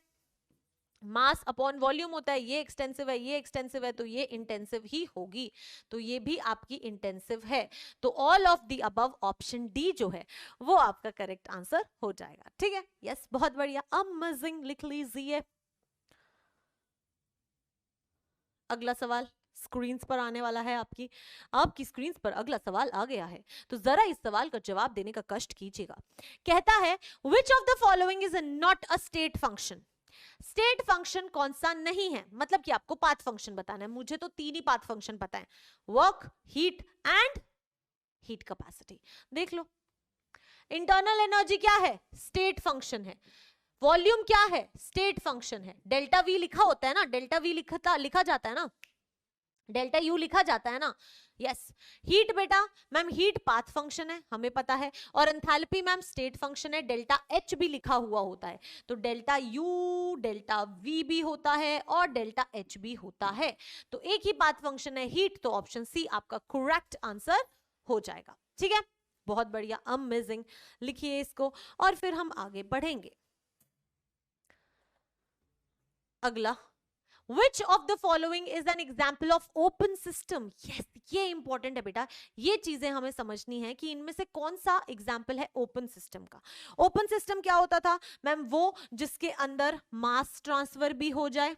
मास अपॉन वॉल्यूम होता है, ये एक्सटेंसिव है, ये एक्सटेंसिव है, तो ये इंटेंसिव ही होगी, तो ये भी आपकी इंटेंसिव है। तो all of the above option D जो है वो आपका करेक्ट आंसर हो जाएगा, ठीक है, यस, बहुत बढ़िया, अमेजिंग, लिख लीजिए। अगला सवाल स्क्रीन पर आने वाला है, आपकी स्क्रीन पर अगला सवाल आ गया है, तो जरा इस सवाल का जवाब देने का कष्ट कीजिएगा। कहता है which of the following is not a state function. State function कौन सा नहीं है, मतलब कि आपको पाथ फंक्शन बताना है, मुझे तो 3 ही पाथ फंक्शन पता है, work, heat and heat capacity. देख लो, इंटरनल एनर्जी क्या है, स्टेट फंक्शन है, वॉल्यूम क्या है, स्टेट फंक्शन है, डेल्टा वी लिखा होता है ना, डेल्टा वी लिखा जाता है ना, डेल्टा यू लिखा जाता है ना, यस। हीट बेटा, मैम हीट पाथ फंक्शन है, हमें पता है, और एंथैल्पी मैम स्टेट फंक्शन है, डेल्टा एच भी लिखा हुआ होता है, तो डेल्टा यू, डेल्टा वी भी होता है और डेल्टा एच भी होता है, तो एक ही पाथ फंक्शन है हीट, तो ऑप्शन सी आपका करेक्ट आंसर हो जाएगा, ठीक है, बहुत बढ़िया, अमेजिंग, लिखिए इसको और फिर हम आगे बढ़ेंगे। अगला, Which of the following is an example of open system? Yes, ये इंपॉर्टेंट है बेटा, ये चीजें हमें समझनी है कि इनमें से कौन सा एग्जाम्पल है ओपन सिस्टम का। ओपन सिस्टम क्या होता था मैम, वो जिसके अंदर मास ट्रांसफर भी हो जाए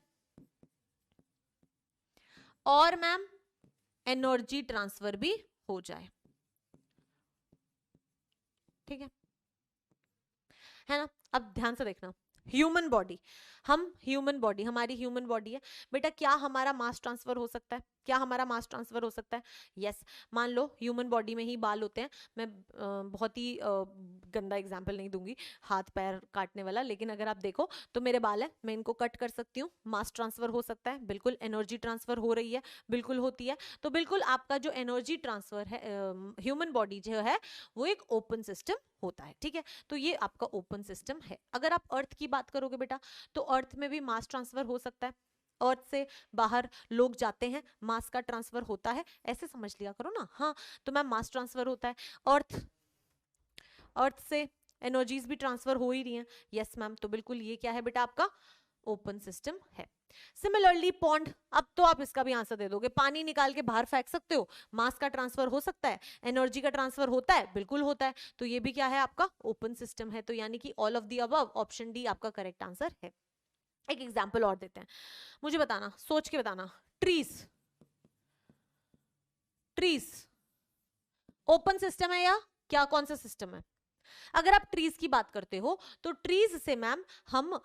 और मैम एनर्जी ट्रांसफर भी हो जाए, ठीक है ना। अब ध्यान से देखना, ह्यूमन बॉडी, हमारी ह्यूमन बॉडी है बेटा, क्या हमारा मास ट्रांसफर हो सकता है, क्या हमारा मास ट्रांसफर हो सकता है, यस। मान लो ह्यूमन बॉडी में ही बाल होते हैं, मैं बहुत ही गंदा एग्जांपल नहीं दूंगी, हाथ पैर काटने वाला, लेकिन अगर आप देखो तो मेरे बाल है, मैं इनको कट कर सकती हूँ, मास ट्रांसफर हो सकता है, बिल्कुल, एनर्जी ट्रांसफर हो रही है, बिल्कुल होती है, तो बिल्कुल आपका जो एनर्जी ट्रांसफर है, ह्यूमन बॉडी जो है वो एक ओपन सिस्टम होता है, ठीक है, तो ये आपका ओपन सिस्टम है। अगर आप अर्थ की बात करोगे बेटा, तो अर्थ में भी मास ट्रांसफर हो सकता है, अर्थ से बाहर लोग जाते हैं, मास का ट्रांसफर होता है, ऐसे समझ लिया करो ना, हाँ, तो मैम मास ट्रांसफर होता है, अर्थ से एनर्जीज भी ट्रांसफर हो ही रही हैं, यस मैम, तो बिल्कुल ये क्या है बेटा, आपका ओपन सिस्टम है। सिमिलरली पॉन्ड, अब तो आप इसका भी आंसर दे दोगे, पानी निकाल के बाहर फेंक सकते हो, मास का ट्रांसफर हो सकता है, एनर्जी का ट्रांसफर होता है, बिल्कुल होता है, तो ये भी क्या है आपका ओपन सिस्टम है, तो यानी कि all of the above option D आपका करेक्ट आंसर है। एक एग्जाम्पल और देते हैं, मुझे बताना, सोच के बताना। ट्रीज, ट्रीज ओपन सिस्टम है या क्या, कौन सा सिस्टम है? अगर आप ट्रीज की बात करते हो तो ट्रीज से मैम हम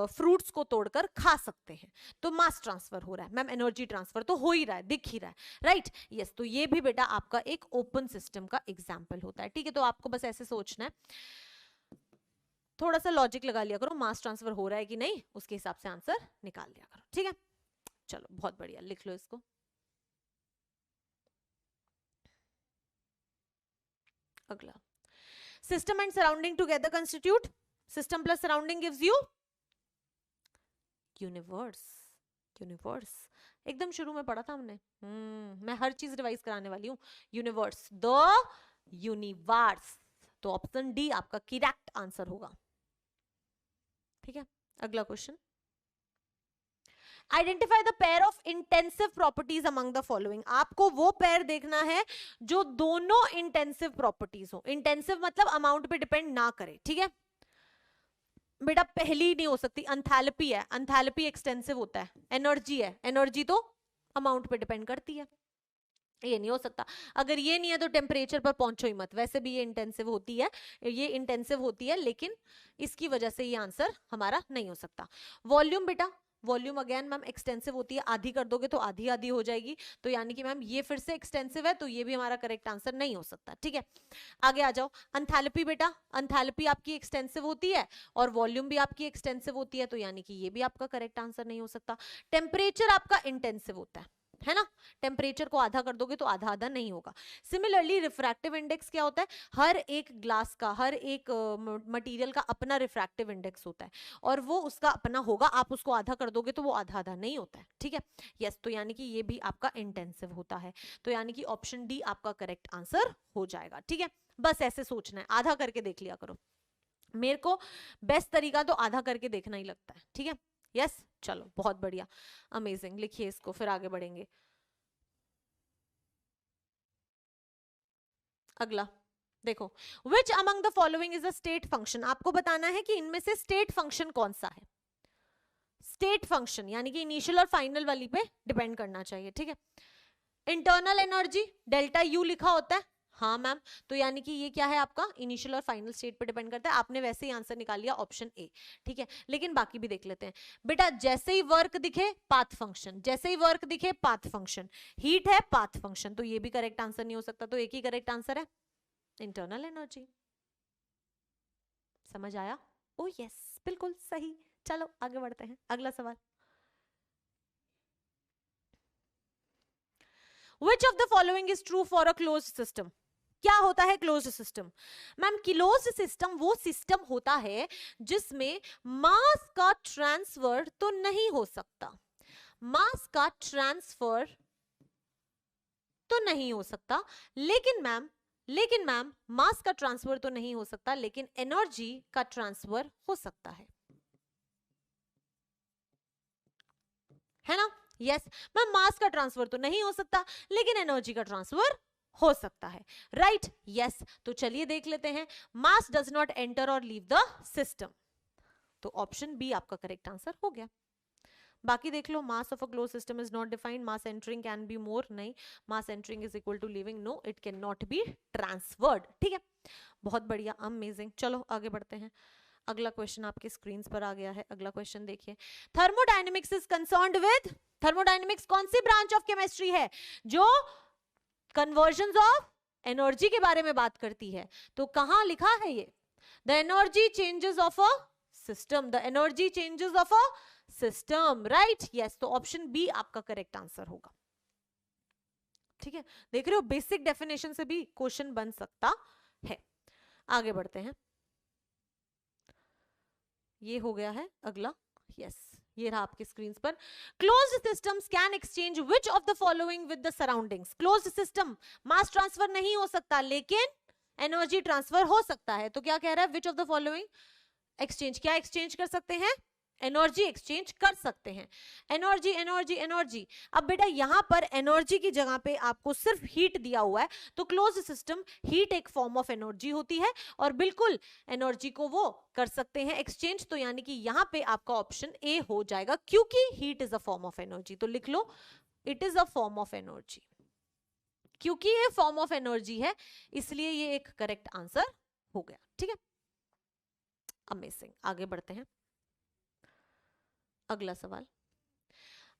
फ्रूट्स को तोड़कर खा सकते हैं, तो मास ट्रांसफर हो रहा है मैम, एनर्जी ट्रांसफर तो हो ही रहा है, दिख ही रहा है, राइट? यस, तो ये भी बेटा आपका एक ओपन सिस्टम का एग्जाम्पल होता है, ठीक है? तो आपको बस ऐसे सोचना है, थोड़ा सा लॉजिक लगा लिया करो, मास ट्रांसफर हो रहा है कि नहीं, उसके हिसाब से आंसर निकाल लिया करो, ठीक है? चलो बहुत बढ़िया, लिख लो इसको। अगला, system and surrounding together constitute, system plus surrounding gives you universe. Universe एकदम शुरू में पढ़ा था हमने, मैं हर चीज रिवाइज कराने वाली हूँ। यूनिवर्स, द यूनिवर्स, तो ऑप्शन डी आपका करेक्ट आंसर होगा, ठीक है? अगला question, identify the pair of intensive properties among the following. आपको वो पेयर देखना है जो दोनों इंटेंसिव प्रॉपर्टीज हो। इंटेंसिव मतलब अमाउंट पे डिपेंड ना करे, ठीक है बेटा? पहली नहीं हो सकती, एंथैल्पी है, एंथैल्पी एक्सटेंसिव होता है, एनर्जी है, एनर्जी तो अमाउंट पे डिपेंड करती है, ये नहीं हो सकता। अगर ये नहीं है तो टेम्परेचर पर पहुंचो ही मत, वैसे भी ये इंटेंसिव होती है, ये इंटेंसिव होती है, लेकिन इसकी वजह से ये आंसर हमारा नहीं हो सकता। वॉल्यूम बेटा, वॉल्यूम अगेन मैम एक्सटेंसिव होती है, आधी कर दोगे तो आधी आधी हो जाएगी, तो यानी कि मैम ये फिर से एक्सटेंसिव है, तो ये भी हमारा करेक्ट आंसर नहीं हो सकता, ठीक है? आगे आ जाओ, एंथैल्पी बेटा, एंथैल्पी आपकी एक्सटेंसिव होती है और वॉल्यूम भी आपकी एक्सटेंसिव होती है, तो यानी कि ये भी आपका करेक्ट आंसर नहीं हो सकता। टेम्परेचर आपका इंटेंसिव होता है ना? टेम्परेचर को आधा कर दोगे तो आधा आधा नहीं होगा। सिमिलरली रिफ्रैक्टिव इंडेक्स क्या होता है? हर एक ग्लास का, हर एक मटेरियल का अपना रिफ्रैक्टिव इंडेक्स होता है और वो उसका अपना होगा, आप उसको आधा कर दोगे तो वो आधा आधा नहीं होता है, ठीक है? यस, तो यानी कि ये भी आपका इंटेंसिव होता है, तो यानी कि ऑप्शन डी आपका करेक्ट आंसर हो जाएगा, ठीक है? बस ऐसे सोचना है, आधा करके देख लिया करो, मेरे को बेस्ट तरीका तो आधा करके देखना ही लगता है, ठीक है? यस, चलो बहुत बढ़िया, अमेजिंग, लिखिए इसको, फिर आगे बढ़ेंगे। अगला देखो, which among the following is a state function. आपको बताना है कि इनमें से स्टेट फंक्शन कौन सा है। स्टेट फंक्शन यानी कि इनिशियल और फाइनल वाली पे डिपेंड करना चाहिए, ठीक है? इंटरनल एनर्जी डेल्टा यू लिखा होता है, हाँ मैम, तो यानी कि ये क्या है आपका इनिशियल और फाइनल स्टेट पे डिपेंड करता है। आपने वैसे ही आंसर निकाल लिया ऑप्शन ए, ठीक है? लेकिन बाकी भी देख लेते हैं बेटा। जैसे ही वर्क दिखे पाथ फंक्शन, जैसे ही वर्क दिखे पाथ फंक्शन, हीट है पाथ फंक्शन, तो ये भी करेक्ट आंसर नहीं हो सकता, तो एक ही करेक्ट आंसर है इंटरनल एनर्जी। समझ आया? ओ यस, बिल्कुल सही। चलो आगे बढ़ते हैं, अगला सवाल, Which of the following is true for a closed system? क्या होता है closed system? Ma'am closed system वो सिस्टम होता है जिसमें मास का ट्रांसफर तो नहीं हो सकता, मास का ट्रांसफर तो नहीं हो सकता, लेकिन मैम मास का ट्रांसफर तो नहीं हो सकता, लेकिन एनर्जी का ट्रांसफर हो सकता है ना? यस मैम, मास का ट्रांसफर तो नहीं हो सकता लेकिन एनर्जी का ट्रांसफर हो सकता है, राइट? यस, तो चलिए देख लेते हैं। मास डज नॉट एंटर और लीव द सिस्टम, तो ऑप्शन बी आपका करेक्ट आंसर हो गया। बाकी देख लो, mass of a close system is not defined, mass entering can be more, नहीं, mass entering is equal to leaving, no, it can not be transferred, ठीक है? बहुत बढ़िया, अमेजिंग। चलो आगे बढ़ते हैं, अगला क्वेश्चन आपके स्क्रीन पर आ गया है। अगला क्वेश्चन देखिए, thermodynamics is concerned with, thermodynamics कौन सी ब्रांच ऑफ केमिस्ट्री है जो कन्वर्जन ऑफ एनर्जी के बारे में बात करती है? तो कहां लिखा है ये? The energy changes of a system, the energy changes of a system, right? Yes, तो ऑप्शन बी आपका करेक्ट आंसर होगा, ठीक है? देख रहे हो, बेसिक डेफिनेशन से भी क्वेश्चन बन सकता है। आगे बढ़ते हैं, ये हो गया है अगला, यस, ये रहा आपके स्क्रीन पर। Closed systems can exchange which of the following with the surroundings. Closed system mass transfer नहीं हो सकता लेकिन एनर्जी ट्रांसफर हो सकता है, तो क्या कह रहा है? Which of the following exchange, क्या एक्सचेंज कर सकते हैं? एनर्जी एक्सचेंज कर सकते हैं। एनर्जी एनर्जी एनर्जी, अब बेटा यहां पर एनर्जी की जगह पे आपको सिर्फ हीट दिया हुआ है, तो क्लोज सिस्टम हीट एक फॉर्म ऑफ एनर्जी होती है और बिल्कुल एनर्जी को वो कर सकते हैं एक्सचेंज। तो यानी कि यहां पे आपका ऑप्शन ए हो जाएगा, क्योंकि heat is a form of energy. तो लिख लो it is a form of energy, क्योंकि ये फॉर्म ऑफ एनर्जी है इसलिए ये एक करेक्ट आंसर हो गया। ठीक है, अमेजिंग। आगे बढ़ते हैं, अगला सवाल।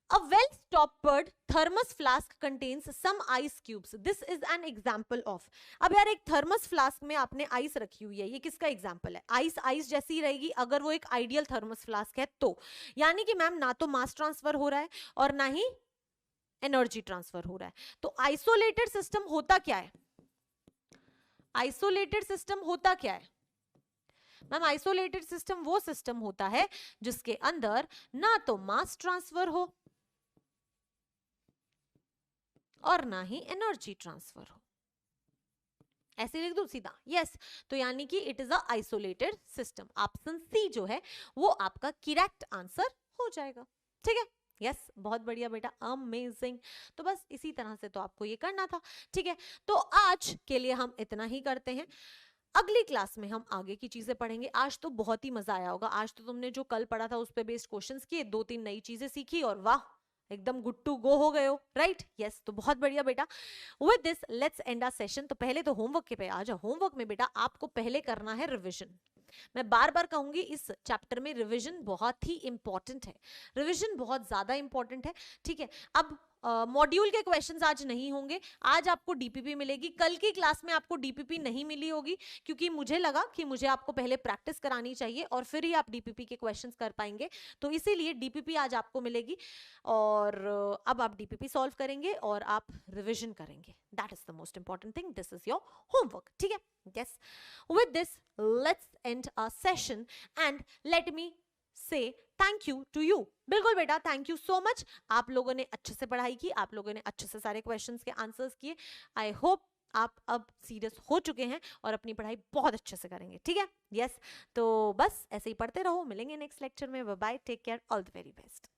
A well-stoppered thermos flask contains some ice cubes. This is an example of. अब यार एक थर्मस फ्लास्क में आपने आइस रखी हुई है, ये किसका एग्जाम्पल है? आइस आइस जैसी रहेगी अगर वो एक आइडियल थर्मस फ्लास्क है तो, यानी कि मैम ना तो मास ट्रांसफर हो रहा है और ना ही एनर्जी ट्रांसफर हो रहा है। तो आइसोलेटेड सिस्टम होता क्या है? आइसोलेटेड सिस्टम होता क्या है मैम? आइसोलेटेड सिस्टम वो सिस्टम होता है जिसके अंदर ना तो मास ट्रांसफर हो और ना ही एनर्जी ट्रांसफर हो। ऐसे लिख दूं सीधा? यस। तो यानी कि it is a isolated system. Option C जो है वो आपका करेक्ट आंसर हो जाएगा। ठीक है, यस, बहुत बढ़िया बेटा, अमेजिंग। तो बस इसी तरह से तो आपको ये करना था। ठीक है, तो आज के लिए हम इतना ही करते हैं। अगली क्लास में हम आगे की चीजें पढ़ेंगे। आज तो बहुत ही मजा आया होगा। आज तो तुमने जो कल पढ़ा था उस पे बेस्ड क्वेश्चंस किए, 2-3 नई चीजें सीखी और वाह एकदम गुड टू गो हो गए हो, राइट? यस, तो बहुत बढ़िया बेटा। With this let's end our session. तो पहले तो होमवर्क के पे आ जाओ। होमवर्क में बेटा आपको पहले करना है रिवीजन। मैं बार बार कहूंगी इस चैप्टर में रिवीजन बहुत ही इंपॉर्टेंट है, रिवीजन बहुत ज्यादा इंपॉर्टेंट है। ठीक है, अब मॉड्यूल के क्वेश्चंस आज नहीं होंगे, आज आपको डीपीपी मिलेगी। कल की क्लास में आपको डीपीपी नहीं मिली होगी क्योंकि मुझे लगा कि मुझे आपको पहले प्रैक्टिस करानी चाहिए और फिर ही आप डीपीपी के क्वेश्चंस कर पाएंगे, तो इसीलिए डीपीपी आज आपको मिलेगी। और अब आप डीपीपी सॉल्व करेंगे और आप रिविजन करेंगे। That is the most important thing, this is your homework. ठीक है, yes. With this let's and a session and let me से थैंक यू टू यू। बिल्कुल बेटा, थैंक यू सो मच। आप लोगों ने अच्छे से पढ़ाई की, आप लोगों ने अच्छे से सारे क्वेश्चंस के आंसर्स किए। आई होप आप अब सीरियस हो चुके हैं और अपनी पढ़ाई बहुत अच्छे से करेंगे। ठीक है, यस। तो बस ऐसे ही पढ़ते रहो, मिलेंगे नेक्स्ट लेक्चर में। Bye bye, take care, all the very best.